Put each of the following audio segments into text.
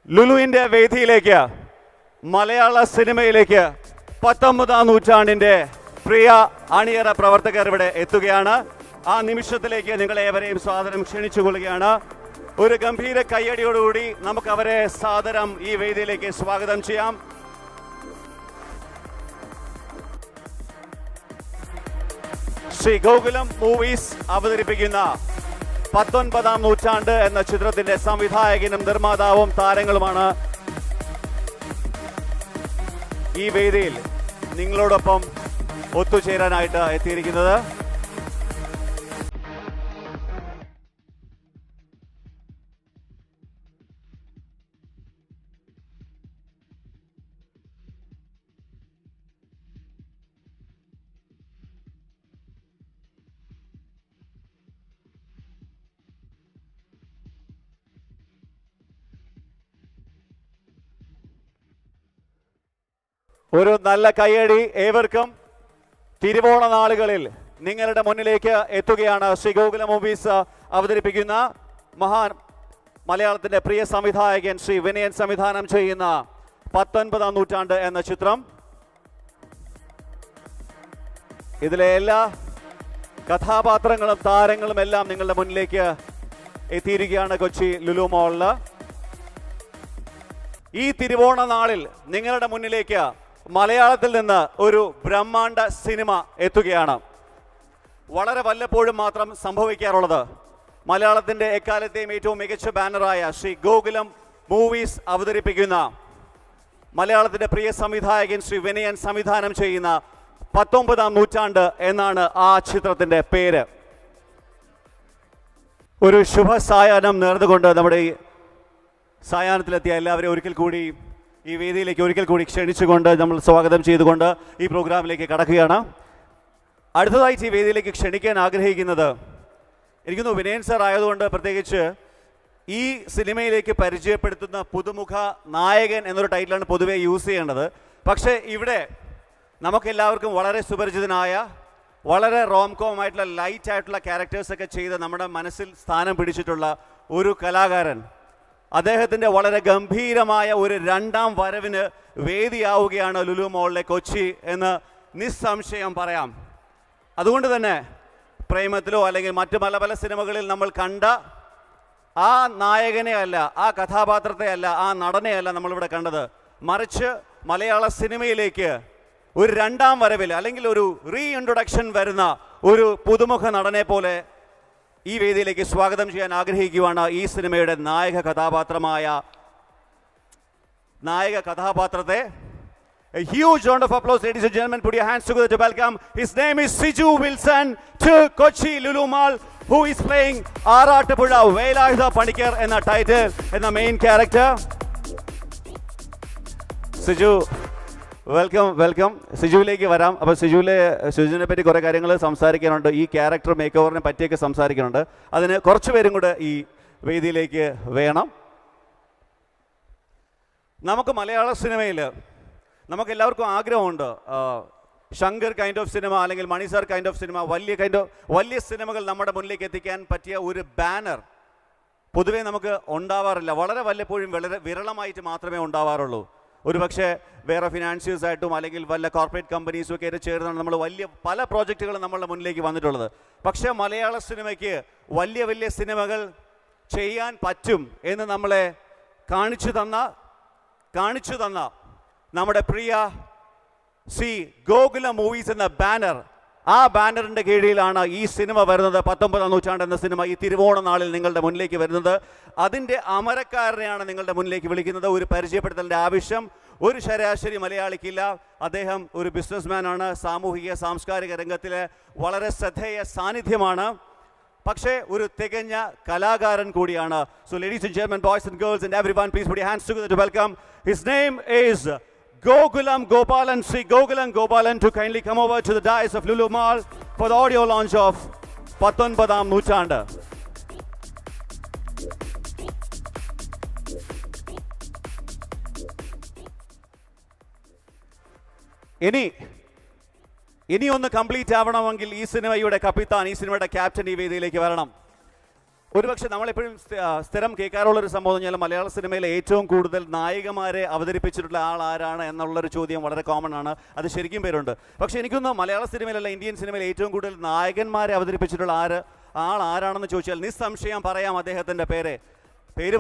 ലുലുവിൻ്റെ വേദിയിലേക്ക് മലയാള സിനിമയിലേക്ക് 19ാം നൂറ്റാണ്ടിൻ്റെ പ്രിയ അണിയറ പ്രവർത്തകർ ഇവിടെ എത്തുകയാണ്. ആ നിമിഷത്തിലേക്ക് നിങ്ങളേവരെയും സാദരം ക്ഷണിച്ചുകൊള്ളുകയാണ്. ഒരു ഗംഭീര കയ്യടിയോടുകൂടി നമുക്ക് അവരെ സാദരം ഈ വേദിയിലേക്ക് സ്വാഗതം ചെയ്യാം. ശ്രീ ഗോകുലം മൂവീസ് അവതരിപ്പിക്കുന്ന 19ാം നൂറ്റാണ്ട് എന്ന ചിത്രത്തിന്റെ സംവിധായകനും നിർമ്മാതാവും താരങ്ങളുമാണ് ഈ വേദിയിൽ നിങ്ങളോടൊപ്പം ഒത്തുചേരാനായിട്ട് എത്തിയിരിക്കുന്നത്. ഒരു നല്ല കയ്യടി ഏവർക്കും. തിരുവോണ നാളുകളിൽ നിങ്ങളുടെ മുന്നിലേക്ക് എത്തുകയാണ് ശ്രീ ഗോകുലം മൂവീസ് അവതരിപ്പിക്കുന്ന മലയാളത്തിന്റെ പ്രിയ സംവിധായകൻ ശ്രീ വിനയൻ സംവിധാനം ചെയ്യുന്ന 19ാം നൂറ്റാണ്ട് എന്ന ചിത്രം. ഇതിലെ എല്ലാ കഥാപാത്രങ്ങളും താരങ്ങളും എല്ലാം നിങ്ങളുടെ മുന്നിലേക്ക് എത്തിയിരിക്കുകയാണ് കൊച്ചി ലുലു മോളില്. ഈ തിരുവോണ നാളിൽ നിങ്ങളുടെ മുന്നിലേക്ക് മലയാളത്തിൽ നിന്ന് ഒരു ബ്രഹ്മാണ്ഡ സിനിമ എത്തുകയാണ്. വളരെ വല്ലപ്പോഴും മാത്രം സംഭവിക്കാറുള്ളത്. മലയാളത്തിൻ്റെ എക്കാലത്തെയും ഏറ്റവും മികച്ച ബാനറായ ശ്രീ ഗോകുലം മൂവീസ് അവതരിപ്പിക്കുന്ന മലയാളത്തിൻ്റെ പ്രിയ സംവിധായകൻ ശ്രീ വിനയൻ സംവിധാനം ചെയ്യുന്ന 19ാം നൂറ്റാണ്ട് എന്നാണ് ആ ചിത്രത്തിൻ്റെ പേര്. ഒരു ശുഭസായാഹ്നം നേർന്നുകൊണ്ട് നമ്മുടെ ഈ സായാഹ്നത്തിലെത്തിയ എല്ലാവരെയും ഒരിക്കൽ കൂടി ഈ വേദിയിലേക്ക് ഒരിക്കൽ കൂടി ക്ഷണിച്ചുകൊണ്ട് നമ്മൾ സ്വാഗതം ചെയ്തുകൊണ്ട് ഈ പ്രോഗ്രാമിലേക്ക് കടക്കുകയാണ്. അടുത്തതായിട്ട് ഈ വേദിയിലേക്ക് ക്ഷണിക്കാൻ ആഗ്രഹിക്കുന്നത് എനിക്കൊന്ന് വിനയൻ സാർ ആയതുകൊണ്ട് പ്രത്യേകിച്ച് ഈ സിനിമയിലേക്ക് പരിചയപ്പെടുത്തുന്ന പുതുമുഖ നായകൻ എന്നൊരു ടൈറ്റിലാണ് പൊതുവെ യൂസ് ചെയ്യേണ്ടത്. പക്ഷേ ഇവിടെ നമുക്കെല്ലാവർക്കും വളരെ സുപരിചിതനായ വളരെ റോംകോമായിട്ടുള്ള ലൈറ്റായിട്ടുള്ള ക്യാരക്ടേഴ്സൊക്കെ ചെയ്ത് നമ്മുടെ മനസ്സിൽ സ്ഥാനം പിടിച്ചിട്ടുള്ള ഒരു കലാകാരൻ, അദ്ദേഹത്തിൻ്റെ വളരെ ഗംഭീരമായ ഒരു രണ്ടാം വരവിന് വേദിയാവുകയാണ് ലുലു മോളിലെ കൊച്ചി എന്ന് നിസ്സംശയം പറയാം. അതുകൊണ്ട് തന്നെ പ്രേമത്തിലോ അല്ലെങ്കിൽ മറ്റു പല പല സിനിമകളിൽ നമ്മൾ കണ്ട ആ നായകനെ അല്ല, ആ കഥാപാത്രത്തെ അല്ല, ആ നടനെ അല്ല നമ്മളിവിടെ കണ്ടത്. മറിച്ച് മലയാള സിനിമയിലേക്ക് ഒരു രണ്ടാം വരവിൽ അല്ലെങ്കിൽ ഒരു റീഇൻട്രൊഡക്ഷൻ വരുന്ന ഒരു പുതുമുഖ നടനെ പോലെ ഈ വേദിയിലേക്ക് സ്വാഗതം ചെയ്യാൻ ആഗ്രഹിക്കുകയാണ് ഈ സിനിമയുടെ നായക കഥാപാത്രത്തെ. A huge round of applause, ladies and gentlemen. Put your hands together to welcome. His name is Siju Wilson to Kochi Lulu Mall, who is playing Aarattapuzha Velayudha Panikar in the title, in the main character. Siju, welcome. സിജുവിലേക്ക് വരാം. അപ്പോൾ സിജുവിനെ പറ്റി കുറേ കാര്യങ്ങൾ സംസാരിക്കാനുണ്ട്. ഈ character make ഓവറിനെ പറ്റിയൊക്കെ സംസാരിക്കാനുണ്ട്. അതിന് കുറച്ച് പേരും കൂടെ ഈ വേദിയിലേക്ക് വേണം. നമുക്ക് മലയാള സിനിമയിൽ നമുക്കെല്ലാവർക്കും ആഗ്രഹമുണ്ട് ശങ്കർ കൈൻഡ് ഓഫ് സിനിമ അല്ലെങ്കിൽ മണി സാർ കൈൻഡ് ഓഫ് സിനിമ, വലിയ സിനിമകൾ നമ്മുടെ മുന്നിലേക്ക് എത്തിക്കാൻ പറ്റിയ ഒരു ബാനർ പൊതുവേ നമുക്ക് ഉണ്ടാവാറില്ല. വളരെ വല്ലപ്പോഴും വളരെ വിരളമായിട്ട് മാത്രമേ ഉണ്ടാവാറുള്ളൂ. ഒരുപക്ഷെ വേറെ ഫിനാൻഷ്യൽസായിട്ടും അല്ലെങ്കിൽ വല്ല കോർപ്പറേറ്റ് കമ്പനീസും ഒക്കെ ആയിട്ട് ചേർന്നാണ് നമ്മൾ പല പ്രോജക്റ്റുകളും നമ്മളുടെ മുന്നിലേക്ക് വന്നിട്ടുള്ളത്. പക്ഷേ മലയാള സിനിമയ്ക്ക് വലിയ സിനിമകൾ ചെയ്യാൻ പറ്റും എന്ന് നമ്മളെ കാണിച്ചു തന്ന നമ്മുടെ പ്രിയ ശ്രീ ഗോകുലം മൂവീസ് എന്ന ബാനർ, ആ ബാനറിൻ്റെ കീഴിലാണ് ഈ സിനിമ വരുന്നത്. 19ാം നൂറ്റാണ്ട് എന്ന സിനിമ ഈ തിരുവോണ നാളിൽ നിങ്ങളുടെ മുന്നിലേക്ക് വരുന്നത്. അതിൻ്റെ അമരക്കാരനെയാണ് നിങ്ങളുടെ മുന്നിലേക്ക് വിളിക്കുന്നത്. ഒരു പരിചയപ്പെടുത്തലിൻ്റെ ആവശ്യം ഒരു ശരാശരി മലയാളിക്കില്ല. അദ്ദേഹം ഒരു ബിസിനസ്മാനാണ്, സാമൂഹിക സാംസ്കാരിക രംഗത്തിലെ വളരെ ശ്രദ്ധേയ സാന്നിധ്യമാണ്, പക്ഷേ ഒരു തികഞ്ഞ കലാകാരൻ കൂടിയാണ്. So ladies and gentlemen, boys and girls and everyone, please put your hands together to welcome. His name is Gokulam Gopalan, Sri Gokulam Gopalan, to kindly come over to the dais of Lulu Mall for the audio launch of 19ാം നൂറ്റാണ്ട്. ഇനി ഒന്ന് complete ആവണമെങ്കിൽ ഈ സിനിമയുടെ കപ്പിത്താൻ, ഈ സിനിമയുടെ captain ഈ വേദിയിലേക്ക് വരണം. ഒരുപക്ഷെ നമ്മളെപ്പോഴും സ്ഥിരം കേൾക്കാറുള്ളൊരു സംഭവം എന്ന് പറഞ്ഞാൽ മലയാള സിനിമയിലെ ഏറ്റവും കൂടുതൽ നായികമാരെ അവതരിപ്പിച്ചിട്ടുള്ള ആൾ ആരാണ് എന്നുള്ളൊരു ചോദ്യം വളരെ കോമൺ ആണ്. അത് ശരിക്കും പേരുണ്ട്. പക്ഷേ എനിക്കൊന്ന് മലയാള സിനിമയിലല്ല ഇന്ത്യൻ സിനിമയിൽ ഏറ്റവും കൂടുതൽ നായകന്മാരെ അവതരിപ്പിച്ചിട്ടുള്ള ആൾ ആരാണെന്ന് ചോദിച്ചാൽ നിസ്സംശയം പറയാം അദ്ദേഹത്തിൻ്റെ പേര്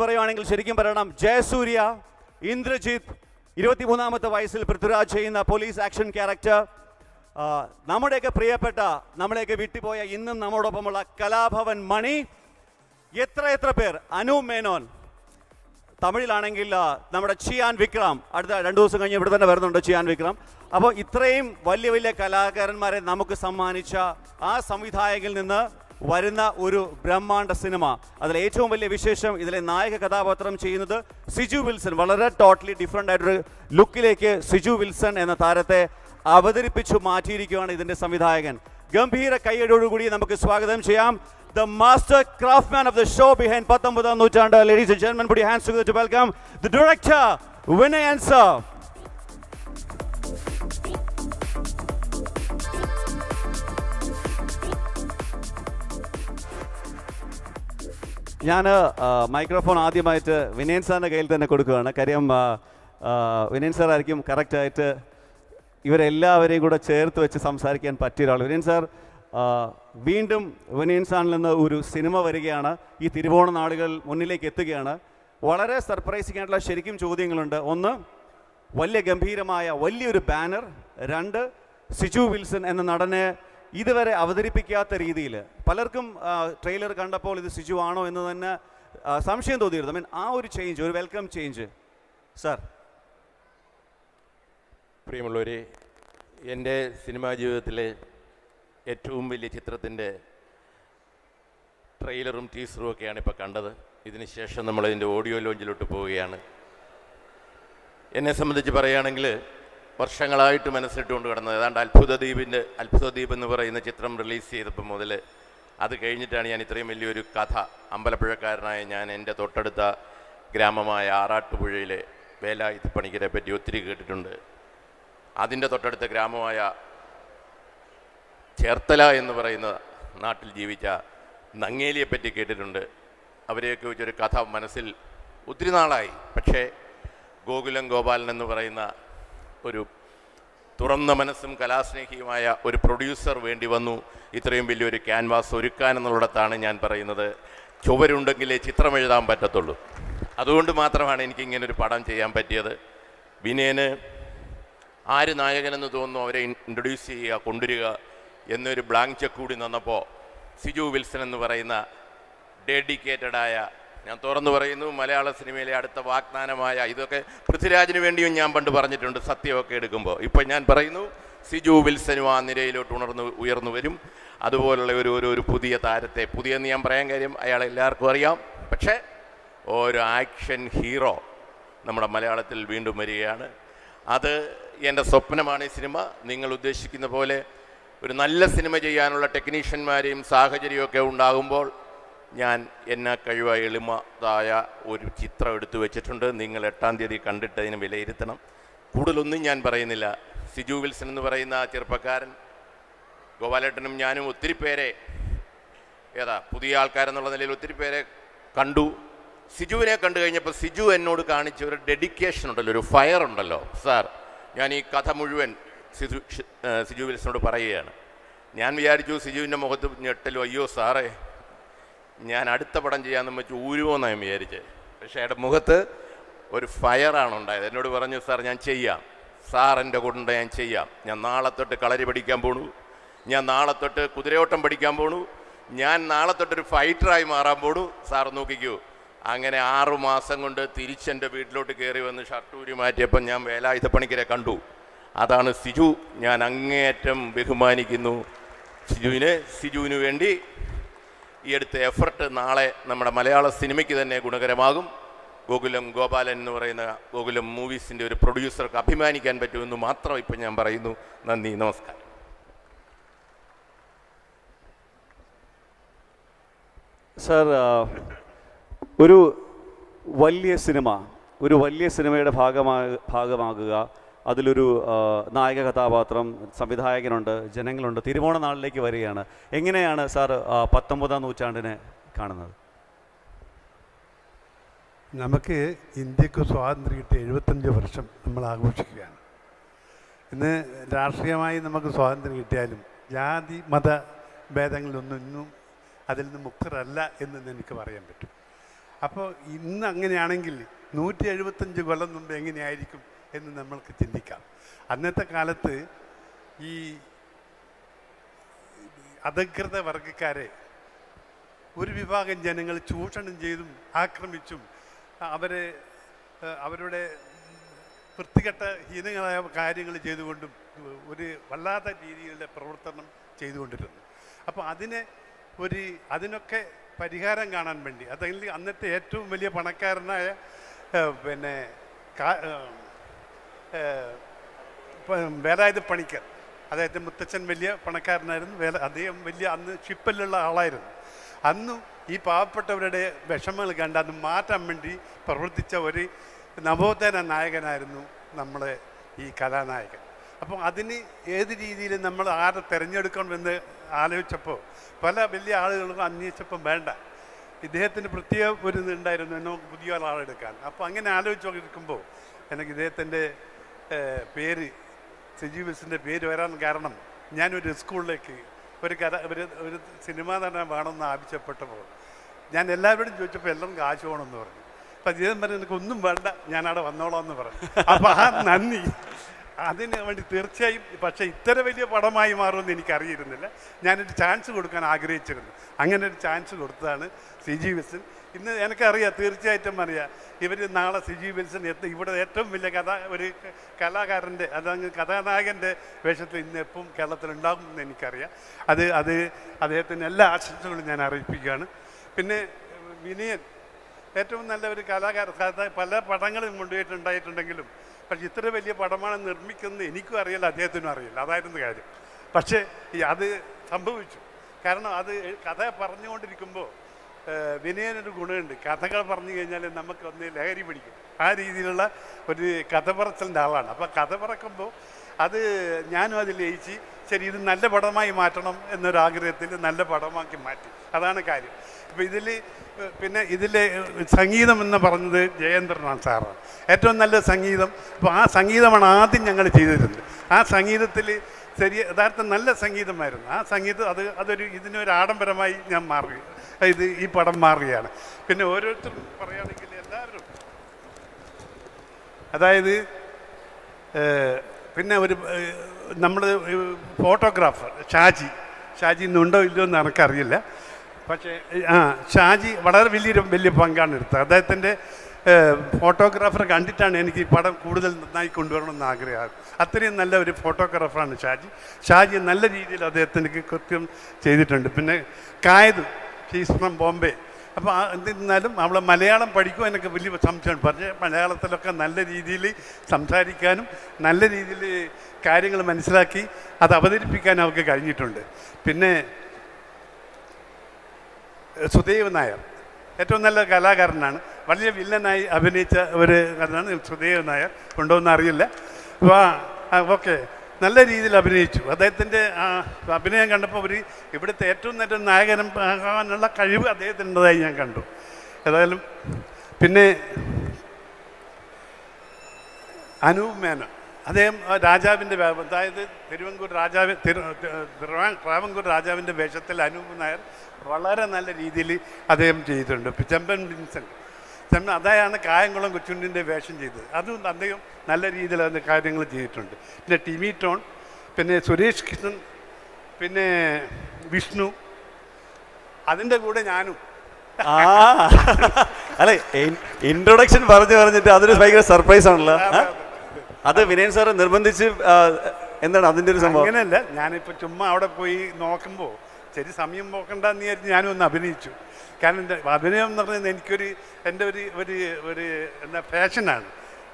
പറയുവാണെങ്കിൽ ശരിക്കും പറയണം ജയസൂര്യ, ഇന്ദ്രജിത്ത്, 23-ാമത്തെ വയസ്സിൽ പൃഥ്വിരാജ് ചെയ്യുന്ന പോലീസ് ആക്ഷൻ ക്യാരക്ടർ, നമ്മുടെയൊക്കെ പ്രിയപ്പെട്ട നമ്മളെയൊക്കെ വിട്ടുപോയ ഇന്നും നമ്മോടൊപ്പമുള്ള കലാഭവൻ മണി, എത്ര പേർ, അനു മേനോൻ, തമിഴിലാണെങ്കിൽ നമ്മുടെ ചിയാൻ വിക്രം, അടുത്ത 2 ദിവസം കഴിഞ്ഞ് ഇവിടെ തന്നെ വരുന്നുണ്ട് ചിയാൻ വിക്രം. അപ്പോൾ ഇത്രയും വലിയ കലാകാരന്മാരെ നമുക്ക് സമ്മാനിച്ച ആ സംവിധായകനിൽ നിന്ന് വരുന്ന ഒരു ബ്രഹ്മാണ്ഡ സിനിമ. അതിൽ ഏറ്റവും വലിയ വിശേഷം ഇതിലെ നായക കഥാപാത്രം ചെയ്യുന്നത് സിജു വിൽസൺ. വളരെ ടോട്ടലി ഡിഫറെൻ്റ് ആയിട്ടൊരു ലുക്കിലേക്ക് സിജു വിൽസൺ എന്ന താരത്തെ അവതരിപ്പിച്ചു മാറ്റിയിരിക്കുകയാണ് ഇതിൻ്റെ സംവിധായകൻ. ഗംഭീര കയ്യടിയോടുകൂടി നമുക്ക് സ്വാഗതം ചെയ്യാം the master craftsman of the show behind 19ാം നൂറ്റാണ്ട്. Ladies and gentlemen, put your hands together to welcome the director, Vinayan sir. ഞാൻ മൈക്രോഫോൺ ആദ്യമായിട്ട് വിനയൻ സാറിൻ്റെ കയ്യിൽ തന്നെ കൊടുക്കുകയാണ്. കാര്യം വിനയൻ സാർ ആയിരിക്കും കറക്റ്റായിട്ട് ഇവരെല്ലാവരെയും കൂടെ ചേർത്ത് വെച്ച് സംസാരിക്കാൻ പറ്റിയ ഒരാൾ. വിനയൻ സാർ, വീണ്ടും വിനയൻ സാറിൽ നിന്ന് ഒരു സിനിമ വരികയാണ്. ഈ തിരുവോണ നാളുകൾ മുന്നിലേക്ക് എത്തുകയാണ്. വളരെ സർപ്രൈസിംഗ് ആയിട്ടുള്ള ശരിക്കും ചോദ്യങ്ങളുണ്ട്. ഒന്ന്, വലിയ ഗംഭീരമായ വലിയൊരു ബാനർ. 2, സിജു വിൽസൺ എന്ന നടനെ ഇതുവരെ അവതരിപ്പിക്കാത്ത രീതിയിൽ പലർക്കും ട്രെയിലർ കണ്ടപ്പോൾ ഇത് സിജു ആണോ എന്ന് തന്നെ സംശയം തോന്നിയിരുന്നു. ഐ മീൻ ആ ഒരു ചേഞ്ച്, ഒരു വെൽക്കം ചേഞ്ച്. സാർ. പ്രിയമുള്ളവരെ, എൻ്റെ സിനിമാ ജീവിതത്തിലെ ഏറ്റവും വലിയ ചിത്രത്തിൻ്റെ ട്രെയിലറും ടീസറും ഒക്കെയാണ് ഇപ്പോൾ കണ്ടത്. ഇതിന് ശേഷം നമ്മളതിൻ്റെ ഓഡിയോ ലോഞ്ചിലോട്ട് പോവുകയാണ്. എന്നെ സംബന്ധിച്ച് പറയുകയാണെങ്കിൽ വർഷങ്ങളായിട്ട് മനസ്സിട്ടുകൊണ്ട് കിടന്നത് ഏതാണ്ട് അത്ഭുതദ്വീപ് എന്ന് പറയുന്ന ചിത്രം റിലീസ് ചെയ്തപ്പോൾ മുതൽ, അത് കഴിഞ്ഞിട്ടാണ് ഞാൻ ഇത്രയും വലിയൊരു കഥ, അമ്പലപ്പുഴക്കാരനായ ഞാൻ എൻ്റെ തൊട്ടടുത്ത ഗ്രാമമായ ആറാട്ടുപുഴയിലെ വേലായുധ പണിക്കരെ പറ്റി ഒത്തിരി കേട്ടിട്ടുണ്ട്. അതിൻ്റെ തൊട്ടടുത്ത ഗ്രാമമായ ചേർത്തല എന്ന് പറയുന്ന നാട്ടിൽ ജീവിച്ച നങ്ങേലിയെപ്പറ്റി കേട്ടിട്ടുണ്ട്. അവരെയൊക്കെ വെച്ചൊരു കഥ മനസ്സിൽ ഒത്തിരി നാളായി. പക്ഷേ ഗോകുലം ഗോപാലൻ എന്ന് പറയുന്ന ഒരു തുറന്ന മനസ്സും കലാസ്നേഹിയുമായ ഒരു പ്രൊഡ്യൂസർ വേണ്ടി വന്നു ഇത്രയും വലിയൊരു ക്യാൻവാസ് ഒരുക്കാനെന്നുള്ളിടത്താണ് ഞാൻ പറയുന്നത്, ചുവരുണ്ടെങ്കിലേ ചിത്രം എഴുതാൻ പറ്റത്തുള്ളൂ. അതുകൊണ്ട് മാത്രമാണ് എനിക്കിങ്ങനൊരു പടം ചെയ്യാൻ പറ്റിയത്. വിനയന് ആര് നായകനെന്ന് തോന്നുന്നു അവരെ ഇൻട്രൊഡ്യൂസ് ചെയ്യുക, കൊണ്ടുവരിക എന്നൊരു ബ്ലാങ്ക് ചെക്ക് കൂടി തന്നപ്പോൾ സിജു വിൽസൺ എന്ന് പറയുന്ന ഡെഡിക്കേറ്റഡായ, ഞാൻ തുറന്നു പറയുന്നു, മലയാള സിനിമയിലെ അടുത്ത വാഗ്ദാനമായ, ഇതൊക്കെ പൃഥ്വിരാജിന് വേണ്ടിയും ഞാൻ പണ്ട് പറഞ്ഞിട്ടുണ്ട് സത്യമൊക്കെ എടുക്കുമ്പോൾ. ഇപ്പോൾ ഞാൻ പറയുന്നു സിജു വിൽസനും ആ നിരയിലോട്ട് ഉയർന്നു വരും. അതുപോലുള്ള ഒരു പുതിയ താരത്തെ, പുതിയെന്ന് ഞാൻ പറയാൻ കാര്യം അയാളെ എല്ലാവർക്കും അറിയാം, പക്ഷേ ഒരു ആക്ഷൻ ഹീറോ നമ്മുടെ മലയാളത്തിൽ വീണ്ടും വരികയാണ്. അത് എൻ്റെ സ്വപ്നമാണ്. ഈ സിനിമ നിങ്ങൾ ഉദ്ദേശിക്കുന്ന പോലെ ഒരു നല്ല സിനിമ ചെയ്യാനുള്ള ടെക്നീഷ്യന്മാരെയും സാഹചര്യമൊക്കെ ഉണ്ടാകുമ്പോൾ ഞാൻ എന്നെ കഴിവായ എളിമതായ ഒരു ചിത്രം എടുത്തു വെച്ചിട്ടുണ്ട്. നിങ്ങൾ 8-ാം തീയതി കണ്ടിട്ട് അതിന് വിലയിരുത്തണം. കൂടുതലൊന്നും ഞാൻ പറയുന്നില്ല. സിജു വിൽസൺ എന്ന് പറയുന്ന ചെറുപ്പക്കാരൻ, ഗോപാലേട്ടനും ഞാനും ഒത്തിരി പേരെ, പുതിയ ആൾക്കാരെന്നുള്ള നിലയിൽ ഒത്തിരി പേരെ കണ്ടു. സിജുവിനെ കണ്ടു കഴിഞ്ഞപ്പോൾ സിജു എന്നോട് കാണിച്ച ഒരു ഡെഡിക്കേഷൻ ഉണ്ടല്ലോ, ഒരു ഫയർ ഉണ്ടല്ലോ. സാർ, ഞാൻ ഈ കഥ മുഴുവൻ സിജു വിൽസനോട് പറയുകയാണ്. ഞാൻ വിചാരിച്ചു സിജുവിൻ്റെ മുഖത്ത് ഞെട്ടലും, അയ്യോ സാറേ ഞാൻ അടുത്ത പടം ചെയ്യാമെന്ന് വെച്ച് ഊരുമോന്നാണ് ഞാൻ വിചാരിച്ചത്. പക്ഷേ അയാളുടെ മുഖത്ത് ഒരു ഫയറാണ് ഉണ്ടായത്. എന്നോട് പറഞ്ഞു, സാർ ഞാൻ ചെയ്യാം, സാർ എൻ്റെ കൂടെ ഞാൻ ചെയ്യാം, ഞാൻ നാളെ തൊട്ട് കളരി പഠിക്കാൻ പോണു, ഞാൻ നാളെ തൊട്ട് കുതിരയോട്ടം പഠിക്കാൻ പോണു, ഞാൻ നാളെ തൊട്ടൊരു ഫൈറ്ററായി മാറാൻ പോണു, സാർ നോക്കിക്കൂ. അങ്ങനെ 6 മാസം കൊണ്ട് തിരിച്ചെൻ്റെ വീട്ടിലോട്ട് കയറി വന്ന് ഷർട്ടൂരി മാറ്റിയപ്പം ഞാൻ വേലായുധ പണിക്കരെ കണ്ടു. അതാണ് സിജു. ഞാൻ അങ്ങേയറ്റം ബഹുമാനിക്കുന്നു സിജുവിന് വേണ്ടി ഈ എടുത്ത എഫർട്ട് നാളെ നമ്മുടെ മലയാള സിനിമയ്ക്ക് തന്നെ ഗുണകരമാകും. ഗോകുലം ഗോപാലൻ എന്ന് പറയുന്ന ഗോകുലം മൂവീസിൻ്റെ ഒരു പ്രൊഡ്യൂസർക്ക് അഭിമാനിക്കാൻ പറ്റുമെന്ന് മാത്രം ഇപ്പം ഞാൻ പറയുന്നു. നന്ദി, നമസ്കാരം. സാർ, ഒരു വലിയ സിനിമയുടെ ഭാഗമാകുക, അതിലൊരു നായക കഥാപാത്രം, സംവിധായകനുണ്ട്, ജനങ്ങളുണ്ട്, തിരുവോണ നാളിലേക്ക് വരികയാണ്. എങ്ങനെയാണ് സാർ 19ാം നൂറ്റാണ്ടിനെ കാണുന്നത്? നമുക്ക് ഇന്ത്യക്ക് സ്വാതന്ത്ര്യം കിട്ടി 75 വർഷം നമ്മൾ ആഘോഷിക്കുകയാണ്. ഇന്ന് രാഷ്ട്രീയമായി നമുക്ക് സ്വാതന്ത്ര്യം കിട്ടിയാലും ജാതി മത ഭേദങ്ങളിലൊന്നും ഇന്നും അതിൽ നിന്ന് മുക്തരല്ല എന്ന് എനിക്ക് പറയാൻ പറ്റും. അപ്പോൾ ഇന്ന് അങ്ങനെയാണെങ്കിൽ 175 കൊല്ലം മുമ്പ് എങ്ങനെയായിരിക്കും എന്ന് നമ്മൾക്ക് ചിന്തിക്കാം. അന്നത്തെ കാലത്ത് ഈ അധികൃത വർഗക്കാരെ ഒരു വിഭാഗം ജനങ്ങൾ ചൂഷണം ചെയ്തും ആക്രമിച്ചും അവരുടെ വൃത്തികെട്ട ഹീനങ്ങളായ കാര്യങ്ങൾ ചെയ്തുകൊണ്ടും ഒരു വല്ലാത്ത രീതിയിലുള്ള പ്രവർത്തനം ചെയ്തുകൊണ്ടിരുന്നു. അപ്പോൾ അതിനൊക്കെ പരിഹാരം കാണാൻ വേണ്ടി, അതല്ലെങ്കിൽ അന്നത്തെ ഏറ്റവും വലിയ പണക്കാരനായ പിന്നെ വേലായുധ പണിക്കർ, അദ്ദേഹത്തെ മുത്തച്ഛൻ വലിയ പണക്കാരനായിരുന്നു. അദ്ദേഹം വലിയ അന്ന് ഷിപ്പിലുള്ള ആളായിരുന്നു. അന്നും ഈ പാവപ്പെട്ടവരുടെ വിഷമങ്ങൾ കണ്ട് അത് മാറ്റാൻ വേണ്ടി പ്രവർത്തിച്ച ഒരു നവോത്ഥാന നായകനായിരുന്നു നമ്മളെ ഈ കഥാനായകൻ. അപ്പോൾ അതിന് ഏത് രീതിയിൽ നമ്മൾ ആരെ തിരഞ്ഞെടുക്കണമെന്ന് ആലോചിച്ചപ്പോൾ പല വലിയ ആളുകൾക്കും അന്വേഷിച്ചപ്പം വേണ്ട, ഇദ്ദേഹത്തിന് പ്രത്യേക ഒരു ഇതുണ്ടായിരുന്നു എന്നോ പുതിയ ആളെടുക്കാൻ. അപ്പോൾ അങ്ങനെ ആലോചിച്ചുകൊണ്ടിരിക്കുമ്പോൾ എനിക്ക് ഇദ്ദേഹത്തിൻ്റെ പേര് സജീവ് വിൽസൻ്റെ പേര് വരാൻ കാരണം ഞാനൊരു സ്കൂളിലേക്ക് ഒരു സിനിമാ നടൻ വേണമെന്ന് ആവശ്യപ്പെട്ടപ്പോൾ ഞാൻ എല്ലാവരോടും ചോദിച്ചപ്പോൾ എല്ലാവരും കാശ് വേണമെന്ന് പറഞ്ഞു. അപ്പം അദ്ദേഹം പറഞ്ഞു എനിക്കൊന്നും വേണ്ട, ഞാനവിടെ വന്നോളാം എന്ന് പറഞ്ഞു. അപ്പോൾ ആ നന്ദി അതിന് വേണ്ടി തീർച്ചയായും, പക്ഷേ ഇത്ര വലിയ പടമായി മാറുമെന്ന് എനിക്കറിയിരുന്നില്ല. ഞാനൊരു ചാൻസ് കൊടുക്കാൻ ആഗ്രഹിച്ചിരുന്നു. അങ്ങനെ ഒരു ചാൻസ് കൊടുത്തതാണ് സജീവ് വിൽസൺ. ഇന്ന് എനിക്കറിയാം, തീർച്ചയായിട്ടും അറിയാം, ഇവർ നാളെ സജീവ് വിൽസൺ ഇവിടെ ഏറ്റവും വലിയ ഒരു കലാകാരൻ്റെ അതങ്ങ് കഥാനായകൻ്റെ വേഷത്തിൽ ഇന്ന് എപ്പം കേരളത്തിലുണ്ടാകും എന്ന് എനിക്കറിയാം. അത് അദ്ദേഹത്തിന് എല്ലാ ആശംസകളും ഞാൻ അറിയിപ്പിക്കുകയാണ്. പിന്നെ വിനയൻ ഏറ്റവും നല്ല ഒരു കലാകാരൻ, പല പടങ്ങളും കൊണ്ടുപോയിട്ടുണ്ടായിട്ടുണ്ടെങ്കിലും പക്ഷെ ഇത്ര വലിയ പടമാണ് നിർമ്മിക്കുന്നത് എനിക്കും അറിയില്ല, അദ്ദേഹത്തിനും അറിയില്ല. അതായിരുന്നു കാര്യം. പക്ഷേ അത് സംഭവിച്ചു. കാരണം അത് കഥ പറഞ്ഞുകൊണ്ടിരിക്കുമ്പോൾ വിനയനൊരു ഗുണമുണ്ട്. കഥകൾ പറഞ്ഞു കഴിഞ്ഞാൽ നമുക്കൊന്ന് ലഹരി പിടിക്കും. ആ രീതിയിലുള്ള ഒരു കഥ പറച്ചിലിൻ്റെ ആളാണ്. അപ്പോൾ കഥ പറക്കുമ്പോൾ അത് ഞാനും അതിൽ ലയിച്ച് ശരി ഇത് നല്ല പടമായി മാറ്റണം എന്നൊരാഗ്രഹത്തിൽ നല്ല പടമാക്കി മാറ്റി. അതാണ് കാര്യം. ഇപ്പോൾ ഇതിലെ സംഗീതം എന്ന് പറഞ്ഞത് ജയേന്ദ്രനാഥ് സാറാണ്, ഏറ്റവും നല്ല സംഗീതം. അപ്പോൾ ആ സംഗീതമാണ് ആദ്യം ഞങ്ങൾ ചെയ്തിരുന്നത്. ആ സംഗീതത്തിൽ യഥാർത്ഥം നല്ല സംഗീതമായിരുന്നു. ആ സംഗീതം ഇതിനൊരു ആഡംബരമായി ഞാൻ മാറി, ഈ പടം മാറുകയാണ്. പിന്നെ ഓരോരുത്തരും പറയുകയാണെങ്കിൽ എല്ലാവരും, അതായത് പിന്നെ നമ്മൾ ഫോട്ടോഗ്രാഫർ ഷാജി ഇന്നുണ്ടോ ഇല്ലയോ എന്ന് എനിക്കറിയില്ല. പക്ഷേ ഷാജി വളരെ വലിയ പങ്കാണ് എടുത്തത്. അദ്ദേഹത്തിൻ്റെ ഫോട്ടോഗ്രാഫർ കണ്ടിട്ടാണ് എനിക്ക് ഈ പടം കൂടുതൽ നന്നായി കൊണ്ടുവരണമെന്ന് ആഗ്രഹം. അത്രയും നല്ല ഒരു ഫോട്ടോഗ്രാഫറാണ് ഷാജി നല്ല രീതിയിൽ അദ്ദേഹത്തിന് കൃത്യം ചെയ്തിട്ടുണ്ട്. പിന്നെ കായതു, ഷീസ് ഫ്രം ബോംബെ. അപ്പോൾ എന്നിരുന്നാലും അവളെ മലയാളം പഠിക്കും എനിക്ക് വലിയ സംശയമുണ്ട്. പക്ഷേ മലയാളത്തിലൊക്കെ നല്ല രീതിയിൽ സംസാരിക്കാനും നല്ല രീതിയിൽ കാര്യങ്ങൾ മനസ്സിലാക്കി അത് അവതരിപ്പിക്കാനും അവർക്ക് കഴിഞ്ഞിട്ടുണ്ട്. പിന്നെ സുദേവ് നായർ ഏറ്റവും നല്ല കലാകാരനാണ്. വലിയ വില്ലനായി അഭിനയിച്ച ഒരു കാരനാണ് സുദേവ് നായർ. ഉണ്ടോ എന്ന് അറിയില്ല. ഓക്കെ, നല്ല രീതിയിൽ അഭിനയിച്ചു. അദ്ദേഹത്തിൻ്റെ അഭിനയം കണ്ടപ്പോൾ ഇവിടുത്തെ ഏറ്റവും നല്ല നായകനാകാനുള്ള കഴിവ് അദ്ദേഹത്തിൻ്റെതായി ഞാൻ കണ്ടു. ഏതായാലും പിന്നെ അനൂപ് മേനോൻ, അദ്ദേഹം രാജാവിൻ്റെ, അതായത് ട്രാവൻകൂർ രാജാവിൻ്റെ വേഷത്തിൽ അനൂപ് നായർ വളരെ നല്ല രീതിയിൽ അദ്ദേഹം ചെയ്തിട്ടുണ്ട്. ചെമ്പൻ വിൻസെൻ്റ് അതായാണ് കായംകുളം കൊച്ചുണ്ണിൻ്റെ വേഷം ചെയ്തത്. അതും അദ്ദേഹം നല്ല രീതിയിൽ അതിൻ്റെ കാര്യങ്ങൾ ചെയ്തിട്ടുണ്ട്. പിന്നെ ടിമി ടോൺ, പിന്നെ സുരേഷ് കൃഷ്ണൻ, പിന്നെ വിഷ്ണു, അതിൻ്റെ കൂടെ ഞാനും. അല്ലെ, ഇൻട്രൊഡക്ഷൻ പറഞ്ഞിട്ട് അതൊരു ഭയങ്കര സർപ്രൈസ് ആണല്ലോ. അത് വിനയൻ സാറ് നിർബന്ധിച്ച് എന്താണ് അതിൻ്റെ ഒരു സംഭവം? അങ്ങനെയല്ല, ഞാനിപ്പോൾ ചുമ്മാ അവിടെ പോയി നോക്കുമ്പോൾ ശരി സമയം നോക്കണ്ടെന്ന് വിചാരിച്ച് ഞാനും ഒന്ന് അഭിനയിച്ചു. കാരണം എൻ്റെ അഭിനയം എന്ന് പറയുന്നത് എൻ്റെ ഒരു എന്താ ഫാഷനാണ്,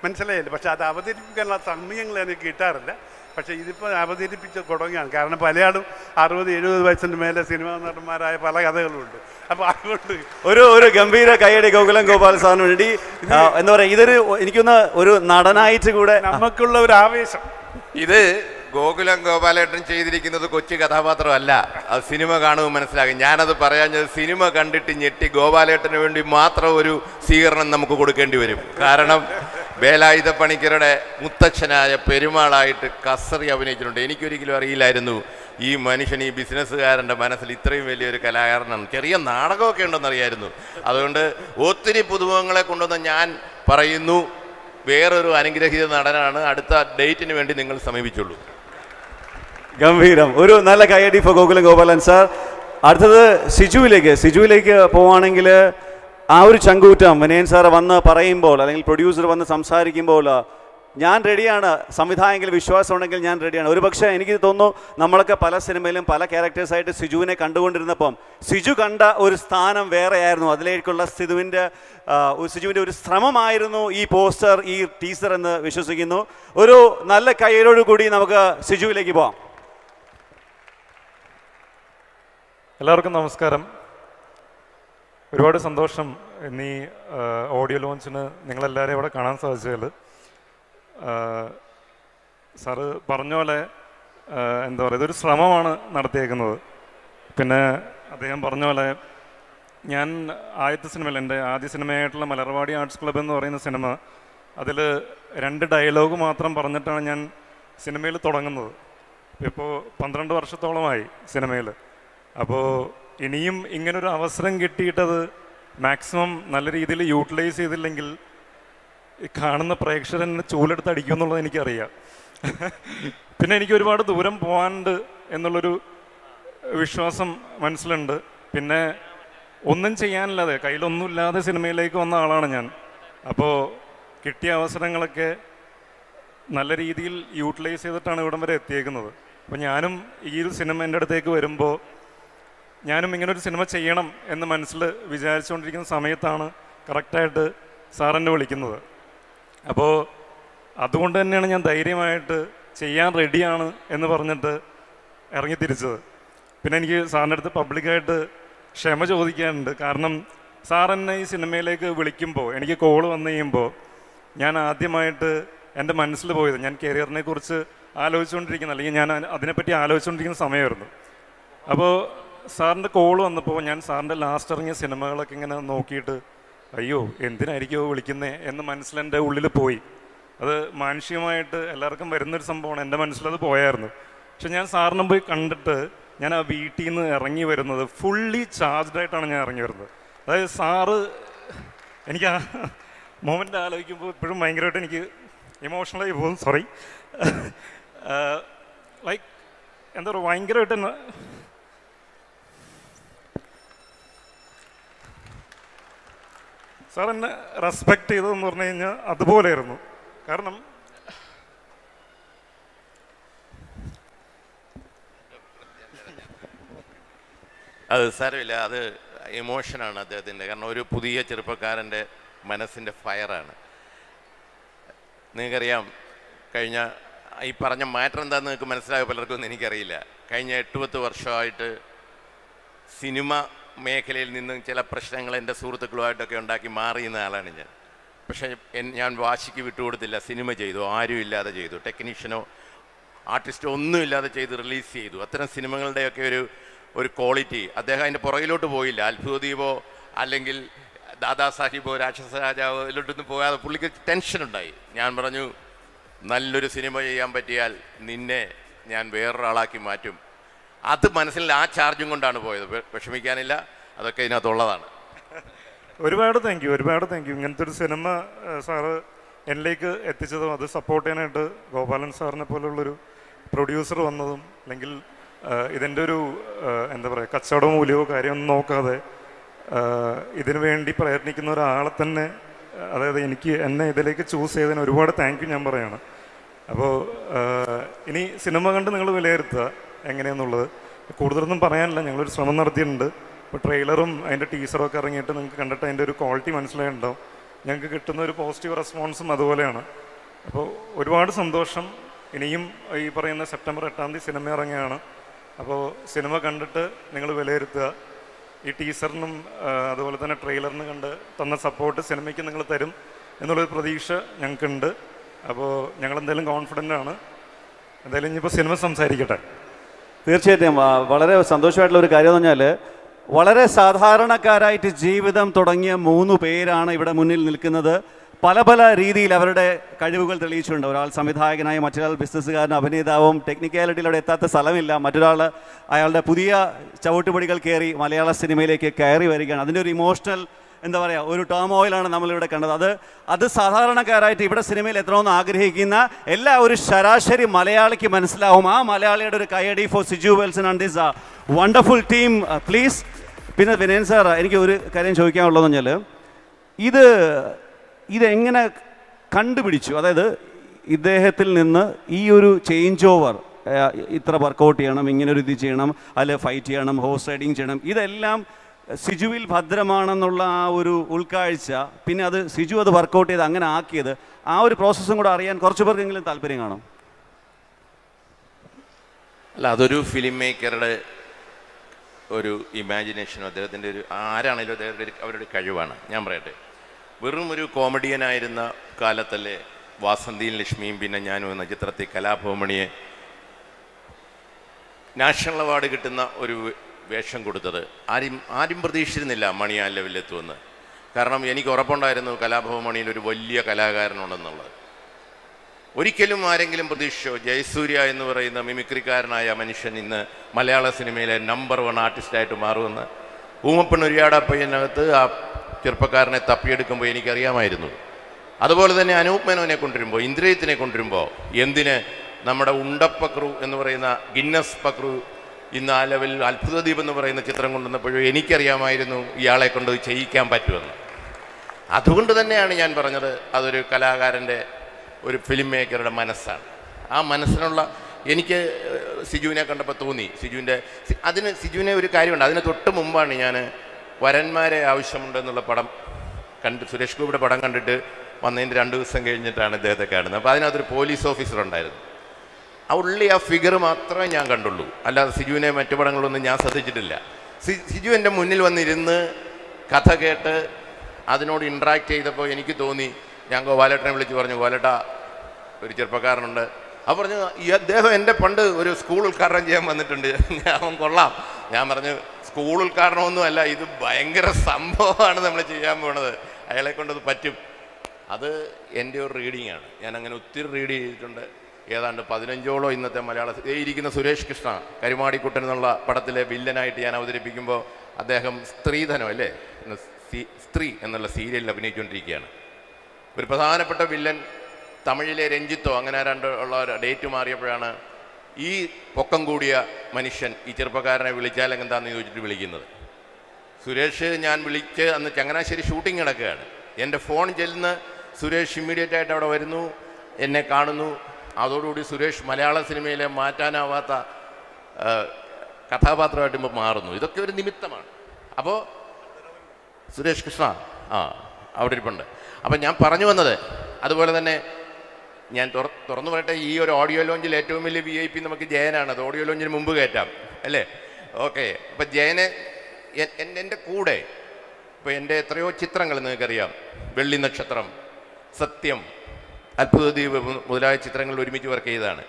മനസ്സിലായില്ല. പക്ഷെ അത് അവതരിപ്പിക്കാനുള്ള സമയങ്ങൾ എനിക്ക് കിട്ടാറില്ല. പക്ഷേ ഇതിപ്പോൾ അവതരിപ്പിച്ച് തുടങ്ങുകയാണ്. കാരണം പലയാളും 60-70 വയസ്സിന് മേലെ സിനിമാ നടന്മാരായ പല കഥകളുമുണ്ട്. അപ്പോൾ അതുകൊണ്ട് ഒരു ഗംഭീര കൈയടി ഗോകുലം ഗോപാൽ സാറിന് വേണ്ടി. എന്താ പറയുക, ഇതൊരു എനിക്കൊന്ന് ഒരു നടനായിട്ട് കൂടെ നമുക്കുള്ള ഒരു ആവേശം. ഇത് ഗോകുലം ഗോപാലേട്ടൻ ചെയ്തിരിക്കുന്നത് കൊച്ചു കഥാപാത്രമല്ല. അത് സിനിമ കാണുമ്പോൾ മനസ്സിലാകും. ഞാനത് പറയാഞ്ഞത് സിനിമ കണ്ടിട്ട് ഞെട്ടി ഗോപാലേട്ടന് വേണ്ടി മാത്രം ഒരു സ്വീകരണം നമുക്ക് കൊടുക്കേണ്ടി വരും. കാരണം വേലായുധ പണിക്കരുടെ മുത്തച്ഛനായ പെരുമാളായിട്ട് കസറി അഭിനയിച്ചിട്ടുണ്ട്. എനിക്കൊരിക്കലും അറിയില്ലായിരുന്നു ഈ മനുഷ്യൻ, ഈ ബിസിനസ്സുകാരൻ്റെ മനസ്സിൽ ഇത്രയും വലിയൊരു കലാകാരനാണ്. ചെറിയ നാടകമൊക്കെ ഉണ്ടെന്നറിയായിരുന്നു. അതുകൊണ്ട് ഒത്തിരി പുതുമുഖങ്ങളെ കൊണ്ടുവന്ന് ഞാൻ പറയുന്നു, വേറൊരു അനുഗ്രഹീത നടനാണ്. അടുത്ത ഡേറ്റിന് വേണ്ടി നിങ്ങൾ സമീപിച്ചുള്ളൂ. ഗംഭീരം. ഒരു നല്ല കൈയടി ഫോർ ഗോകുലം ഗോപാലൻ സാർ. അടുത്തത് സിജുവിലേക്ക് പോവുകയാണെങ്കിൽ ആ ഒരു ചങ്കൂറ്റം വിനയൻ സാർ വന്ന് പറയുമ്പോൾ അല്ലെങ്കിൽ പ്രൊഡ്യൂസർ വന്ന് സംസാരിക്കുമ്പോൾ ഞാൻ റെഡിയാണ്, സംവിധായകൻ വിശ്വാസം ഉണ്ടെങ്കിൽ ഞാൻ റെഡിയാണ്. ഒരു പക്ഷേ എനിക്ക് തോന്നുന്നു നമ്മളൊക്കെ പല സിനിമയിലും പല ക്യാരക്ടേഴ്സായിട്ട് സിജുവിനെ കണ്ടുകൊണ്ടിരുന്നപ്പം സിജു കണ്ട ഒരു സ്ഥാനം വേറെയായിരുന്നു. അതിലേക്കുള്ള സിജുവിൻ്റെ ഒരു ശ്രമമായിരുന്നു ഈ പോസ്റ്റർ, ഈ ടീസർ എന്ന് വിശ്വസിക്കുന്നു. ഒരു നല്ല കയ്യിലോട് കൂടി നമുക്ക് സിജുവിലേക്ക് പോവാം. എല്ലാവർക്കും നമസ്കാരം. ഒരുപാട് സന്തോഷം ഇന്ന് ഈ ഓഡിയോ ലോഞ്ചിന് നിങ്ങളെല്ലാവരെയും ഇവിടെ കാണാൻ സാധിച്ചതിൽ. സാറ് പറഞ്ഞ പോലെ എന്താ പറയുക, ഇതൊരു ശ്രമമാണ് നടത്തിയേക്കുന്നത്. പിന്നെ അദ്ദേഹം പറഞ്ഞ പോലെ ഞാൻ ആദ്യത്തെ സിനിമയിൽ, എൻ്റെ ആദ്യ സിനിമയായിട്ടുള്ള മലർവാടി ആർട്സ് ക്ലബ്ബ് എന്ന് പറയുന്ന സിനിമ, അതിൽ 2 ഡയലോഗ് മാത്രം പറഞ്ഞിട്ടാണ് ഞാൻ സിനിമയിൽ തുടങ്ങുന്നത്. ഇപ്പോൾ 12 വർഷത്തോളമായി സിനിമയിൽ. അപ്പോൾ ഇനിയും ഇങ്ങനൊരു അവസരം കിട്ടിയിട്ടത് മാക്സിമം നല്ല രീതിയിൽ യൂട്ടിലൈസ് ചെയ്തില്ലെങ്കിൽ കാണുന്ന പ്രേക്ഷകരെന്നെ ചൂലെടുത്ത് അടിക്കും എന്നുള്ളത് എനിക്കറിയാം. പിന്നെ എനിക്ക് ഒരുപാട് ദൂരം പോകാനുണ്ട് എന്നുള്ളൊരു വിശ്വാസം മനസ്സിലുണ്ട്. പിന്നെ ഒന്നും ചെയ്യാനില്ലാതെ, കയ്യിലൊന്നുമില്ലാതെ സിനിമയിലേക്ക് വന്ന ആളാണ് ഞാൻ. അപ്പോൾ കിട്ടിയ അവസരങ്ങളൊക്കെ നല്ല രീതിയിൽ യൂട്ടിലൈസ് ചെയ്തിട്ടാണ് ഇവിടം വരെ എത്തിയേക്കുന്നത്. അപ്പോൾ ഞാനും ഈ ഒരു സിനിമ എൻ്റെ അടുത്തേക്ക് വരുമ്പോൾ ഞാനും ഇങ്ങനൊരു സിനിമ ചെയ്യണം എന്ന് മനസ്സിൽ വിചാരിച്ചുകൊണ്ടിരിക്കുന്ന സമയത്താണ് കറക്റ്റായിട്ട് സാറെന്നെ വിളിക്കുന്നത്. അപ്പോൾ അതുകൊണ്ട് തന്നെയാണ് ഞാൻ ധൈര്യമായിട്ട് ചെയ്യാൻ റെഡിയാണ് എന്ന് പറഞ്ഞിട്ട് ഇറങ്ങി തിരിച്ചത്. പിന്നെ എനിക്ക് സാറിൻ്റെ അടുത്ത് പബ്ലിക്കായിട്ട് ക്ഷമ ചോദിക്കാനുണ്ട്. കാരണം സാർ എന്നെ ഈ സിനിമയിലേക്ക് വിളിക്കുമ്പോൾ, എനിക്ക് കോൾ വന്നു കഴിയുമ്പോൾ ഞാൻ ആദ്യമായിട്ട് എൻ്റെ മനസ്സിൽ പോയത്, ഞാൻ കരിയറിനെ കുറിച്ച് ആലോചിച്ചുകൊണ്ടിരിക്കുന്ന, അല്ലെങ്കിൽ ഞാൻ അതിനെപ്പറ്റി ആലോചിച്ചുകൊണ്ടിരിക്കുന്ന സമയമായിരുന്നു. അപ്പോൾ സാറിൻ്റെ കോൾ വന്നപ്പോൾ ഞാൻ സാറിൻ്റെ ലാസ്റ്റ് ഇറങ്ങിയ സിനിമകളൊക്കെ ഇങ്ങനെ നോക്കിയിട്ട് അയ്യോ എന്തിനായിരിക്കുമോ വിളിക്കുന്നത് എന്ന് മനസ്സിലെൻ്റെ ഉള്ളിൽ പോയി. അത് മാനുഷികമായിട്ട് എല്ലാവർക്കും വരുന്നൊരു സംഭവമാണ്. എൻ്റെ മനസ്സിലത് പോയായിരുന്നു. പക്ഷെ ഞാൻ സാറിനെ പോയി കണ്ടിട്ട് ഞാൻ ആ വീട്ടിൽ നിന്ന് ഇറങ്ങി വരുന്നത് ഫുള്ളി ചാർജ്ഡായിട്ടാണ് ഞാൻ ഇറങ്ങി വരുന്നത്. അതായത് സാറ്, എനിക്ക് ആ മൊമെൻ്റ് ആലോചിക്കുമ്പോൾ ഇപ്പോഴും ഭയങ്കരമായിട്ട് എനിക്ക് ഇമോഷണലായി പോകും. സോറി. ലൈക്ക് എന്താ പറയുക, ഭയങ്കരമായിട്ട് തന്നെ സാർ എന്നെ റെസ്പെക്റ്റ് ചെയ്തതെന്ന് പറഞ്ഞു കഴിഞ്ഞാൽ അതുപോലെയായിരുന്നു. കാരണം അത് സാരമില്ല, അത് ഇമോഷനാണ് അദ്ദേഹത്തിൻ്റെ. കാരണം ഒരു പുതിയ ചെറുപ്പക്കാരൻ്റെ മനസ്സിൻ്റെ ഫയറാണ്. നിങ്ങൾക്കറിയാം, കഴിഞ്ഞ ഈ പറഞ്ഞ മാറ്റർ എന്താണെന്ന് നിങ്ങൾക്ക് മനസ്സിലായ പലർക്കൊന്നും എനിക്കറിയില്ല. കഴിഞ്ഞ 8-10 വർഷമായിട്ട് സിനിമ മേഖലയിൽ നിന്നും ചില പ്രശ്നങ്ങൾ എൻ്റെ സുഹൃത്തുക്കളുമായിട്ടൊക്കെ ഉണ്ടാക്കി മാറിയുന്ന ആളാണ് ഞാൻ. പക്ഷേ ഞാൻ വാശിക്ക് വിട്ടുകൊടുത്തില്ല. സിനിമ ചെയ്തു, ആരും ഇല്ലാതെ ചെയ്തു, ടെക്നീഷ്യനോ ആർട്ടിസ്റ്റോ ഒന്നുമില്ലാതെ ചെയ്ത് റിലീസ് ചെയ്തു. അത്തരം സിനിമകളുടെയൊക്കെ ഒരു ക്വാളിറ്റി, അദ്ദേഹം അതിൻ്റെ പുറകിലോട്ട് പോയില്ല. അത്ഭുതദീപോ അല്ലെങ്കിൽ ദാദാ സാഹിബോ രാക്ഷസ രാജാവോ ഇതിലോട്ടൊന്നും പോകാതെ പുള്ളിക്ക് ടെൻഷനുണ്ടായി. ഞാൻ പറഞ്ഞു, നല്ലൊരു സിനിമ ചെയ്യാൻ പറ്റിയാൽ നിന്നെ ഞാൻ വേറൊരാളാക്കി മാറ്റും. അത് മനസ്സിൽ ആ ചാർജും കൊണ്ടാണ് പോയത്. വിഷമിക്കാനില്ല, അതൊക്കെ ഇതിനകത്തുള്ളതാണ്. ഒരുപാട് താങ്ക് യു. ഇങ്ങനത്തെ ഒരു സിനിമ സാറ് എന്നിലേക്ക് എത്തിച്ചതും അത് സപ്പോർട്ട് ചെയ്യാനായിട്ട് ഗോപാലൻ സാറിനെ പോലുള്ളൊരു പ്രൊഡ്യൂസർ വന്നതും, അല്ലെങ്കിൽ ഇതിൻ്റെ ഒരു എന്താ പറയുക, കച്ചവട മൂല്യമോ കാര്യമൊന്നും നോക്കാതെ ഇതിനു വേണ്ടി പ്രയത്നിക്കുന്ന ഒരാളെ തന്നെ, അതായത് എന്നെ ഇതിലേക്ക് ചൂസ് ചെയ്തതിന് ഒരുപാട് താങ്ക് യു ഞാൻ പറയാണ്. അപ്പോൾ ഇനി സിനിമ കണ്ട് നിങ്ങൾ വിലയിരുത്തുക എങ്ങനെയാണെന്നുള്ളത്. കൂടുതലൊന്നും പറയാനില്ല, ഞങ്ങളൊരു ശ്രമം നടത്തിയിട്ടുണ്ട്. ഇപ്പോൾ ട്രെയിലറും അതിൻ്റെ ടീസറും ഒക്കെ ഇറങ്ങിയിട്ട് നിങ്ങൾക്ക് കണ്ടിട്ട് അതിൻ്റെ ഒരു ക്വാളിറ്റി മനസ്സിലായിട്ടുണ്ടാവും. ഞങ്ങൾക്ക് കിട്ടുന്ന ഒരു പോസിറ്റീവ് റെസ്പോൺസും അതുപോലെയാണ്. അപ്പോൾ ഒരുപാട് സന്തോഷം. ഇനിയും ഈ പറയുന്ന സെപ്റ്റംബർ 8-ാം തീയതി സിനിമ ഇറങ്ങുകയാണ്. അപ്പോൾ സിനിമ കണ്ടിട്ട് നിങ്ങൾ വിലയിരുത്തുക. ഈ ടീസറിനും അതുപോലെ തന്നെ ട്രെയിലറിന് കണ്ട് തന്ന സപ്പോർട്ട് സിനിമയ്ക്ക് നിങ്ങൾ തരും എന്നുള്ളൊരു പ്രതീക്ഷ ഞങ്ങൾക്കുണ്ട്. അപ്പോൾ ഞങ്ങളെന്തായാലും കോൺഫിഡൻ്റ് ആണ്. എന്തായാലും ഇനിയിപ്പോൾ സിനിമ സംസാരിക്കട്ടെ. തീർച്ചയായിട്ടും വളരെ സന്തോഷമായിട്ടുള്ള ഒരു കാര്യം എന്ന് പറഞ്ഞാൽ വളരെ സാധാരണക്കാരായിട്ട് ജീവിതം തുടങ്ങിയ 3 പേരാണ് ഇവിടെ മുന്നിൽ നിൽക്കുന്നത്. പല പല രീതിയിൽ അവരുടെ കഴിവുകൾ തെളിയിച്ചിട്ടുണ്ട്. ഒരാൾ സംവിധായകനായി, മറ്റൊരാൾ ബിസിനസ്സുകാരനും അഭിനേതാവും. ടെക്നിക്കാലിറ്റിയിൽ അവിടെ എത്താത്ത സ്ഥലമില്ല. മറ്റൊരാൾ അയാളുടെ പുതിയ ചവിട്ടുപടികൾ കയറി മലയാള സിനിമയിലേക്ക് കയറി വരികയാണ്. അതിൻ്റെ ഒരു ഇമോഷണൽ എന്താ പറയുക, ഒരു ടേമോയിലാണ് നമ്മളിവിടെ കണ്ടത്. അത് സാധാരണക്കാരായിട്ട് ഇവിടെ സിനിമയിൽ എത്തണമെന്ന് ആഗ്രഹിക്കുന്ന എല്ലാ ഒരു ശരാശരി മലയാളിക്ക് മനസ്സിലാവും. ആ മലയാളിയുടെ ഒരു കൈയടി for Siju Wilson and this wonderful team please. പിന്നെ വിനയൻ സാർ, എനിക്ക് ഒരു കാര്യം ചോദിക്കാനുള്ളതെന്ന് പറഞ്ഞാൽ ഇതെങ്ങനെ കണ്ടുപിടിച്ചു? അതായത് ഇദ്ദേഹത്തിൽ നിന്ന് ഈ ഒരു ചേഞ്ച് ഓവർ, ഇത്ര വർക്കൗട്ട് ചെയ്യണം, ഇങ്ങനൊരു ഇത് ചെയ്യണം, അല്ലെ ഫൈറ്റ് ചെയ്യണം, ഹോഴ്സ് റൈഡിങ് ചെയ്യണം, ഇതെല്ലാം സിജുവിൽ ഭദ്രമാണെന്നുള്ള ആ ഒരു ഉൾക്കാഴ്ച, പിന്നെ അത് സിജു അത് വർക്കൗട്ട് ചെയ്ത് അങ്ങനെ ആക്കിയത്, ആ ഒരു പ്രോസസ്സും കൂടെ അറിയാൻ കുറച്ച് പേർക്കെങ്കിലും താല്പര്യം കാണും. അല്ല, അതൊരു ഫിലിം മേക്കറുടെ ഒരു ഇമാജിനേഷനും അദ്ദേഹത്തിൻ്റെ ഒരു ആരാണെങ്കിലും അദ്ദേഹത്തിൻ്റെ അവരുടെ കഴിവാണ്. ഞാൻ പറയട്ടെ, വെറും ഒരു കോമഡിയനായിരുന്ന കാലത്തല്ലേ വാസന്തിയും ലക്ഷ്മിയും പിന്നെ ഞാനും എന്ന ചിത്രത്തിൽ കലാഭവമണിയെ നാഷണൽ അവാർഡ് കിട്ടുന്ന ഒരു വേഷം കൊടുത്തത് ആരും പ്രതീക്ഷിച്ചിരുന്നില്ല മണി ആ ലെവലിലെത്തുമെന്ന്. കാരണം എനിക്ക് ഉറപ്പുണ്ടായിരുന്നു കലാഭവമണിയിൽ ഒരു വലിയ കലാകാരനുണ്ടെന്നുള്ളത്. ഒരിക്കലും ആരെങ്കിലും പ്രതീക്ഷിച്ചോ ജയസൂര്യ എന്ന് പറയുന്ന മിമിക്രിക്കാരനായ മനുഷ്യൻ ഇന്ന് മലയാള സിനിമയിലെ നമ്പർ 1 ആർട്ടിസ്റ്റായിട്ട് മാറുമെന്ന്? ഊമപ്പണ്ണൊരിയാടപ്പയ്യനകത്ത് ആ ചെറുപ്പക്കാരനെ തപ്പിയെടുക്കുമ്പോൾ എനിക്കറിയാമായിരുന്നു. അതുപോലെ തന്നെ അനൂപ് മേനോനെ കൊണ്ടുവരുമ്പോൾ, ഇന്ദ്രജിത്തിനെ കൊണ്ടുവരുമ്പോൾ, എന്തിന് നമ്മുടെ ഉണ്ടപ്പക്രു എന്ന് പറയുന്ന ഗിന്നസ് പക്രു ഇന്ന് ആ ലെവലിൽ അത്ഭുതദ്വീപ് എന്ന് പറയുന്ന ചിത്രം കൊണ്ടുവന്നപ്പോഴും എനിക്കറിയാമായിരുന്നു ഇയാളെ കൊണ്ട് ചെയ്യിക്കാൻ പറ്റുമെന്ന്. അതുകൊണ്ട് തന്നെയാണ് ഞാൻ പറഞ്ഞത് അതൊരു കലാകാരൻ്റെ, ഒരു ഫിലിം മേക്കറുടെ മനസ്സാണ്. ആ മനസ്സിനുള്ള എനിക്ക് സിജുവിനെ കണ്ടപ്പോൾ തോന്നി. സിജുവിനെ ഒരു കാര്യമുണ്ട്. അതിന് തൊട്ട് മുമ്പാണ് ഞാൻ വരന്മാരെ ആവശ്യമുണ്ടെന്നുള്ള പടം സുരേഷ് ഗോപിയുടെ പടം കണ്ടിട്ട് വന്നതിൻ്റെ 2 ദിവസം കഴിഞ്ഞിട്ടാണ് ഇദ്ദേഹത്തെ കാണുന്നത്. അപ്പോൾ അതിനകത്തൊരു പോലീസ് ഓഫീസർ ഉണ്ടായിരുന്നു. ആ ഫിഗർ മാത്രമേ ഞാൻ കണ്ടുള്ളൂ, അല്ലാതെ സിജുവിനെ മറ്റു പടങ്ങളൊന്നും ഞാൻ ശ്രദ്ധിച്ചിട്ടില്ല. സിജു എൻ്റെ മുന്നിൽ വന്നിരുന്ന് കഥ കേട്ട് അതിനോട് ഇൻട്രാക്ട് ചെയ്തപ്പോൾ എനിക്ക് തോന്നി, ഞാൻ ഗോപാലേട്ടനെ വിളിച്ച് പറഞ്ഞു, ഗോപാലേട്ട ഒരു ചെറുപ്പക്കാരനുണ്ട്. അപ്പോൾ പറഞ്ഞു, ഈ അദ്ദേഹം എൻ്റെ പണ്ട് ഒരു സ്കൂൾ ഉദ്ഘാടനം ചെയ്യാൻ വന്നിട്ടുണ്ട്, അവൻ കൊള്ളാം. ഞാൻ പറഞ്ഞു, സ്കൂൾ ഉദ്ഘാടനമൊന്നുമല്ല, ഇത് ഭയങ്കര സംഭവമാണ് നമ്മൾ ചെയ്യാൻ പോണത്, അയാളെ കൊണ്ടത് പറ്റും. അത് എൻ്റെ ഒരു റീഡിങ് ആണ്. ഞാൻ അങ്ങനെ ഒത്തിരി റീഡ് ചെയ്തിട്ടുണ്ട്. ഏതാണ്ട് 15ഓളം ഇന്നത്തെ ഇരിക്കുന്ന സുരേഷ് കൃഷ്ണ കരുമാടിക്കുട്ടൻ എന്നുള്ള പടത്തിലെ വില്ലനായിട്ട് ഞാൻ അവതരിപ്പിക്കുമ്പോൾ അദ്ദേഹം സ്ത്രീധനം അല്ലേ, സ്ത്രീ എന്നുള്ള സീരിയലിൽ അഭിനയിച്ചുകൊണ്ടിരിക്കുകയാണ്. ഒരു പ്രധാനപ്പെട്ട വില്ലൻ തമിഴിലെ രഞ്ജിത്തോ അങ്ങനെ ഉള്ള ഡേറ്റ് മാറിയപ്പോഴാണ് ഈ പൊക്കം കൂടിയ മനുഷ്യൻ ഈ ചെറുപ്പക്കാരനെ വിളിച്ചാൽ എന്താണെന്ന് ചോദിച്ചിട്ട് വിളിക്കുന്നത്. സുരേഷ് ഞാൻ വിളിച്ച് അന്ന് ചങ്ങനാശ്ശേരി ഷൂട്ടിംഗ് നടക്കുകയാണ്. എൻ്റെ ഫോൺ ചെല്ലുന്ന സുരേഷ് ഇമ്മീഡിയറ്റ് ആയിട്ട് അവിടെ വരുന്നു, എന്നെ കാണുന്നു. അതോടുകൂടി സുരേഷ് മലയാള സിനിമയിലെ മാറ്റാനാവാത്ത കഥാപാത്രമായിട്ട് മാറുന്നു. ഇതൊക്കെ ഒരു നിമിത്തമാണ്. അപ്പോൾ സുരേഷ് കൃഷ്ണ അവിടെ ഇരിപ്പുണ്ട്. അപ്പം ഞാൻ പറഞ്ഞു വന്നത്, അതുപോലെ തന്നെ ഞാൻ തുറന്നു പറയട്ടെ, ഈ ഒരു ഓഡിയോ ലോഞ്ചിൽ ഏറ്റവും വലിയ VIP നമുക്ക് ജയനാണ്. അത് ഓഡിയോ ലോഞ്ചിന് മുമ്പ് കയറ്റാം അല്ലേ? ഓക്കെ. അപ്പം ജയനെ എൻ്റെ കൂടെ ഇപ്പോൾ എൻ്റെ എത്രയോ ചിത്രങ്ങൾ നിങ്ങൾക്കറിയാം, വെള്ളി നക്ഷത്രം, സത്യം, അത്ഭുതദ്വീപ് മുതലായ ചിത്രങ്ങളിൽ ഒരുമിച്ച് വർക്ക് ചെയ്തതാണ്.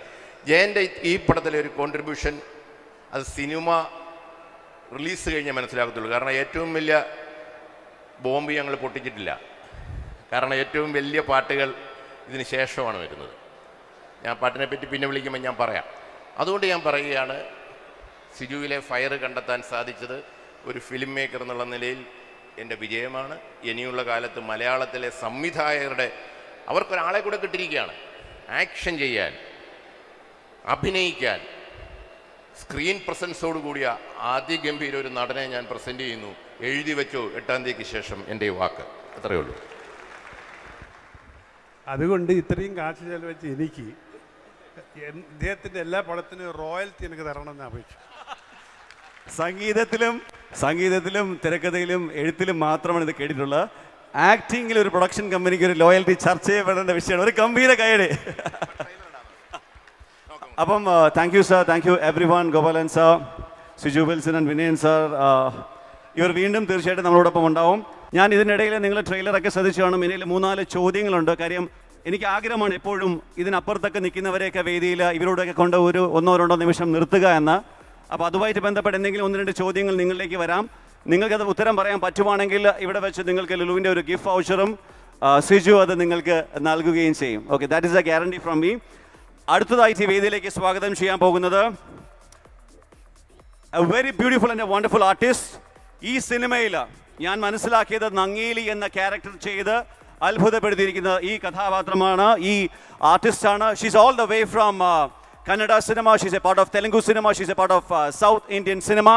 ജയൻ്റെ ഈ പടത്തിലെ ഒരു കോൺട്രിബ്യൂഷൻ അത് സിനിമ റിലീസ് കഴിഞ്ഞാൽ മനസ്സിലാക്കത്തുള്ളൂ. കാരണം ഏറ്റവും വലിയ ബോംബ് ഞങ്ങൾ പൊട്ടിച്ചിട്ടില്ല. കാരണം ഏറ്റവും വലിയ പാട്ടുകൾ ഇതിന് ശേഷമാണ് വരുന്നത്. ഞാൻ പാട്ടിനെപ്പറ്റി പിന്നെ വിളിക്കുമ്പോൾ ഞാൻ പറയാം. അതുകൊണ്ട് ഞാൻ പറയുകയാണ്, സിജുവിലെ ഫയർ കണ്ടെത്താൻ സാധിച്ചത് ഒരു ഫിലിം മേക്കർ എന്നുള്ള നിലയിൽ എൻ്റെ വിജയമാണ്. ഇനിയുള്ള കാലത്ത് മലയാളത്തിലെ സംവിധായകരുടെ അവർക്കൊരാളെ കൂടെ കിട്ടിയിരിക്കുകയാണ് ആക്ഷൻ ചെയ്യാൻ, അഭിനയിക്കാൻ, സ്ക്രീൻ പ്രസൻസോട് കൂടിയ അതിഗംഭീര ഒരു നടനെ ഞാൻ പ്രസൻറ്റ് ചെയ്യുന്നു. എഴുതി വെച്ചോ 8-ാം തീയതിക്ക് ശേഷം എൻ്റെ വാക്ക്. അത്രയേ ഉള്ളൂ. അതുകൊണ്ട് ഇത്രയും കാശ് ചെലവഴിച്ച് എനിക്ക് ഇദ്ദേഹത്തിൻ്റെ എല്ലാ പടത്തിനും റോയൽറ്റി എനിക്ക് തരണമെന്ന് അപേക്ഷ. സംഗീതത്തിലും തിരക്കഥയിലും എഴുത്തിലും മാത്രമാണ് ഇത് കേട്ടിട്ടുള്ളത്. ആക്ടിങ്ങിൽ ഒരു പ്രൊഡക്ഷൻ കമ്പനിക്ക് ഒരു ലോയൽറ്റി ചർച്ച ചെയ്യപ്പെടേണ്ട വിഷയമാണ്. ഒരു ഗംഭീര കൈയടി. അപ്പം thank you sir, thank you every one. Gopalan sir, Siju Wilson and Vinayan sir, ഇവർ വീണ്ടും തീർച്ചയായിട്ടും നമ്മളോടൊപ്പം ഉണ്ടാവും. ഞാൻ ഇതിനിടയിൽ നിങ്ങൾ ട്രെയിലറൊക്കെ ശ്രദ്ധിച്ചു കാണും. ഇതിൽ 3-4 ചോദ്യങ്ങളുണ്ട്. കാര്യം എനിക്ക് ആഗ്രഹമാണ് എപ്പോഴും ഇതിനപ്പുറത്തൊക്കെ നിൽക്കുന്നവരെയൊക്കെ വേദിയിൽ ഇവരോടൊക്കെ കൊണ്ട് ഒരു 1-2 നിമിഷം നിർത്തുക എന്ന്. അപ്പോൾ അതുമായിട്ട് ബന്ധപ്പെട്ട് എന്തെങ്കിലും 1-2 ചോദ്യങ്ങൾ നിങ്ങളിലേക്ക് വരാം. നിങ്ങൾക്കത് ഉത്തരം പറയാൻ പറ്റുവാണെങ്കിൽ ഇവിടെ വെച്ച് നിങ്ങൾക്ക് ലുലുവിൻ്റെ ഒരു ഗിഫ്റ്റ് വൗച്ചറും സിജു അത് നിങ്ങൾക്ക് നൽകുകയും ചെയ്യും. Okay, that is A guarantee from me. അടുത്തതായിട്ട് ഈ വേദിയിലേക്ക് സ്വാഗതം ചെയ്യാൻ പോകുന്നത് A very beautiful and A wonderful artist. ഈ സിനിമയിൽ ഞാൻ മനസ്സിലാക്കിയത് നങ്ങേലി എന്ന ക്യാരക്ടർ ചെയ്ത് അത്ഭുതപ്പെടുത്തിയിരിക്കുന്ന ഈ കഥാപാത്രമാണ്, ഈ ആർട്ടിസ്റ്റാണ്. She's all the way from Kannada cinema, she's a part of Telugu cinema, she's a part of South Indian cinema.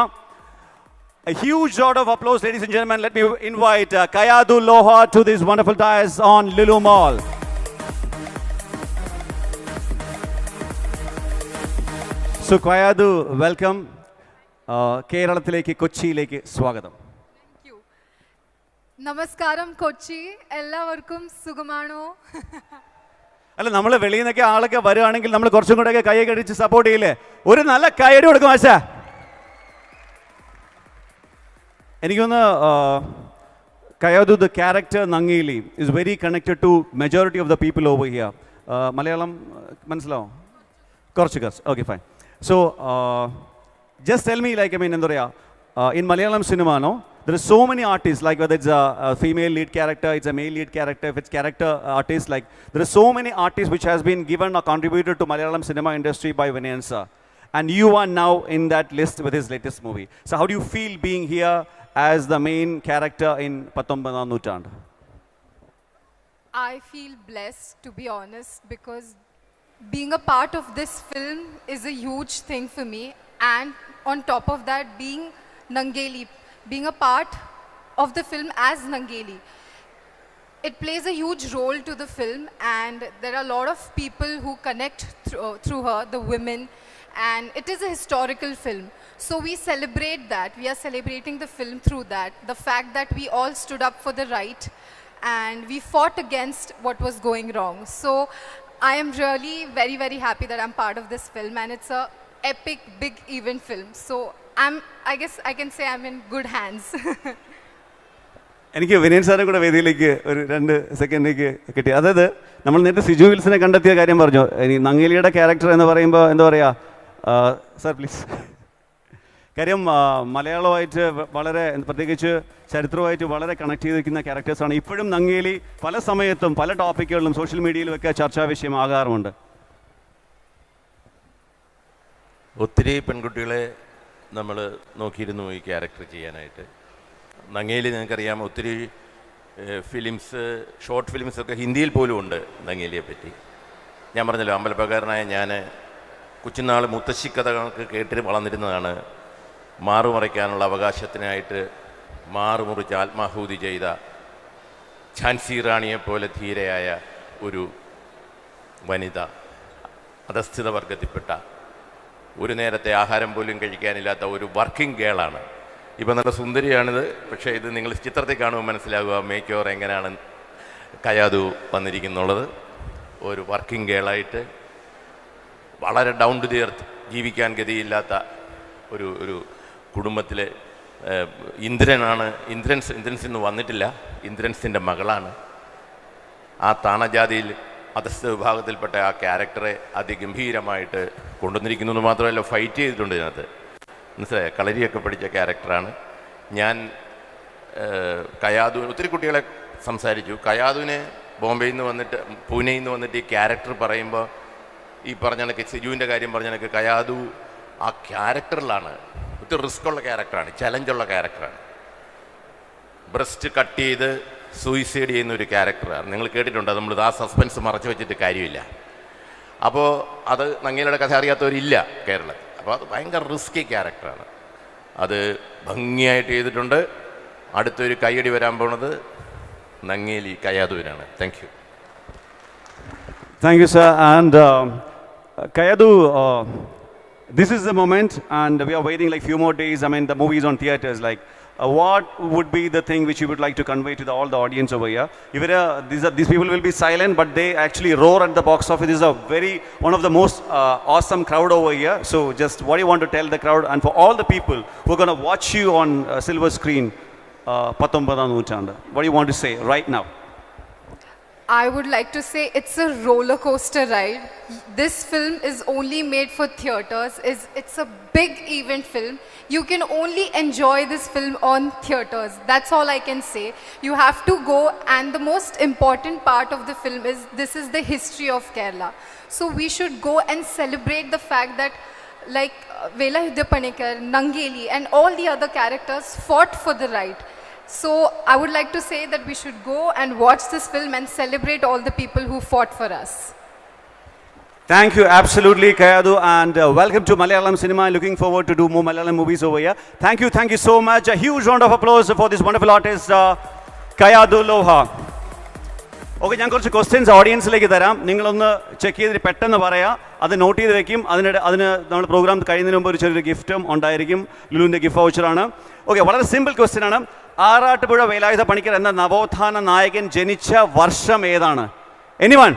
A huge round of applause, ladies and gentlemen. Let me invite Kayadu Loha to this wonderful dais on Lulu Mall. So Kayadu, welcome. കേരളത്തിലേക്ക്, കൊച്ചിയിലേക്ക് സ്വാഗതം. നമസ്കാരം കൊച്ചി, എല്ലാവർക്കും സുഖമാണോ? അല്ല, നമ്മൾ വെളിയിൽ നിന്നൊക്കെ ആളൊക്കെ വരുവാണെങ്കിൽ നമ്മൾ കുറച്ചും കൂടെയൊക്കെ കൈ കടിച്ച് സപ്പോർട്ട് ചെയ്യില്ലേ? ഒരു നല്ല കൈയടി കൊടുക്കും ആശാ. എനിക്കൊന്ന് Kayadu, the character Nangeli is very connected to majority of the people over here. Malayalam മനസ്സിലാവും? കുറച്ച്. Okay, fine. So just tell me, like, I mean, in Malayalam cinema, no, there are so many artists, like whether it's a female lead character, it's a male lead character, if it's character artists, like there are so many artists which has been given or contributed to Malayalam cinema industry by Vineyan sir. And you are now in that list with his latest movie. So how do you feel being here as the main character in 19th നൂറ്റാണ്ട്? I feel blessed, to be honest, because being a part of this film is a huge thing for me. And on top of that, being Nangeli, being a part of the film as Nangeli, it plays a huge role to the film, and there are a lot of people who connect through her, the women, and it is a historical film. So we celebrate that. We are celebrating the film through that. The fact that we all stood up for the right and we fought against what was going wrong. So I am really very, very happy that I'm part of this film, and it's a epic, big event film. So I guess I can say I'm in good hands. എനിക്ക് വിനയൻ സാറിനെ കൂടെ വേദിയിലേക്ക് ഒരു 2 സെക്കൻഡിലേക്ക് കിട്ടി. അതായത് നമ്മൾ നേരത്തെ സിജു വിൽസിനെ കണ്ടെത്തിയ കാര്യം പറഞ്ഞു. ഇനി നങ്ങേലിയുടെ ക്യാരക്ടർ എന്ന് പറയുമ്പോൾ എന്താ പറയുക, സാർ പ്ലീസ്. കാര്യം മലയാളമായിട്ട് വളരെ, പ്രത്യേകിച്ച് ചരിത്രമായിട്ട് വളരെ കണക്ട് ചെയ്തിരിക്കുന്ന ക്യാരക്ടേഴ്സാണ്. ഇപ്പോഴും നങ്ങേലി പല സമയത്തും പല ടോപ്പിക്കുകളിലും സോഷ്യൽ മീഡിയയിലുമൊക്കെ ചർച്ചാ വിഷയമാകാറുമുണ്ട്. ഒത്തിരി പെൺകുട്ടികളെ നമ്മൾ നോക്കിയിരുന്നു ഈ ക്യാരക്ടർ ചെയ്യാനായിട്ട്. നങ്ങേലി നിങ്ങൾക്കറിയാം, ഒത്തിരി ഫിലിംസ്, ഷോർട്ട് ഫിലിംസൊക്കെ ഹിന്ദിയിൽ പോലും ഉണ്ട് നങ്ങേലിയെ പറ്റി. ഞാൻ പറഞ്ഞല്ലോ, അമ്പലപ്പക്കാരനായ ഞാൻ കൊച്ചുനാൾ മുത്തശ്ശി കഥകൾക്ക് കേട്ട് വളർന്നിരുന്നതാണ്. മാറുമറയ്ക്കാനുള്ള അവകാശത്തിനായിട്ട് മാറുമുറിച്ച് ആത്മാഹൂതി ചെയ്ത ഝാൻസി റാണിയെപ്പോലെ ധീരയായ ഒരു വനിത, അധസ്ഥിത വർഗത്തിൽപ്പെട്ട, ഒരു നേരത്തെ ആഹാരം പോലും കഴിക്കാനില്ലാത്ത ഒരു വർക്കിംഗ് ഗേളാണ്. ഇപ്പം നല്ല സുന്ദരിയാണിത്. പക്ഷേ ഇത് നിങ്ങൾ ചിത്രത്തിൽ കാണുമ്പോൾ മനസ്സിലാകുക മേക്ക് ഓവർ എങ്ങനെയാണ് കയാദു വന്നിരിക്കുന്നുള്ളത്. ഒരു വർക്കിംഗ് ഗേളായിട്ട് വളരെ ഡൗൺ ടു ദി എർത്ത്, ജീവിക്കാൻ ഗതിയില്ലാത്ത ഒരു കുടുംബത്തിൽ ഇന്ദ്രനാണ്. ഇന്ദ്രൻസ് ഇന്ന് വന്നിട്ടില്ല. ഇന്ദ്രൻസിൻ്റെ മകളാണ്. ആ താണജാതിയിൽ അധസ്ഥ വിഭാഗത്തിൽപ്പെട്ട ആ ക്യാരക്ടറെ അതിഗംഭീരമായിട്ട് കൊണ്ടുവന്നിരിക്കുന്നു. മാത്രമല്ല, ഫൈറ്റ് ചെയ്തിട്ടുണ്ട് ഇതിനകത്ത്. മനസ്സിലായ, കളരിയൊക്കെ പഠിച്ച ക്യാരക്ടറാണ്. ഞാൻ കയാദു, ഒത്തിരി കുട്ടികളെ സംസാരിച്ചു. കയാദുവിനെ ബോംബെയിൽ നിന്ന് വന്നിട്ട്, പൂനെയിൽ നിന്ന് വന്നിട്ട് ഈ ക്യാരക്ടർ പറയുമ്പോൾ, ഈ പറഞ്ഞ കണക്ക് സിജുവിൻ്റെ കാര്യം പറഞ്ഞ കണക്ക് കയാദു ആ ക്യാരക്ടറിലാണ്. ഒത്തിരി റിസ്ക്കുള്ള ക്യാരക്ടറാണ്, ചലഞ്ചുള്ള ക്യാരക്ടറാണ്. ബ്രസ്റ്റ് കട്ട് ചെയ്ത് സൂയിസൈഡ് ചെയ്യുന്ന ഒരു ക്യാരക്ടറാണ്. നിങ്ങൾ കേട്ടിട്ടുണ്ട്. നമ്മൾ ആ സസ്പെൻസ് മറച്ചു വെച്ചിട്ട് കാര്യമില്ല. അപ്പോൾ അത് നങ്ങേലിയുടെ കഥ അറിയാത്തവരില്ല കേരളത്തിൽ. അപ്പോൾ അത് ഭയങ്കര റിസ്കി ക്യാരക്ടറാണ്. അത് ഭംഗിയായിട്ട് ചെയ്തിട്ടുണ്ട്. അടുത്തൊരു കൈയടി വരാൻ പോണത് നങ്ങേലി കയാദുവിനാണ്. Thank you. Thank you, sir. And Kayadu, this is the moment, and we are waiting like few more days. I mean, the movie is on theaters. Like, what would be the thing which you would like to convey to all the audience over here? These people will be silent, but they actually roar at the box office. This is one of the most awesome crowd over here. So, just what do you want to tell the crowd, and for all the people who are going to watch you on silver screen, 19th നൂറ്റാണ്ട്, what do you want to say right now? I would like to say it's a roller coaster ride. This film is only made for theaters. It's a big event film. You can only enjoy this film on theaters. That's all I can say. You have to go, and the most important part of the film is this is the history of Kerala. So we should go and celebrate the fact that like Velayuddha Panikkar, Nangeli and all the other characters fought for the right. So I would like to say that we should go and watch this film and celebrate all the people who fought for us. Thank you, absolutely, Kayadu, and welcome to Malayalam cinema. Looking forward to do more Malayalam movies over here. Thank you so much. A huge round of applause for this wonderful artist, Kayadu Loha. Okay, ഞാൻ കുറച്ച് questions ഓഡിയൻസിലേക്ക് തരാം. നിങ്ങളൊന്ന് check ചെയ്തിട്ട് പെട്ടെന്ന് പറയാം. അത് not ചെയ്ത് വെക്കും. അതിന് നമ്മൾ പ്രോഗ്രാം കഴിയുന്നതിന് മുമ്പ് ഒരു ചെറിയൊരു ഗിഫ്റ്റും ഉണ്ടായിരിക്കും. ലുലുവിൻ്റെ ഗിഫ്റ്റ് വൗച്ചറാണ്. ഓക്കെ, വളരെ സിമ്പിൾ ക്വസ്റ്റ്യൻ ആണ്. ആറാട്ടുപുഴ വേലായുധ പണിക്കർ എന്ന നവോത്ഥാന നായകൻ ജനിച്ച വർഷം ഏതാണ്? എനിവൺ?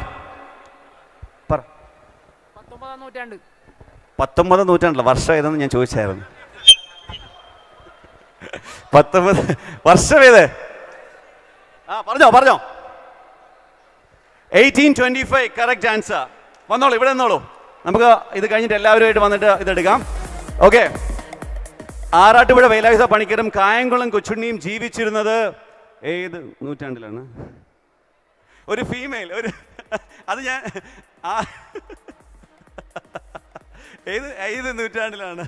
19ാം നൂറ്റാണ്ടില്ല, വർഷം ഏതെന്ന് ഞാൻ ചോദിച്ചായിരുന്നു. 19 വർഷം ഏത്? പറഞ്ഞോ 1825 കറക്റ്റ് ആൻസർ. വന്നോളൂ, ഇവിടെ നിന്നോളൂ. നമുക്ക് ഇത് കഴിഞ്ഞിട്ട് എല്ലാവരുമായിട്ട് വന്നിട്ട് ഇതെടുക്കാം. ഓക്കെ, ആറാട്ടുപുഴ വേലായുധ പണിക്കരും കായംകുളം കൊച്ചുണ്ണിയും ജീവിച്ചിരുന്നത് ഏത് നൂറ്റാണ്ടിലാണ്? ഒരു ഫീമെയിൽ, അത് ഞാൻ ഏത് നൂറ്റാണ്ടിലാണ്?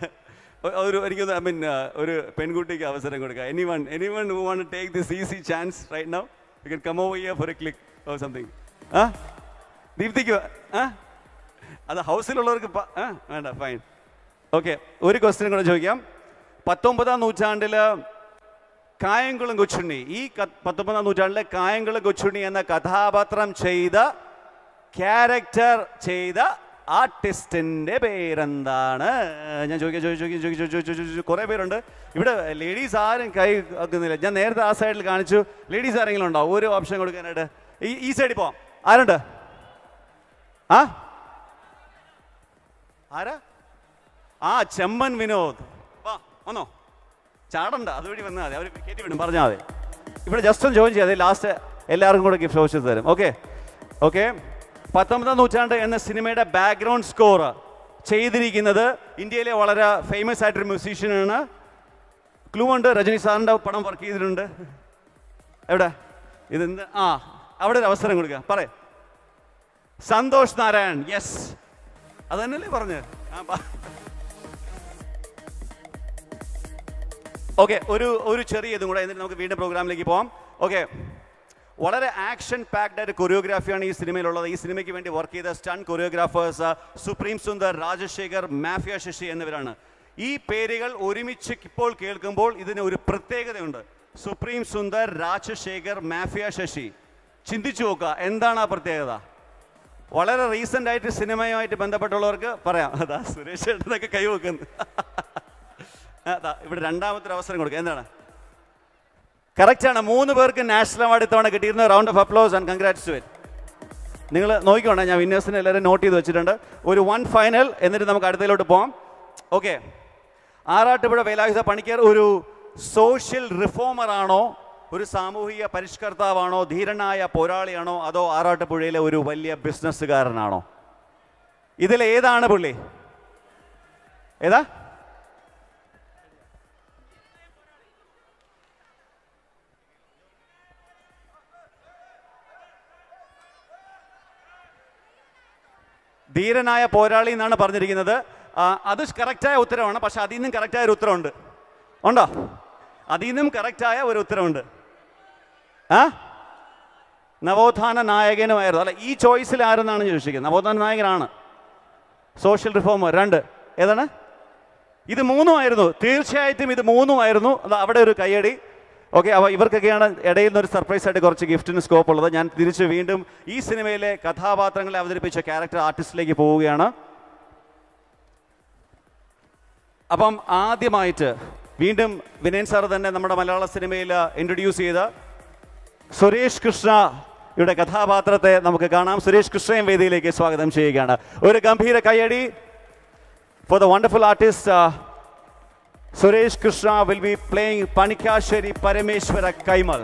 എനിക്കൊന്ന് ഐ മീൻ ഒരു പെൺകുട്ടിക്ക് അവസരം കൊടുക്കുക. Anyone who want to take this easy chance right now, you can come over here for a click or something. ദീപ്തിക്ക് അത് ഹൗസിലുള്ളവർക്ക് വേണ്ട, ഫൈൻ. ഓക്കെ, ഒരു ക്വസ്റ്റ്യൻ കൂടെ ചോദിക്കാം. 19ാം നൂറ്റാണ്ടിൽ കായംകുളം കൊച്ചുണ്ണി, ഈ 19ാം നൂറ്റാണ്ടിലെ കായംകുളം കൊച്ചുണ്ണി എന്ന കഥാപാത്രം ചെയ്ത ക്യാരക്ടർ ചെയ്ത ആർട്ടിസ്റ്റിൻ്റെ പേരെന്താണ്? ഞാൻ ചോദിച്ചു കുറേ പേരുണ്ട് ഇവിടെ. ലേഡീസ് ആരും കൈ ആക്കുന്നില്ല. ഞാൻ നേരത്തെ ആ സൈഡിൽ കാണിച്ചു. ലേഡീസ് ആരെങ്കിലും ഉണ്ടോ? ഒരു ഓപ്ഷൻ കൊടുക്കാനായിട്ട്. ഈ സൈഡിൽ പോവാം. ആരുണ്ട്? ആരാ? ചെമ്മൻ വിനോദ്. വന്നോ, ചാടണ്ട, അതുവഴി വന്നാൽ മതി. അവർ കയറ്റി വിടും, പറഞ്ഞാൽ മതി. ഇവിടെ ജസ്റ്റ് ഒന്ന് ജോയിൻ ചെയ്യാതെ ലാസ്റ്റ് എല്ലാവർക്കും കൂടെ ഗിഫ്റ്റ് വൗച്ചേഴ്സ് തരും. ഓക്കെ 19ാം നൂറ്റാണ്ട് എന്ന സിനിമയുടെ ബാക്ക്ഗ്രൗണ്ട് സ്കോർ ചെയ്തിരിക്കുന്നത് ഇന്ത്യയിലെ വളരെ ഫേമസ് ആയിട്ടൊരു മ്യൂസീഷ്യനാണ്. ക്ലൂ ഉണ്ട്, രജനി സാറിൻ്റെ പടം വർക്ക് ചെയ്തിട്ടുണ്ട്. എവിടെ ഇതെന്ത്? അവിടെ ഒരു അവസരം കൊടുക്കുക. പറയേ, സന്തോഷ് നാരായൺ. യെസ്, അത് തന്നെയല്ലേ പറഞ്ഞ്. ഓക്കെ, ഒരു ചെറിയ ഇതും കൂടെ, എന്നിട്ട് നമുക്ക് വീണ്ടും പ്രോഗ്രാമിലേക്ക് പോകാം. ഓക്കെ, വളരെ ആക്ഷൻ പാക്ഡ് ആയിട്ട് കൊറിയോഗ്രാഫിയാണ് ഈ സിനിമയിലുള്ളത്. ഈ സിനിമയ്ക്ക് വേണ്ടി വർക്ക് ചെയ്ത സ്റ്റൺ കൊറിയോഗ്രാഫേഴ്സ് സുപ്രീം സുന്ദർ, രാജശേഖർ, മാഫിയ ശശി എന്നിവരാണ്. ഈ പേരുകൾ ഒരുമിച്ച് ഇപ്പോൾ കേൾക്കുമ്പോൾ ഇതിന് ഒരു പ്രത്യേകതയുണ്ട്. സുപ്രീം സുന്ദർ, രാജശേഖർ, മാഫിയ ശശി. ചിന്തിച്ചു നോക്കുക, എന്താണ് ആ പ്രത്യേകത? വളരെ റീസെൻ്റ് ആയിട്ട് സിനിമയുമായിട്ട് ബന്ധപ്പെട്ടുള്ളവർക്ക് പറയാം. അതാ സുരേഷ് ഏട്ടനൊക്കെ കൈവെക്കുന്നു. ഇവിടെ രണ്ടാമത്തെ അവസരം കൊടുക്കുക. എന്താണ്? കറക്റ്റാണ്. 3 പേർക്ക് നാഷണൽ അവാർഡ് ഇത്തവണ കിട്ടിയിരുന്ന. Round of applause and congrats to it. നിങ്ങൾ നോക്കിക്കോണേ, ഞാൻ വിന്നേഴ്സിനെ എല്ലാവരും നോട്ട് ചെയ്ത് വെച്ചിട്ടുണ്ട്. ഒരു 1 ഫൈനൽ, എന്നിട്ട് നമുക്ക് അടുത്തതിലോട്ട് പോകാം. ഓക്കെ, ആറാട്ടുപുഴ വേലായുധ പണിക്കർ ഒരു സോഷ്യൽ റിഫോമർ ആണോ, ഒരു സാമൂഹിക പരിഷ്കർത്താവാണോ, ധീരനായ പോരാളിയാണോ, അതോ ആറാട്ടുപുഴയിലെ ഒരു വലിയ ബിസിനസ്സുകാരനാണോ? ഇതിലേതാണ് പുള്ളി? ഏതാ? ധീരനായ പോരാളി എന്നാണ് പറഞ്ഞിരിക്കുന്നത്. അത് കറക്റ്റായ ഉത്തരവാണ്. പക്ഷെ അതിൽ നിന്നും കറക്റ്റായ ഒരു ഉത്തരവുണ്ട്. ഉണ്ടോ? അതിൽ നിന്നും കറക്റ്റായ ഒരു ഉത്തരവുണ്ട്. നവോത്ഥാന നായകനുമായിരുന്നു. അല്ല, ഈ ചോയ്സിൽ ആരെന്നാണ് ചോദിച്ചിരിക്കുന്നത്. നവോത്ഥാന നായകനാണ്. Social reformer 2. ഏതാണ്? ഇത് 3ആയിരുന്നു. തീർച്ചയായിട്ടും ഇത് 3ആയിരുന്നു. അത് അവിടെ ഒരു കയ്യടി. ഓക്കെ, അപ്പോൾ ഇവർക്കൊക്കെയാണ് ഇടയിൽ നിന്നൊരു സർപ്രൈസ് ആയിട്ട് കുറച്ച് ഗിഫ്റ്റിന് സ്കോപ്പ് ഉള്ളത്. ഞാൻ തിരിച്ച് വീണ്ടും ഈ സിനിമയിലെ കഥാപാത്രങ്ങളെ അവതരിപ്പിച്ച ക്യാരക്ടർ ആർട്ടിസ്റ്റിലേക്ക് പോവുകയാണ്. അപ്പം ആദ്യമായിട്ട് വീണ്ടും വിനയൻ സാർ തന്നെ നമ്മുടെ മലയാള സിനിമയിൽ ഇൻട്രൊഡ്യൂസ് ചെയ്ത സുരേഷ് കൃഷ്ണയുടെ കഥാപാത്രത്തെ നമുക്ക് കാണാം. സുരേഷ് കൃഷ്ണയും വേദിയിലേക്ക് സ്വാഗതം ചെയ്യുകയാണ്. ഒരു ഗംഭീര കയ്യടി for the wonderful artist. Suresh Krishna will be playing Panikasheri Parameshwara Kaimal.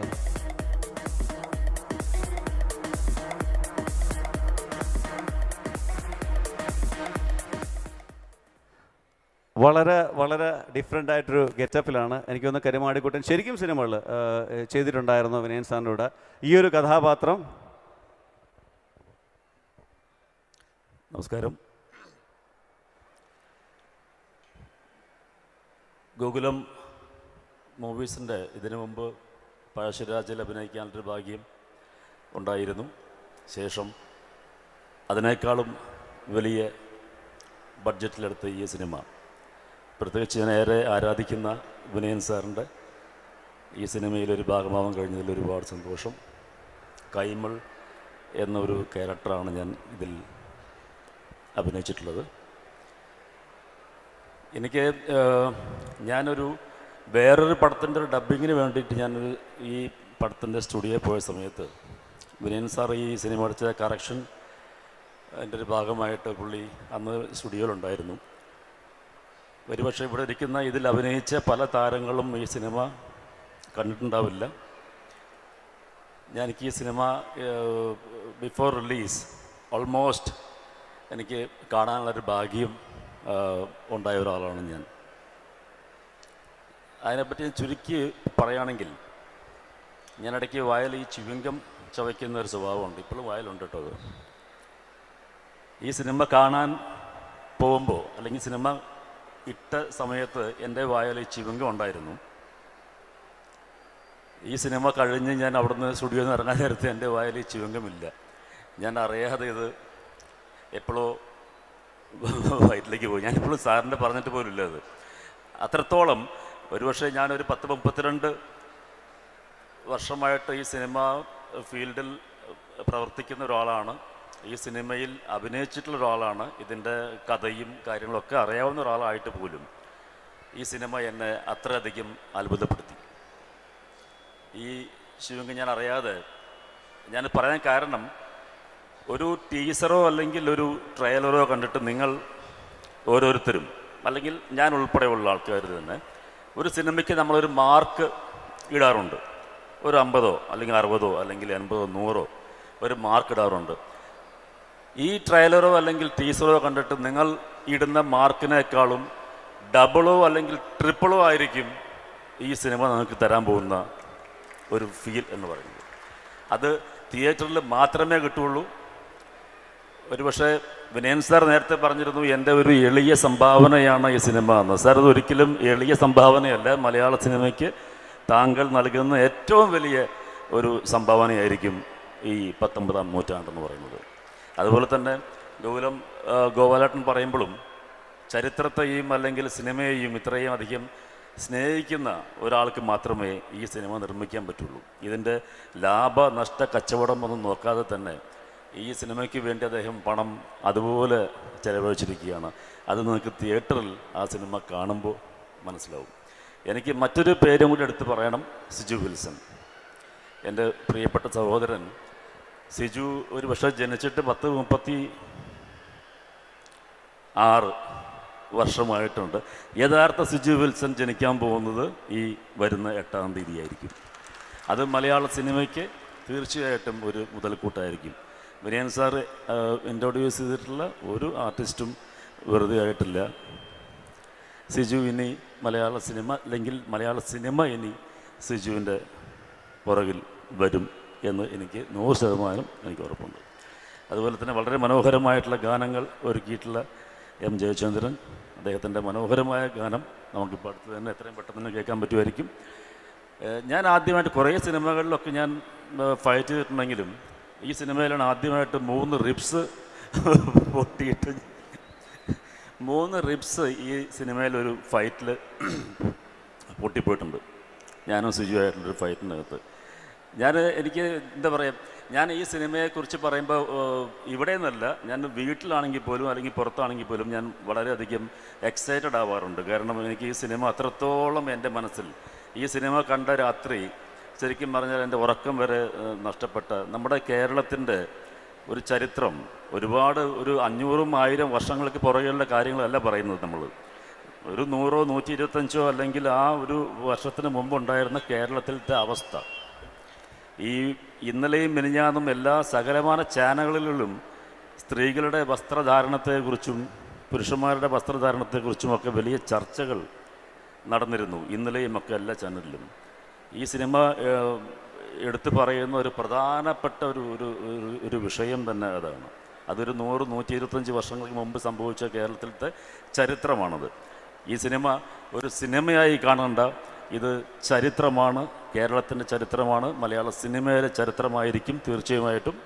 വളരെ വളരെ ഡിഫറെൻ്റ് ആയിട്ടൊരു ഗെറ്റപ്പിലാണ് എനിക്കൊന്ന് കരുമാടിക്കുട്ടൻ ശരിക്കും സിനിമകൾ ചെയ്തിട്ടുണ്ടായിരുന്നു വിനയൻ സാറിൻ്റെ കൂടെ. ഈ ഒരു കഥാപാത്രം. നമസ്കാരം. ഗോകുലം മൂവീസിൻ്റെ ഇതിനു മുമ്പ് പഴശ്ശിരാജിൽ അഭിനയിക്കാനൊരു ഭാഗ്യം ഉണ്ടായിരുന്നു. ശേഷം അതിനേക്കാളും വലിയ ബഡ്ജറ്റിലെടുത്ത ഈ സിനിമ, പ്രത്യേകിച്ച് ഞാൻ ഏറെ ആരാധിക്കുന്ന വിനയൻ സാറിൻ്റെ ഈ സിനിമയിലൊരു ഭാഗമാവാൻ കഴിഞ്ഞതിൽ ഒരുപാട് സന്തോഷം. കൈമൾ എന്നൊരു ക്യാരക്ടറാണ് ഞാൻ ഇതിൽ അഭിനയിച്ചിട്ടുള്ളത്. എനിക്ക് ഞാനൊരു വേറൊരു പടത്തിൻ്റെ ഒരു ഡബ്ബിങ്ങിന് വേണ്ടിയിട്ട് ഞാനൊരു ഈ പടത്തിൻ്റെ സ്റ്റുഡിയോയിൽ പോയ സമയത്ത് വിനയൻ സാർ ഈ സിനിമ അടിച്ച കറക്ഷൻ എൻ്റെ ഒരു ഭാഗമായിട്ട് പുള്ളി അന്ന് സ്റ്റുഡിയോയിലുണ്ടായിരുന്നു. ഒരുപക്ഷെ ഇവിടെ ഇരിക്കുന്ന ഇതിൽ അഭിനയിച്ച പല താരങ്ങളും ഈ സിനിമ കണ്ടിട്ടുണ്ടാവില്ല. എനിക്ക് ഈ സിനിമ ബിഫോർ റിലീസ് ഓൾമോസ്റ്റ് എനിക്ക് കാണാനുള്ളൊരു ഭാഗ്യം ഉണ്ടായ ഒരാളാണ് ഞാൻ. അതിനെപ്പറ്റി ചുരുക്കി പറയുകയാണെങ്കിൽ, ഞാനിടയ്ക്ക് വായിൽ ഈ ചിവിങ്കം ചവയ്ക്കുന്ന ഒരു സ്വഭാവമുണ്ട്. ഇപ്പോഴും വായിലുണ്ട് കേട്ടോ. അത് ഈ സിനിമ കാണാൻ പോകുമ്പോൾ അല്ലെങ്കിൽ സിനിമ ഇട്ട സമയത്ത് എൻ്റെ വായിൽ ഈ ചിവിങ്കം ഉണ്ടായിരുന്നു. ഈ സിനിമ കഴിഞ്ഞ് ഞാൻ അവിടുന്ന് സ്റ്റുഡിയോയിൽ നിന്ന് ഇറങ്ങാൻ നേരത്തെ എൻ്റെ വായിൽ ഈ ചിവിങ്കമില്ല. ഞാൻ അറിയാതെ ഇത് എപ്പോഴോ വയറ്റിലേക്ക് പോയി. ഞാനിപ്പോഴും സാറിൻ്റെ പറഞ്ഞിട്ട് പോലുമില്ല. അത് അത്രത്തോളം ഒരുപക്ഷെ ഞാനൊരു 10-32 വർഷമായിട്ട് ഈ സിനിമ ഫീൽഡിൽ പ്രവർത്തിക്കുന്ന ഒരാളാണ്. ഈ സിനിമയിൽ അഭിനയിച്ചിട്ടുള്ള ഒരാളാണ്. ഇതിൻ്റെ കഥയും കാര്യങ്ങളൊക്കെ അറിയാവുന്ന ഒരാളായിട്ട് പോലും ഈ സിനിമ എന്നെ അത്രയധികം അത്ഭുതപ്പെടുത്തി. ഈ ശിവങ്ക ഞാൻ അറിയാതെ ഞാൻ പറയാൻ കാരണം, ഒരു ടീസറോ അല്ലെങ്കിൽ ഒരു ട്രെയിലറോ കണ്ടിട്ട് നിങ്ങൾ ഓരോരുത്തരും അല്ലെങ്കിൽ ഞാൻ ഉൾപ്പെടെയുള്ള ആൾക്കാർ തന്നെ ഒരു സിനിമയ്ക്ക് നമ്മളൊരു മാർക്ക് ഇടാറുണ്ട്. ഒരു 50 അല്ലെങ്കിൽ 60 അല്ലെങ്കിൽ 80 100 ഒരു മാർക്ക് ഇടാറുണ്ട്. ഈ ട്രെയിലറോ അല്ലെങ്കിൽ ടീസറോ കണ്ടിട്ട് നിങ്ങൾ ഇടുന്ന മാർക്കിനേക്കാളും ഡബിളോ അല്ലെങ്കിൽ ട്രിപ്പിളോ ആയിരിക്കും ഈ സിനിമ നമുക്ക് തരാൻ പോകുന്ന ഒരു ഫീൽ എന്ന് പറയുന്നത്. അത് തിയേറ്ററിൽ മാത്രമേ കിട്ടുള്ളൂ. ഒരുപക്ഷെ വിനയൻ സാർ നേരത്തെ പറഞ്ഞിരുന്നു എൻ്റെ ഒരു എളിയ സംഭാവനയാണ് ഈ സിനിമ എന്ന്. സാർ, അത് ഒരിക്കലും എളിയ സംഭാവനയല്ല. മലയാള സിനിമയ്ക്ക് താങ്കൾ നൽകുന്ന ഏറ്റവും വലിയ ഒരു സംഭാവനയായിരിക്കും ഈ 19-ാം നൂറ്റാണ്ടെന്ന് പറയുന്നത്. അതുപോലെ തന്നെ ഗോപാലേട്ടൻ പറയുമ്പോഴും ചരിത്രത്തെയും അല്ലെങ്കിൽ സിനിമയെയും ഇത്രയും അധികം സ്നേഹിക്കുന്ന ഒരാൾക്ക് മാത്രമേ ഈ സിനിമ നിർമ്മിക്കാൻ പറ്റുള്ളൂ. ഇതിൻ്റെ ലാഭനഷ്ട കച്ചവടം ഒന്നും നോക്കാതെ തന്നെ ഈ സിനിമയ്ക്ക് വേണ്ടി അദ്ദേഹം പണം അതുപോലെ ചെലവഴിച്ചിരിക്കുകയാണ്. അത് നിങ്ങൾക്ക് തിയേറ്ററിൽ ആ സിനിമ കാണുമ്പോൾ മനസ്സിലാവും. എനിക്ക് മറ്റൊരു പേരും കൂടി എടുത്ത് പറയണം, സിജു വിൽസൺ. എൻ്റെ പ്രിയപ്പെട്ട സഹോദരൻ സിജു ഒരു പക്ഷേ ജനിച്ചിട്ട് 36 വർഷമായിട്ടുണ്ട്. യഥാർത്ഥ സിജു വിൽസൺ ജനിക്കാൻ പോകുന്നത് ഈ വരുന്ന 8-ാം തീയതി ആയിരിക്കും. അത് മലയാള സിനിമയ്ക്ക് തീർച്ചയായിട്ടും ഒരു മുതൽക്കൂട്ടായിരിക്കും. വിനയൻ സാർ ഇൻട്രൊഡ്യൂസ് ചെയ്തിട്ടുള്ള ഒരു ആർട്ടിസ്റ്റും വെറുതെ ആയിട്ടില്ല. സിജു ഇനി മലയാള സിനിമ അല്ലെങ്കിൽ മലയാള സിനിമ ഇനി സിജുവിൻ്റെ പുറകിൽ വരും എന്ന് എനിക്ക് 100% എനിക്ക് ഉറപ്പുണ്ട്. അതുപോലെ തന്നെ വളരെ മനോഹരമായിട്ടുള്ള ഗാനങ്ങൾ ഒരുക്കിയിട്ടുള്ള എം ജയചന്ദ്രൻ, അദ്ദേഹത്തിൻ്റെ മനോഹരമായ ഗാനം നമുക്കിപ്പോൾ അടുത്ത് തന്നെ എത്രയും പെട്ടെന്ന് തന്നെ കേൾക്കാൻ പറ്റുമായിരിക്കും. ഞാൻ ആദ്യമായിട്ട് കുറേ സിനിമകളിലൊക്കെ ഞാൻ ഫൈറ്റ് ചെയ്തിട്ടുണ്ടെങ്കിലും ഈ സിനിമയിലാണ് ആദ്യമായിട്ട് 3 റിബ്സ് പൊട്ടിയിട്ട് 3 റിബ്സ് ഈ സിനിമയിലൊരു ഫൈറ്റിൽ പൊട്ടിപ്പോയിട്ടുണ്ട്. ഞാനും സിജുവായിട്ടുള്ളൊരു ഫൈറ്റിനകത്ത്. എനിക്ക് എന്താ പറയുക, ഞാൻ ഈ സിനിമയെക്കുറിച്ച് പറയുമ്പോൾ ഇവിടെ നിന്നല്ല, ഞാൻ വീട്ടിലാണെങ്കിൽ പോലും അല്ലെങ്കിൽ പുറത്താണെങ്കിൽ പോലും ഞാൻ വളരെയധികം എക്സൈറ്റഡ് ആവാറുണ്ട്. കാരണം എനിക്ക് ഈ സിനിമ അത്രത്തോളം എൻ്റെ മനസ്സിൽ, ഈ സിനിമ കണ്ട രാത്രി ശരിക്കും പറഞ്ഞാൽ എൻ്റെ ഉറക്കം വരെ നഷ്ടപ്പെട്ട നമ്മുടെ കേരളത്തിൻ്റെ ഒരു ചരിത്രം, ഒരുപാട് ഒരു 500-1000 വർഷങ്ങൾക്ക് പുറകെയുള്ള കാര്യങ്ങളല്ല പറയുന്നത്. നമ്മൾ ഒരു 100 125 അല്ലെങ്കിൽ ആ ഒരു വർഷത്തിന് മുമ്പുണ്ടായിരുന്ന കേരളത്തിലത്തെ അവസ്ഥ, ഈ ഇന്നലെയും മിനിഞ്ഞാന്നും എല്ലാ സകലമാന ചാനലുകളിലും സ്ത്രീകളുടെ വസ്ത്രധാരണത്തെക്കുറിച്ചും പുരുഷന്മാരുടെ വസ്ത്രധാരണത്തെക്കുറിച്ചുമൊക്കെ വലിയ ചർച്ചകൾ നടന്നിരുന്നു ഇന്നലെയും ഒക്കെ എല്ലാ ചാനലിലും. ഈ സിനിമ എടുത്തു പറയുന്ന ഒരു പ്രധാനപ്പെട്ട ഒരു വിഷയം തന്നെ അതാണ്. അതൊരു 100-125 വർഷങ്ങൾക്ക് മുമ്പ് സംഭവിച്ച കേരളത്തിലത്തെ ചരിത്രമാണത്. ഈ സിനിമ ഒരു സിനിമയായി കാണേണ്ട, ഇത് ചരിത്രമാണ്, കേരളത്തിൻ്റെ ചരിത്രമാണ്, മലയാള സിനിമയിലെ ചരിത്രമായിരിക്കും തീർച്ചയായിട്ടും.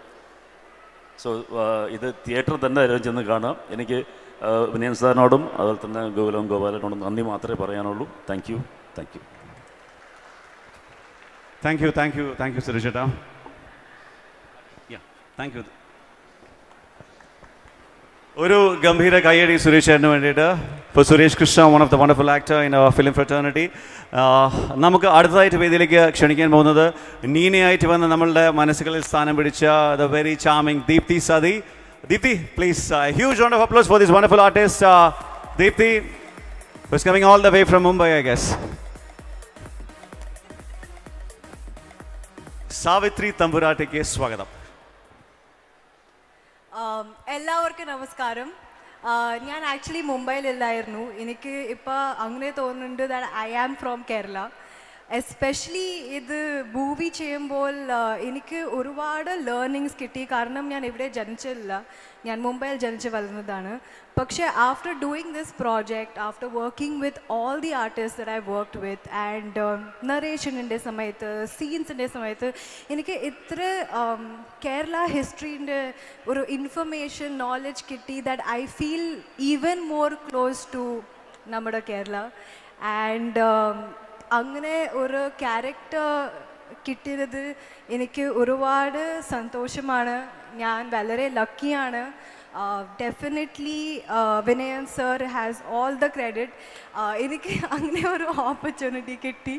സോ ഇത് തിയേറ്ററിൽ തന്നെ ചെന്ന് കാണാം. എനിക്ക് വിനയൻ സാറിനോടും അതുപോലെ തന്നെ ഗോകുലം ഗോപാലനോടും നന്ദി മാത്രമേ പറയാനുള്ളൂ. Thank you. സുരേഷ് ചേട്ടാ. Thank you. ഒരു ഗംഭീര കയ്യടി സുരേഷ് ചേട്ടന് വേണ്ടിയിട്ട്. ഇപ്പോൾ Suresh Krishna, one of the wonderful actor in film fraternity. നമുക്ക് അടുത്തതായിട്ട് വേദിയിലേക്ക് ക്ഷണിക്കാൻ പോകുന്നത് നീനയായിട്ട് വന്ന് നമ്മളുടെ മനസ്സുകളിൽ സ്ഥാനം പിടിച്ച the very charming Deepthi Sathi. Deepthi, please, huge round of applause for this wonderful artist. Deepthi was coming all the way from Mumbai, I guess. Savithri തമ്പുരാട്ടിക്ക് സ്വാഗതം. എല്ലാവർക്കും നമസ്കാരം. ഞാൻ ആക്ച്വലി മുംബൈയിലില്ലായിരുന്നു. എനിക്ക് ഇപ്പോൾ അങ്ങനെ തോന്നുന്നുണ്ട് that I am from Kerala. Especially ഇത് മൂവി ചെയ്യുമ്പോൾ എനിക്ക് ഒരുപാട് ലേണിങ്സ് കിട്ടി. കാരണം ഞാൻ ഇവിടെ ജനിച്ചില്ല, ഞാൻ മുംബൈയിൽ ജനിച്ച് വളർന്നതാണ്. പക്ഷേ after doing this project, after working with all the artist that I worked with and നറേഷനിൻ്റെ സമയത്ത്, സീൻസിൻ്റെ സമയത്ത് എനിക്ക് ഇത്ര കേരള ഹിസ്റ്ററിൻ്റെ ഒരു ഇൻഫർമേഷൻ, നോളജ് കിട്ടി that I feel even more close to നമ്മുടെ കേരള. ആൻഡ് അങ്ങനെ ഒരു ക്യാരക്ടർ കിട്ടിയത് എനിക്ക് ഒരുപാട് സന്തോഷമാണ്. ഞാൻ വളരെ ലക്കിയാണ്. Definitely Vinayan sir has all the credit. എനിക്ക് അങ്ങനെ ഒരു ഓപ്പർച്യൂണിറ്റി കിട്ടി.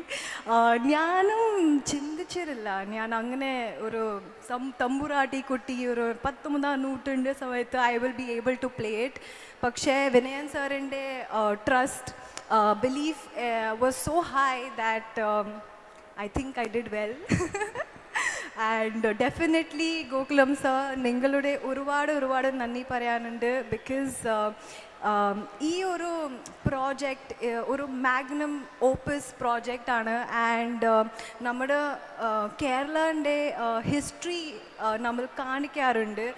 ഞാനും ചിന്തിച്ചിട്ടില്ല ഞാൻ അങ്ങനെ ഒരു തമ്പുരാട്ടി കുട്ടി ഒരു 19ാം നൂറ്റാണ്ട് സമയത്ത് I will be able to play it. പക്ഷേ വിനയൻ സാറിൻ്റെ trust, belief was so high that I think I did well. And definitely Gokulam sir, ningalude ഒരുപാട് നന്ദി പറയാനുണ്ട്. ബിക്കോസ് ഈ ഒരു പ്രോജക്റ്റ് ഒരു മാഗ്നം ഓപ്പസ് പ്രോജക്റ്റ് ആണ്. ആൻഡ് നമ്മുടെ കേരളൻ്റെ ഹിസ്റ്ററി നമ്മൾ കാണിക്കാറുണ്ട്.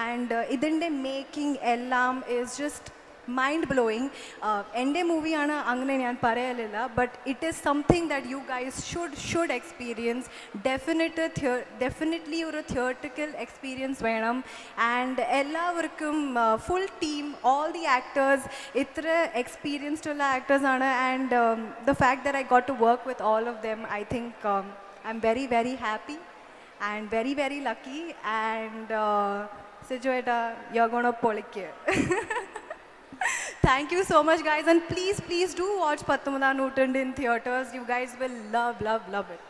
ആൻഡ് ഇതിൻ്റെ മേക്കിംഗ് എല്ലാം ഈസ് ജസ്റ്റ് മൈൻഡ് ബ്ലോയിങ്. എൻ്റെ മൂവിയാണ് അങ്ങനെ ഞാൻ പറയലില്ല, but it is something that you guys should experience. Definitely ഒരു തിയേറ്ററിക്കൽ എക്സ്പീരിയൻസ് വേണം. ആൻഡ് എല്ലാവർക്കും full team, all the actors ഇത്ര എക്സ്പീരിയൻസ്ഡ് ഉള്ള ആക്ടേഴ്സാണ്. And the fact that I got to work with all of them, I think I am very very happy and very lucky. And Siju ഏട്ടാ, you are gonna പൊളിക്ക്. Thank you so much, guys, and please do watch 19ാം നൂറ്റാണ്ട് in theaters. You guys will love it.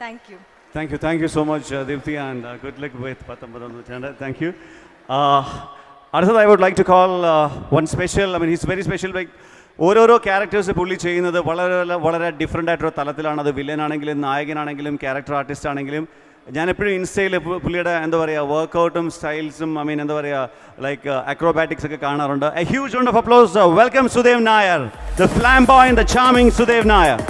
Thank you so much, Deepthi, and good luck with 19ാം നൂറ്റാണ്ട്. Thank you. അടുത്തത് I would like to call one special, I mean he's very special. Like ഓരോരോ characters പുള്ളി ചെയ്യുന്നത് വളരെ different ആയിട്ടൊരു തലത്തിലാണ്. അത് വില്ലനാണെങ്കിലും നായകനാണെങ്കിലും character artist ആണെങ്കിലും. ഞാൻ എപ്പോഴും ഇൻസ്റ്റയിൽ പുള്ളിയുടെ എന്താ പറയുക വർക്കൗട്ടും സ്റ്റൈൽസും, ഐ മീൻ എന്താ പറയുക ലൈക്ക് അക്രോബാറ്റിക്സ് ഒക്കെ കാണാറുണ്ട്. A huge round of applause. Welcome Sudev Nair, the flamboyant, the charming Sudev Nair.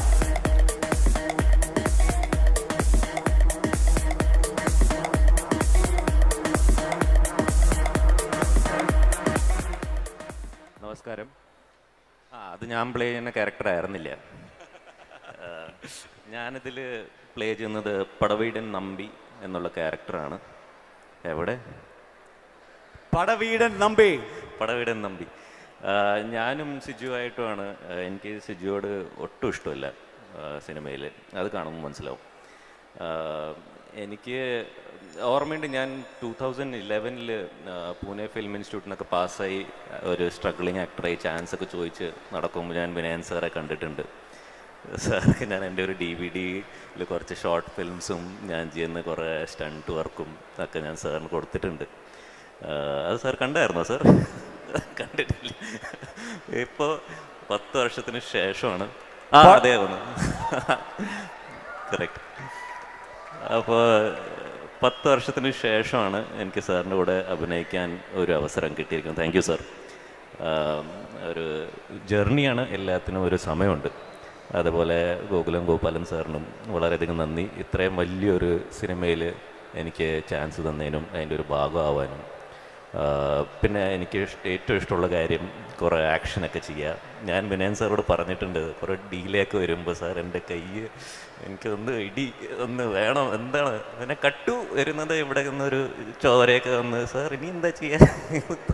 നമസ്കാരം. അത് ഞാൻ പ്ലേ ചെയ്യുന്ന ക്യാരക്ടർ ആയിരുന്നില്ല. ഞാനിതിൽ പ്ലേ ചെയ്യുന്നത് പടവീടൻ നമ്പി എന്നുള്ള ക്യാരക്ടറാണ്. എവിടെ പടവീടൻ നമ്പി. ഞാനും സിജുവായിട്ടുമാണ്. എനിക്ക് സിജുവോട് ഒട്ടും ഇഷ്ടമില്ല സിനിമയിൽ, അത് കാണുമ്പോൾ മനസ്സിലാവും. എനിക്ക് ഓർമ്മയുണ്ട്, ഞാൻ 2011 പൂനെ ഫിലിം ഇൻസ്റ്റിറ്റ്യൂട്ടിനൊക്കെ പാസ്സായി ഒരു സ്ട്രഗ്ലിങ് ആക്ടറായി ചാൻസ് ഒക്കെ ചോദിച്ച് നടക്കുമ്പോൾ ഞാൻ വിനയൻ സാറെ കണ്ടിട്ടുണ്ട്. സാർക്ക് ഞാൻ എൻ്റെ ഒരു DVD-യിൽ കുറച്ച് ഷോർട്ട് ഫിലിംസും ഞാൻ ചെയ്യുന്ന കുറേ സ്റ്റണ്ട് വർക്കും ഒക്കെ ഞാൻ സാറിന് കൊടുത്തിട്ടുണ്ട്. അത് സാർ കണ്ടായിരുന്നോ? സാർ കണ്ടിട്ടില്ല. ഇപ്പോൾ 10 വർഷത്തിന് ശേഷമാണ്. അതെ കറക്റ്റ്. അപ്പോൾ 10 വർഷത്തിന് ശേഷമാണ് എനിക്ക് സാറിൻ്റെ കൂടെ അഭിനയിക്കാൻ ഒരു അവസരം കിട്ടിയിരിക്കുന്നത്. Thank you sir. ഒരു ജേർണിയാണ്, എല്ലാത്തിനും ഒരു സമയമുണ്ട്. അതുപോലെ ഗോകുലം ഗോപാലൻ സാറിനും വളരെയധികം നന്ദി, ഇത്രയും വലിയൊരു സിനിമയിൽ എനിക്ക് ചാൻസ് തന്നതിനും അതിൻ്റെ ഒരു ഭാഗമാവാനും. പിന്നെ എനിക്ക് ഏറ്റവും ഇഷ്ടമുള്ള കാര്യം കുറേ ആക്ഷനൊക്കെ ചെയ്യുക. ഞാൻ വിനയൻ സാറോട് പറഞ്ഞിട്ടുണ്ട്, കുറേ ഡീലേക്ക് വരുമ്പോൾ സാർ എൻ്റെ കൈ എനിക്കൊന്ന് ഇടി ഒന്ന് വേണം, എന്താണ് പിന്നെ കട്ടു വരുന്നത് ഇവിടെ നിന്നൊരു ചോരയൊക്കെ വന്ന്, സാർ ഇനി എന്താ ചെയ്യുക,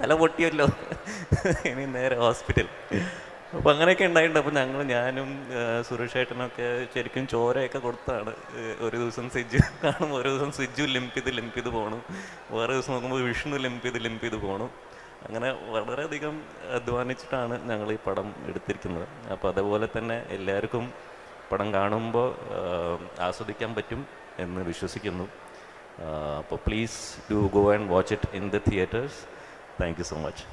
തല പൊട്ടിയല്ലോ, ഇനി നേരെ ഹോസ്പിറ്റൽ. അപ്പോൾ അങ്ങനെയൊക്കെ ഉണ്ടായിട്ടുണ്ട്. അപ്പോൾ ഞാനും സുരേഷ് ഏട്ടനൊക്കെ ശരിക്കും ചോരയൊക്കെ കൊടുത്താണ്. ഒരു ദിവസം സിജു കാണുമ്പോൾ ഒരു ദിവസം സിജു ലിംപ് ചെയ്ത് പോകണം, വേറെ ദിവസം നോക്കുമ്പോൾ വിഷ്ണു ലിംപ് ചെയ്ത് പോകണം. അങ്ങനെ വളരെയധികം അധ്വാനിച്ചിട്ടാണ് ഞങ്ങൾ ഈ പടം എടുത്തിരിക്കുന്നത്. അപ്പോൾ അതുപോലെ തന്നെ എല്ലാവർക്കും പടം കാണുമ്പോൾ ആസ്വദിക്കാൻ പറ്റും എന്ന് വിശ്വസിക്കുന്നു. അപ്പോൾ please do go and watch it in the theatres. Thank you so much.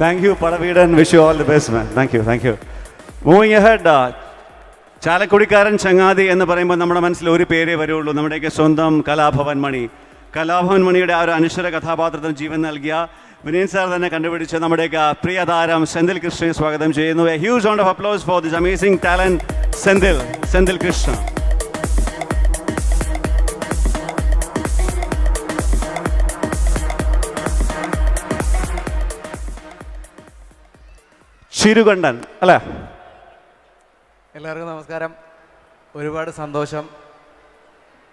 Thank you, Padaveedan. Wish you all the best, man. Thank you. Moving ahead, ചാലക്കുടിക്കാരൻ ചങ്ങാതി എന്ന് പറയുമ്പോൾ നമ്മുടെ മനസ്സിൽ ഒരു പേരേ വരുള്ളൂ, നമ്മുടെയൊക്കെ സ്വന്തം കലാഭവൻ മണി. കലാഭവൻ മണിയുടെ ആ ഒരു അനശ്വര കഥാപാത്രത്തിന് ജീവൻ നൽകിയ വിനയൻ സാർ തന്നെ കണ്ടുപിടിച്ച നമ്മുടെയൊക്കെ പ്രിയ താരം സെന്തിൽ കൃഷ്ണയെ സ്വാഗതം ചെയ്യുന്നു. A huge round of applause for this amazing talent Senthil Krishna. Chirukandan അല്ലേ? എല്ലാവർക്കും നമസ്കാരം. ഒരുപാട് സന്തോഷം.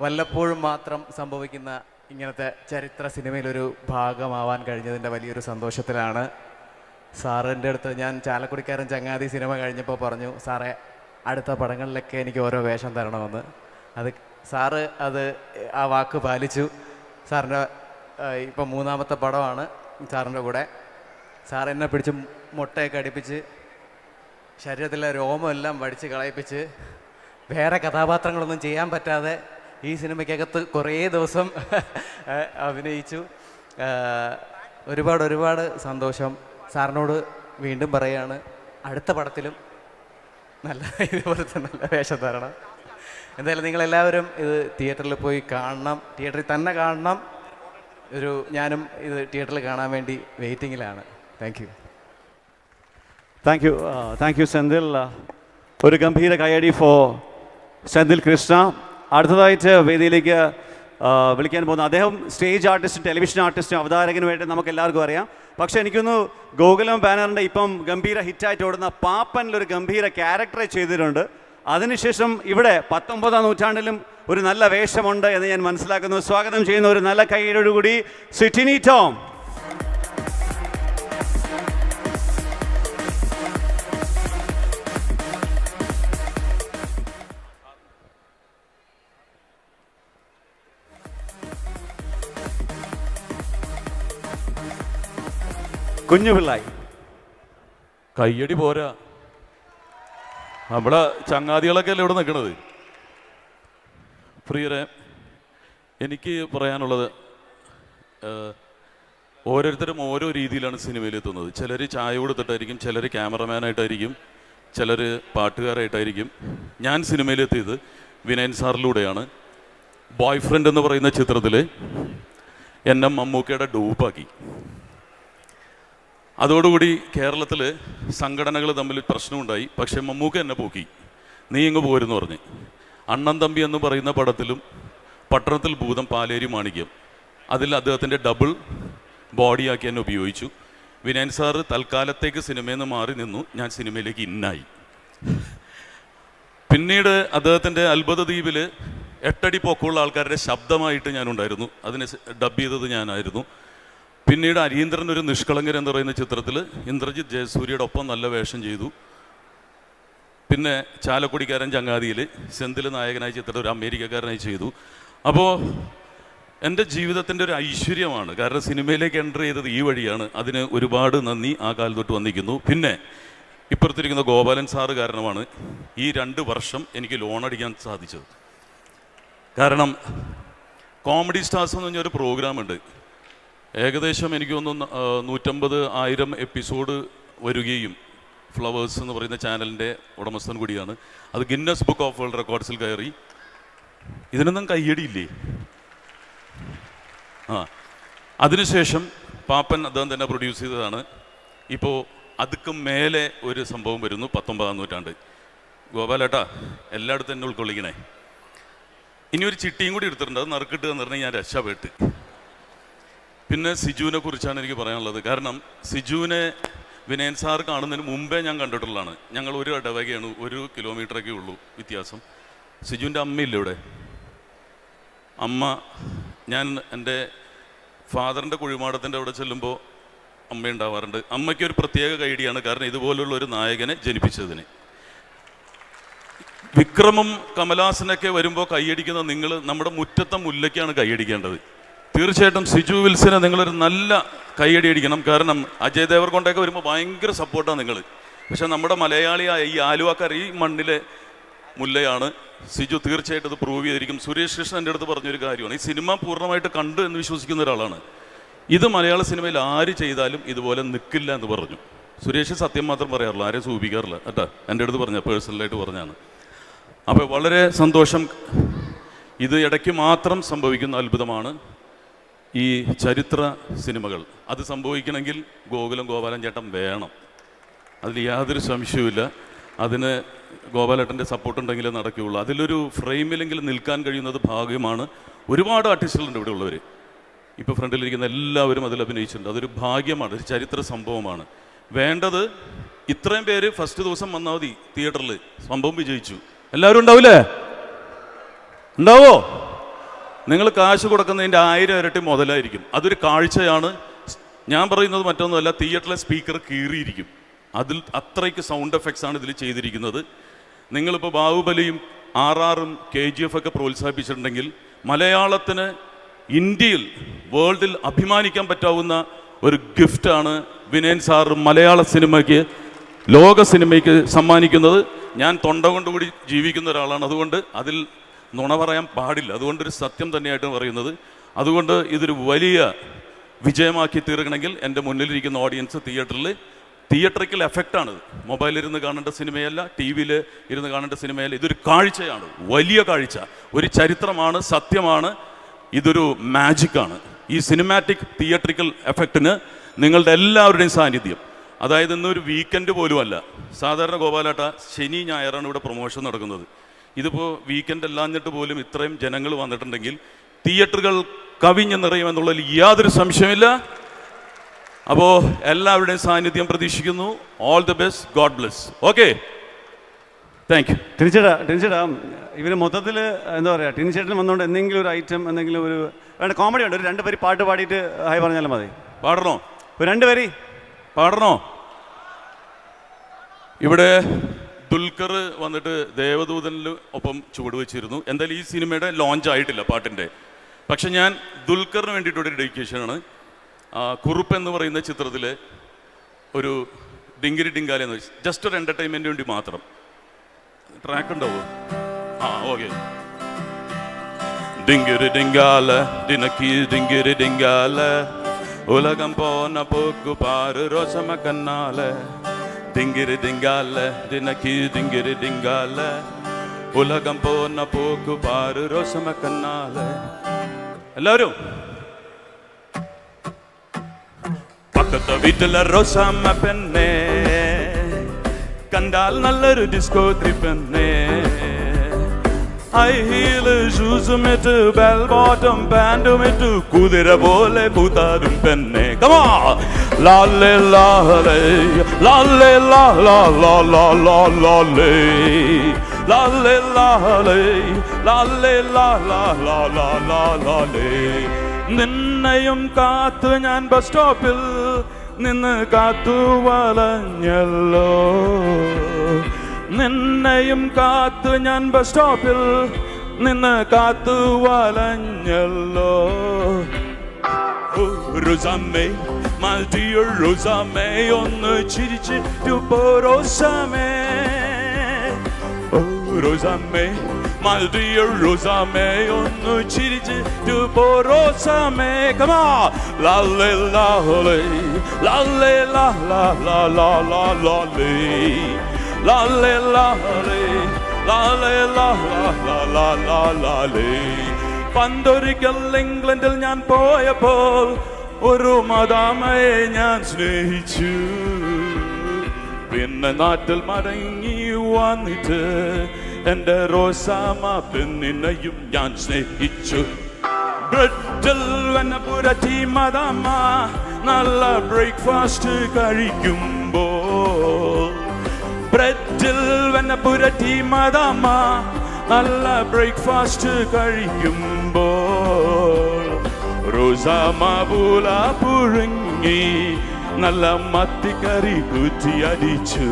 വല്ലപ്പോഴും മാത്രം സംഭവിക്കുന്ന ഇങ്ങനത്തെ ചരിത്ര സിനിമയിലൊരു ഭാഗമാവാൻ കഴിഞ്ഞതിൻ്റെ വലിയൊരു സന്തോഷത്തിലാണ്. സാറിൻ്റെ അടുത്ത് ഞാൻ ചാലക്കുടിക്കാരൻ ചങ്ങാതി സിനിമ കഴിഞ്ഞപ്പോൾ പറഞ്ഞു, സാറേ അടുത്ത പടങ്ങളിലൊക്കെ എനിക്ക് ഓരോ വേഷം തരണമെന്ന്. സാറ് ആ വാക്ക് പാലിച്ചു. സാറിൻ്റെ ഇപ്പം 3ാമത്തെ പടമാണ് സാറിൻ്റെ കൂടെ. സാർ എന്നെ പിടിച്ച് മുട്ടയൊക്കെ അടിപ്പിച്ച് ശരീരത്തിലെ രോമമെല്ലാം വടിച്ച് കളയിപ്പിച്ച് വേറെ കഥാപാത്രങ്ങളൊന്നും ചെയ്യാൻ പറ്റാതെ ഈ സിനിമയ്ക്കകത്ത് കുറേ ദിവസം അഭിനയിച്ചു. ഒരുപാട് സന്തോഷം. സാറിനോട് വീണ്ടും പറയുകയാണ്, അടുത്ത പടത്തിലും ഇതുപോലത്തെ നല്ല വേഷം തരണം. എന്തായാലും നിങ്ങളെല്ലാവരും ഇത് തിയേറ്ററിൽ പോയി കാണണം, തിയേറ്ററിൽ തന്നെ കാണണം. ഞാനും ഇത് തിയേറ്ററിൽ കാണാൻ വേണ്ടി വെയിറ്റിങ്ങിലാണ്. Thank you Senthil. ഒരു ഗംഭീര കയ്യടി ഫോർ സെന്തിൽ കൃഷ്ണ. അടുത്തതായിട്ട് വേദിയിലേക്ക് വിളിക്കാൻ പോകുന്ന അദ്ദേഹം സ്റ്റേജ് ആർട്ടിസ്റ്റും ടെലിവിഷൻ ആർട്ടിസ്റ്റും അവതാരകനുമായിട്ട് നമുക്ക് എല്ലാവർക്കും അറിയാം. പക്ഷെ എനിക്കൊന്ന് ഗോകുലം ബാനറിൻ്റെ ഇപ്പം ഗംഭീര ഹിറ്റായിട്ട് ഓടുന്ന പാപ്പനിലൊരു ഗംഭീര ക്യാരക്ടറെ ചെയ്തിട്ടുണ്ട്. അതിനുശേഷം ഇവിടെ 19ാം നൂറ്റാണ്ടിലും ഒരു നല്ല വേഷമുണ്ട് എന്ന് ഞാൻ മനസ്സിലാക്കുന്നു. സ്വാഗതം ചെയ്യുന്ന ഒരു നല്ല കൈയോടുകൂടി സിറ്റിനി ടോം. കുഞ്ഞുപിള്ളായി കയ്യടി പോരാ, നമ്മളെ ചങ്ങാതികളൊക്കെ അല്ലേ ഇവിടെ നിൽക്കണത്. പ്രിയരെ, എനിക്ക് പറയാനുള്ളത്, ഓരോരുത്തരും ഓരോ രീതിയിലാണ് സിനിമയിലെത്തുന്നത്. ചിലർ ചായ കൊടുത്തിട്ടായിരിക്കും, ചിലർ ക്യാമറമാനായിട്ടായിരിക്കും, ചിലർ പാട്ടുകാരായിട്ടായിരിക്കും. ഞാൻ സിനിമയിലെത്തിയത് വിനയൻ സാറിലൂടെയാണ്. ബോയ് ഫ്രണ്ട് എന്ന് പറയുന്ന ചിത്രത്തിൽ എന്നെ മമ്മൂക്കയുടെ ഡൂപ്പാക്കി. അതോടുകൂടി കേരളത്തിൽ സംഘടനകൾ തമ്മിൽ പ്രശ്നമുണ്ടായി. പക്ഷേ മമ്മൂക്ക എന്നെ പോക്കി, നീ ഇങ്ങ് പോരെന്ന് പറഞ്ഞ്. അണ്ണൻ തമ്പി എന്ന് പറയുന്ന പടത്തിലും പട്ടണത്തിൽ ഭൂതം പാലേരി മാണിക്യം, അതിൽ അദ്ദേഹത്തിൻ്റെ ഡബിൾ ബോഡിയാക്കി എന്നെ ഉപയോഗിച്ചു. വിനയൻ സാറ് തൽക്കാലത്തേക്ക് സിനിമയിൽ നിന്ന് മാറി നിന്നു, ഞാൻ സിനിമയിലേക്ക് ഇന്നായി. പിന്നീട് അദ്ദേഹത്തിൻ്റെ അത്ഭുത ദ്വീപിൽ 8 അടി പൊക്കമുള്ള ആൾക്കാരുടെ ശബ്ദമായിട്ട് ഞാനുണ്ടായിരുന്നു, അതിനെ ഡബ് ചെയ്തത് ഞാനായിരുന്നു. പിന്നീട് അരീന്ദ്രൻ ഒരു നിഷ്കളങ്കൻ എന്ന് പറയുന്ന ചിത്രത്തിൽ ഇന്ദ്രജിത്ത് ജയസൂര്യയുടെ ഒപ്പം നല്ല വേഷം ചെയ്തു. പിന്നെ ചാലക്കുടിക്കാരൻ ചങ്ങാതിയിൽ സെന്തിൽ നായകനായി ചിത്രത്തിൽ ഒരു അമേരിക്കക്കാരനായി ചെയ്തു. അപ്പോൾ എൻ്റെ ജീവിതത്തിൻ്റെ ഒരു ഐശ്വര്യമാണ്, കാരണം സിനിമയിലേക്ക് എൻ്റർ ചെയ്തത് ഈ വഴിയാണ്. അതിന് ഒരുപാട് നന്ദി ആ കാലം തൊട്ട് വന്നിരിക്കുന്നു. പിന്നെ ഇപ്പുറത്തിരിക്കുന്ന ഗോപാലൻ സാറ് കാരണമാണ് ഈ 2 വർഷം എനിക്ക് ലോൺ അടിക്കാൻ സാധിച്ചത്. കാരണം കോമഡി സ്റ്റാർസ് എന്ന് പറഞ്ഞൊരു പ്രോഗ്രാമുണ്ട്, ഏകദേശം എനിക്ക് തോന്നുന്നു 150,000 എപ്പിസോഡ് വരികയും ഫ്ലവേഴ്സ് എന്ന് പറയുന്ന ചാനലിൻ്റെ ഉടമസ്ഥൻ കൂടിയാണ്. അത് ഗിന്നസ് ബുക്ക് ഓഫ് വേൾഡ് റെക്കോർഡ്സിൽ കയറി. ഇതിനൊന്നും കയ്യടിയില്ലേ? അതിനുശേഷം പാപ്പൻ അദ്ദേഹം തന്നെ പ്രൊഡ്യൂസ് ചെയ്തതാണ്. ഇപ്പോൾ അതുക്കും മേലെ ഒരു സംഭവം വരുന്നു, 19-ാം നൂറ്റാണ്ട്. ഗോപാലേട്ടാ എല്ലായിടത്തും എന്നെ ഉൾക്കൊള്ളിക്കണേ. ഇനി ഒരു ചിട്ടിയും കൂടി എടുത്തിട്ടുണ്ട്, അത് നറുക്കിട്ട് എന്ന് പറഞ്ഞാൽ ഞാൻ രക്ഷപ്പെട്ട്. പിന്നെ സിജുവിനെ കുറിച്ചാണ് എനിക്ക് പറയാനുള്ളത്. കാരണം സിജുവിനെ വിനയൻ സാർ കാണുന്നതിന് മുമ്പേ ഞാൻ കണ്ടിട്ടുള്ളതാണ്. ഞങ്ങൾ ഒരു ഇടവകയാണ്, 1 കിലോമീറ്ററൊക്കെ ഉള്ളൂ വ്യത്യാസം. സിജുവിൻ്റെ അമ്മയില്ല ഇവിടെ. അമ്മ, ഞാൻ എൻ്റെ ഫാദറിൻ്റെ കുഴിമാടത്തിൻ്റെ അവിടെ ചെല്ലുമ്പോൾ അമ്മ ഉണ്ടാവാറുണ്ട്. അമ്മയ്ക്ക് ഒരു പ്രത്യേക ഐഡിയാണ്, കാരണം ഇതുപോലുള്ള ഒരു നായകനെ ജനിപ്പിച്ചതിന്. വിക്രമും കമലഹാസനൊക്കെ വരുമ്പോൾ കൈയടിക്കുന്ന നിങ്ങൾ നമ്മുടെ മുറ്റത്തെ മുല്ലയ്ക്കാണ് കൈയടിക്കേണ്ടത്. തീർച്ചയായിട്ടും സിജു വിൽസനെ നിങ്ങളൊരു നല്ല കൈയടി അടിക്കണം. കാരണം അജയ് ദേവർകൊണ്ടൊക്കെ വരുമ്പോൾ ഭയങ്കര സപ്പോർട്ടാണ് നിങ്ങൾ. പക്ഷെ നമ്മുടെ മലയാളിയായ ഈ ആലുവാക്കാർ ഈ മണ്ണിലെ മുല്ലയാണ്. സിജു തീർച്ചയായിട്ടും അത് പ്രൂവ് ചെയ്തിരിക്കും. സുരേഷ് കൃഷ്ണൻ എൻ്റെ അടുത്ത് പറഞ്ഞൊരു കാര്യമാണ്, ഈ സിനിമ പൂർണ്ണമായിട്ട് കണ്ട് എന്ന് വിശ്വസിക്കുന്ന ഒരാളാണ്. ഇത് മലയാള സിനിമയിൽ ആര് ചെയ്താലും ഇതുപോലെ നിൽക്കില്ല എന്ന് പറഞ്ഞു. സുരേഷ് സത്യം മാത്രം പറയാറില്ല, ആരെയും സൂചിപ്പിക്കാറില്ല കേട്ടോ. എൻ്റെ അടുത്ത് പറഞ്ഞ പേഴ്സണലായിട്ട് പറഞ്ഞാണ്. അപ്പോൾ വളരെ സന്തോഷം. ഇത് ഇടയ്ക്ക് മാത്രം സംഭവിക്കുന്ന അത്ഭുതമാണ് ഈ ചരിത്ര സിനിമകൾ. അത് സംഭവിക്കണമെങ്കിൽ ഗോകുലം ഗോപാലൻ ചേട്ടൻ വേണം, അതിൽ യാതൊരു സംശയവുമില്ല. അതിന് ഗോപാലേട്ടൻ്റെ സപ്പോർട്ട് ഉണ്ടെങ്കിലേ നടക്കുകയുള്ളൂ. അതിലൊരു ഫ്രെയിമിലെങ്കിലും നിൽക്കാൻ കഴിയുന്നത് ഭാഗ്യമാണ്. ഒരുപാട് ആർട്ടിസ്റ്റുകളുണ്ട് ഇവിടെ ഉള്ളവർ. ഇപ്പോൾ ഫ്രണ്ടിലിരിക്കുന്ന എല്ലാവരും അതിൽ അഭിനയിച്ചിട്ടുണ്ട്. അതൊരു ഭാഗ്യമാണ്, ഒരു ചരിത്ര സംഭവമാണ്. വേണ്ടത് ഇത്രയും പേര് ഫസ്റ്റ് ദിവസം വന്നാൽ മതി തിയേറ്ററിൽ, സംഭവം വിജയിച്ചു. എല്ലാവരും ഉണ്ടാവില്ലേ? ഉണ്ടാവോ? നിങ്ങൾ കാശ് കൊടുക്കുന്നതിൻ്റെ 1000 ഇരട്ടി മുതലായിരിക്കും. അതൊരു കാഴ്ചയാണ്. ഞാൻ പറയുന്നത് മറ്റൊന്നുമല്ല, തിയേറ്ററിലെ സ്പീക്കർ കീറിയിരിക്കും. അതിൽ അത്രയ്ക്ക് സൗണ്ട് എഫക്ട്സ് ആണ് ഇതിൽ ചെയ്തിരിക്കുന്നത്. നിങ്ങളിപ്പോൾ ബാഹുബലിയും RR-ഉം KGF ഒക്കെ പ്രോത്സാഹിപ്പിച്ചിട്ടുണ്ടെങ്കിൽ മലയാളത്തിന് ഇന്ത്യയിൽ, വേൾഡിൽ അഭിമാനിക്കാൻ പറ്റാവുന്ന ഒരു ഗിഫ്റ്റാണ് വിനയൻ സാർ മലയാള സിനിമയ്ക്ക്, ലോക സിനിമയ്ക്ക് സമ്മാനിക്കുന്നത്. ഞാൻ തൊണ്ട കൊണ്ടുകൂടി ജീവിക്കുന്ന ഒരാളാണ്, അതുകൊണ്ട് അതിൽ നുണ പറയാൻ പാടില്ല. അതുകൊണ്ടൊരു സത്യം തന്നെയായിട്ട് പറയുന്നത്. അതുകൊണ്ട് ഇതൊരു വലിയ വിജയമാക്കി തീർക്കണമെങ്കിൽ എൻ്റെ മുന്നിലിരിക്കുന്ന ഓഡിയൻസ് തിയേറ്ററിക്കൽ എഫക്റ്റാണ്. മൊബൈലിരുന്ന് കാണേണ്ട സിനിമയല്ല, TV-യിൽ ഇരുന്ന് കാണേണ്ട സിനിമയല്ല. ഇതൊരു കാഴ്ചയാണ്, വലിയ കാഴ്ച, ഒരു ചരിത്രമാണ്, സത്യമാണ്. ഇതൊരു മാജിക്കാണ്. ഈ സിനിമാറ്റിക് തിയേറ്ററിക്കൽ എഫക്റ്റിന് നിങ്ങളുടെ എല്ലാവരുടെയും സാന്നിധ്യം, അതായത് ഇന്നൊരു വീക്കെൻഡ് പോലുമല്ല. സാധാരണ ഗോപാലേട്ട ശനി ഞായറാണ് ഇവിടെ പ്രൊമോഷൻ നടക്കുന്നത്. ഇതിപ്പോൾ വീക്കെൻഡ് അല്ലാഞ്ഞിട്ട് പോലും ഇത്രയും ജനങ്ങൾ വന്നിട്ടുണ്ടെങ്കിൽ തിയേറ്ററുകൾ കവിഞ്ഞ് നിറയുമെന്നുള്ളതിൽ യാതൊരു സംശയമില്ല. അപ്പോൾ എല്ലാവരുടെയും സാന്നിധ്യം പ്രതീക്ഷിക്കുന്നു. All the best, God bless. Okay, thank you. ടിനിച്ചേട്ടാ ഇവർ മൊത്തത്തിൽ എന്താ പറയുക, ടിനിച്ചേട്ടൻ വന്നുകൊണ്ട് എന്തെങ്കിലും ഒരു ഐറ്റം, എന്തെങ്കിലും ഒരു വേണ്ട കോമഡി ഉണ്ട്. ഒരു 2 പേര് പാട്ട് പാടിയിട്ട് ഹായ് പറഞ്ഞാലും മതി. പാടണോ? ഒരു 2 പേര് പാടണോ? ഇവിടെ ദുൽഖർ വന്നിട്ട് ദേവദൂതനിൽ ഒപ്പം ചുവട് വെച്ചിരുന്നു. എന്തായാലും ഈ സിനിമയുടെ ലോഞ്ച് ആയിട്ടില്ല പാട്ടിൻ്റെ. പക്ഷെ ഞാൻ ദുൽഖറിന് വേണ്ടിയിട്ടൊരു ഡെഡിക്കേഷനാണ്. കുറുപ്പ് എന്ന് പറയുന്ന ചിത്രത്തിൽ ഒരു ഡിങ്കിരി ഡിങ്കാല എന്ന് വെച്ചാൽ ജസ്റ്റ് ഒരു എൻ്റർടൈൻമെൻറ്റിന് വേണ്ടി മാത്രം ട്രാക്ക് ഉണ്ടാവോ? ഓക്കെ. ഡിങ്കിരി ഡിങ്കാല ദിനക്കി ഡിങ്കിരി ഡിങ്കാല ഉലകം പോന്ന പോക്കു പാറ് രോസമ കന്നാല ഡിങ്കിരി ഡിങ്കാല ദിനക്കി ഡിങ്കിരി ഡിങ്കാല ഉലകം പോന്ന പോക്കു പാറ് രോസമ കന്നാല. എല്ലാവരും പക്കത്തെ വീട്ടിലെ റോസമ്മ പെണ്ണേ, കണ്ടാൽ നല്ലൊരു ഡിസ്കോ പെണ്ണേ, ഹൈ ഹീല് ഷൂസുമിട്ട് ബെൽ ബോട്ടം പാൻറ്റുമിട്ട് കുതിര പോലെ കൂത്താരും പെണ്ണെ. കമാ ലാലേ ലാലേ ലാലേ ലാലാ ലാലാ ലാലേ ലാലേ ലാലേ ലാലേ ലാലാ ലാലാ ലാലേ. നിന്നെയും കാത്തു ഞാൻ ബസ് സ്റ്റോപ്പിൽ നിന്ന് കാത്തു വലഞ്ഞല്ലോ, നിന്നെയും കാത്തു ഞാൻ ബസ് സ്റ്റോപ്പിൽ നിന്ന് കാത്തു വലഞ്ഞല്ലോ. റോസാമേ മൽഡിയ റോസാമേ ഒന്ന് ചിരിച്ചിട്ടു പോരോസാമേ, റോസാമേ മൽഡിയ റോസാമേ ഒന്ന് ചിരിച്ചിട്ടു പോരോസാമേ. കമാ ലാലേ ലാലേ ലാലേ ലാലാ ലാലാ ലാലേ ലാലേ ലാലേ ലാലേ ലാലാ ലാലേ. പണ്ടൊരിക്കൽ ഇംഗ്ലണ്ടിൽ ഞാൻ പോയപ്പോൾ ഒരു മദാമയെ ഞാൻ സ്നേഹിച്ചു. പിന്നെ നാട്ടിൽ മടങ്ങി വന്നിട്ട് എന്റെ റോസാമ പെണ്ണിനെയും ഞാൻ സ്നേഹിച്ചു. ബ്രെഡിൽ വെണ്ണ പുരട്ടി മദാമ നല്ല ബ്രേക്ക്ഫാസ്റ്റ് കഴിക്കുമ്പോൾ, ബ്രെഡിൽ വെണ്ണ പുരട്ടി മദാമ നല്ല ബ്രേക്ക്ഫാസ്റ്റ് കഴിക്കുമ്പോൾ, റോസാമ പൂല പുഴുങ്ങി നല്ല മത്തിക്കറി കുറ്റിയടിച്ചു.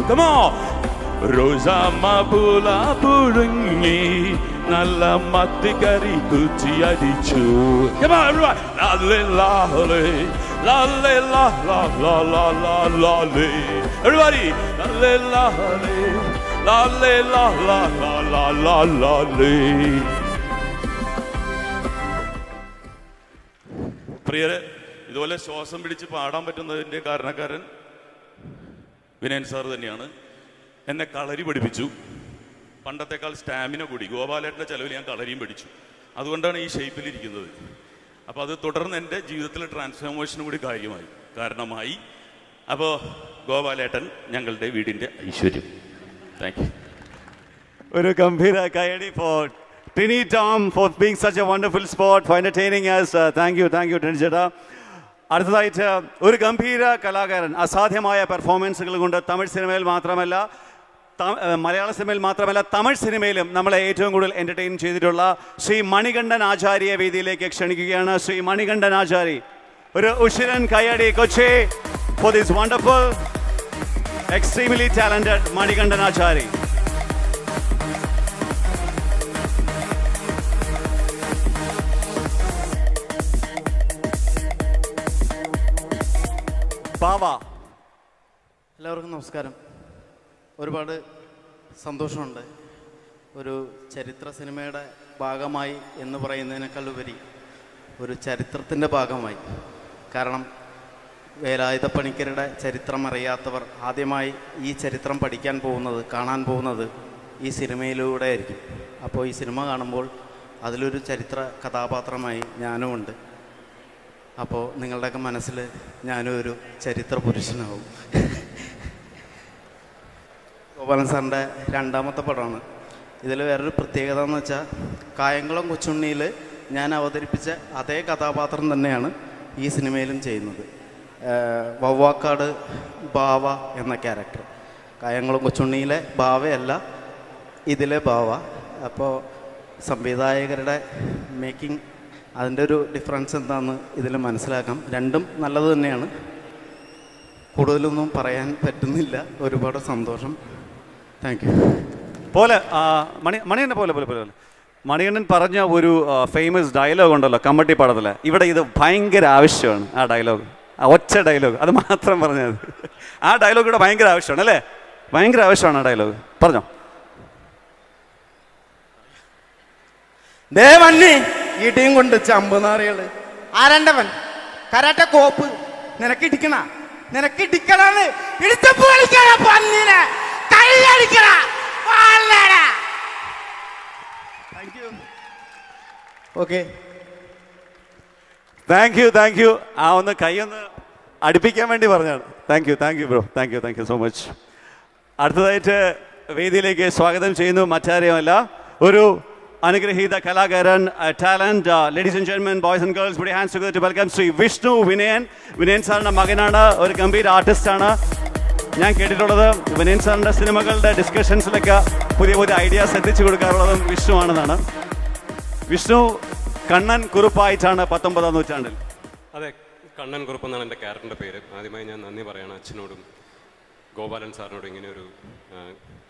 Come on! റോസാമ പൂല പുഴുങ്ങി നല്ല മത്തിക്കറി കുറ്റിയടിച്ചു. Come on, everyone! Lale lale, lale la la la la la lale. Everybody! Lale lale, lale la la la la la lale. പ്രിയരെ, ഇതുപോലെ ശ്വാസം പിടിച്ച് പാടാൻ പറ്റുന്നതിൻ്റെ കാരണക്കാരൻ വിനയൻ സാർ തന്നെയാണ്. എന്നെ കളരി പഠിപ്പിച്ചു. പണ്ടത്തെക്കാൾ സ്റ്റാമിന കൂടി. ഗോപാലേട്ടൻ്റെ ചിലവിൽ ഞാൻ കളരിയും പഠിച്ചു. അതുകൊണ്ടാണ് ഈ ഷേപ്പിലിരിക്കുന്നത്. അപ്പോൾ അത് തുടർന്ന് എൻ്റെ ജീവിതത്തിലെ ട്രാൻസ്ഫോർമേഷനും കൂടി കാരണമായി. അപ്പോൾ ഗോപാലേട്ടൻ ഞങ്ങളുടെ വീടിൻ്റെ ഐശ്വര്യം. Thank you. ഒരു ഗംഭീര കൈയടി for Trini Tom for being such a wonderful sport, for entertaining us. Thank you, Trini ചേട്ടാ. അടുത്തതായിട്ട് ഒരു ഗംഭീര കലാകാരൻ, അസാധ്യമായ പെർഫോമൻസുകൾ കൊണ്ട് തമിഴ് സിനിമയിൽ മാത്രമല്ല, മലയാള സിനിമയിൽ മാത്രമല്ല, തമിഴ് സിനിമയിലും നമ്മളെ ഏറ്റവും കൂടുതൽ എൻ്റർടൈൻ ചെയ്തിട്ടുള്ള ശ്രീ മണികണ്ഠൻ ആചാര്യ വേദിയിലേക്ക് ക്ഷണിക്കുകയാണ്. ശ്രീ മണികണ്ഠൻ ആചാരി, ഒരു ഉഷിരൻ കൈയടി Kochi for this wonderful, extremely talented Manikandan ആചാരി. എല്ലാവർക്കും നമസ്കാരം. ഒരുപാട് സന്തോഷമുണ്ട് ഒരു ചരിത്ര സിനിമയുടെ ഭാഗമായി എന്ന് പറയുന്നതിനേക്കാൾ ഉപരി ഒരു ചരിത്രത്തിൻ്റെ ഭാഗമായി. കാരണം വേലായുധപ്പണിക്കരുടെ ചരിത്രം അറിയാത്തവർ ആദ്യമായി ഈ ചരിത്രം പഠിക്കാൻ പോകുന്നത്, കാണാൻ പോകുന്നത് ഈ സിനിമയിലൂടെ ആയിരിക്കും. അപ്പോൾ ഈ സിനിമ കാണുമ്പോൾ അതിലൊരു ചരിത്ര കഥാപാത്രമായി ഞാനുമുണ്ട്. അപ്പോൾ നിങ്ങളുടെയൊക്കെ മനസ്സിൽ ഞാനും ഒരു ചരിത്ര പുരുഷനാവും. ഗോപാലൻ സാറിൻ്റെ രണ്ടാമത്തെ പടമാണ്. ഇതിൽ വേറൊരു പ്രത്യേകത എന്ന് വെച്ചാൽ കായംകുളം കൊച്ചുണ്ണിയിൽ ഞാൻ അവതരിപ്പിച്ച അതേ കഥാപാത്രം തന്നെയാണ് ഈ സിനിമയിലും ചെയ്യുന്നത്. വവ്വാക്കാട് ബാവ എന്ന ക്യാരക്ടർ. കായംകുളം കൊച്ചുണ്ണിയിലെ ബാവയല്ല, ഇതിലെ ബാവ. അപ്പോൾ സംവിധായകരുടെ മേക്കിംഗ്, അതിൻ്റെ ഒരു ഡിഫറൻസ് എന്താണെന്ന് ഇതിൽ മനസ്സിലാക്കാം. രണ്ടും നല്ലത് തന്നെയാണ്. കൂടുതലൊന്നും പറയാൻ പറ്റുന്നില്ല. ഒരുപാട് സന്തോഷം. Thank you. മണികണ്ഠൻ പോലെ മണികണ്ഠൻ പറഞ്ഞ ഒരു ഫേമസ് ഡയലോഗ് ഉണ്ടല്ലോ കമ്മട്ടി പടത്തിൽ, ഇവിടെ ഇത് ഭയങ്കര ആവശ്യമാണ്. ആ ഡയലോഗ്, ആ ഒറ്റ ഡയലോഗ്, അത് മാത്രം പറഞ്ഞത്. ആ ഡയലോഗ് ഇവിടെ ഭയങ്കര ആവശ്യമാണ് അല്ലേ? ഭയങ്കര ആവശ്യമാണ് ആ ഡയലോഗ്. പറഞ്ഞോ. ദേവണ്ണി ഇടിയും കൊണ്ട് ചമ്പുനാറികള് ആരണ്ടവൻ കരാട്ട കോപ്പ് നിനക്കിടിക്കണ നിനക്കിടിക്കണന്ന് ഇടിച്ചപ്പോ കളിക്കണ പന്നിനെ കൈയടിക്കണ. Okay, thank you. ആ ഒന്ന് കൈയൊന്ന് അടുപ്പിക്കാൻ വേണ്ടി പറഞ്ഞാണ്. Thank you bro. Thank you so much. അടുത്തതായിട്ട് വേദിയിലേക്ക് സ്വാഗതം ചെയ്യുന്നു മറ്റാരെയുമല്ല, ഒരു അനുഗ്രഹീത കലാകാരൻ, talent. Ladies and gentlemen, boys and girls, put hands together to welcome Shri Vishnu Vinayan. Vinayan സാറിൻ്റെ മകനാണ്, ഒരു ഗംഭീര ആർട്ടിസ്റ്റാണ്. ഞാൻ കേട്ടിട്ടുള്ളത് വിനയൻ സാറിൻ്റെ സിനിമകളുടെ ഡിസ്കഷൻസിലൊക്കെ പുതിയ ഐഡിയാസ് എത്തിച്ചു കൊടുക്കാറുള്ളതും വിഷ്ണു ആണെന്നാണ്. വിഷ്ണു കണ്ണൻ കുറുപ്പായിട്ടാണ് 19-ാം നൂറ്റാണ്ടിൽ. അതെ, കണ്ണൻ കുറുപ്പ് എന്നാണ് എൻ്റെ ക്യാരക്ടറിൻ്റെ പേര്. ആദ്യമായി ഞാൻ നന്ദി പറയണം അച്ഛനോടും ഗോപാലൻ സാറിനോടും ഇങ്ങനെ ഒരു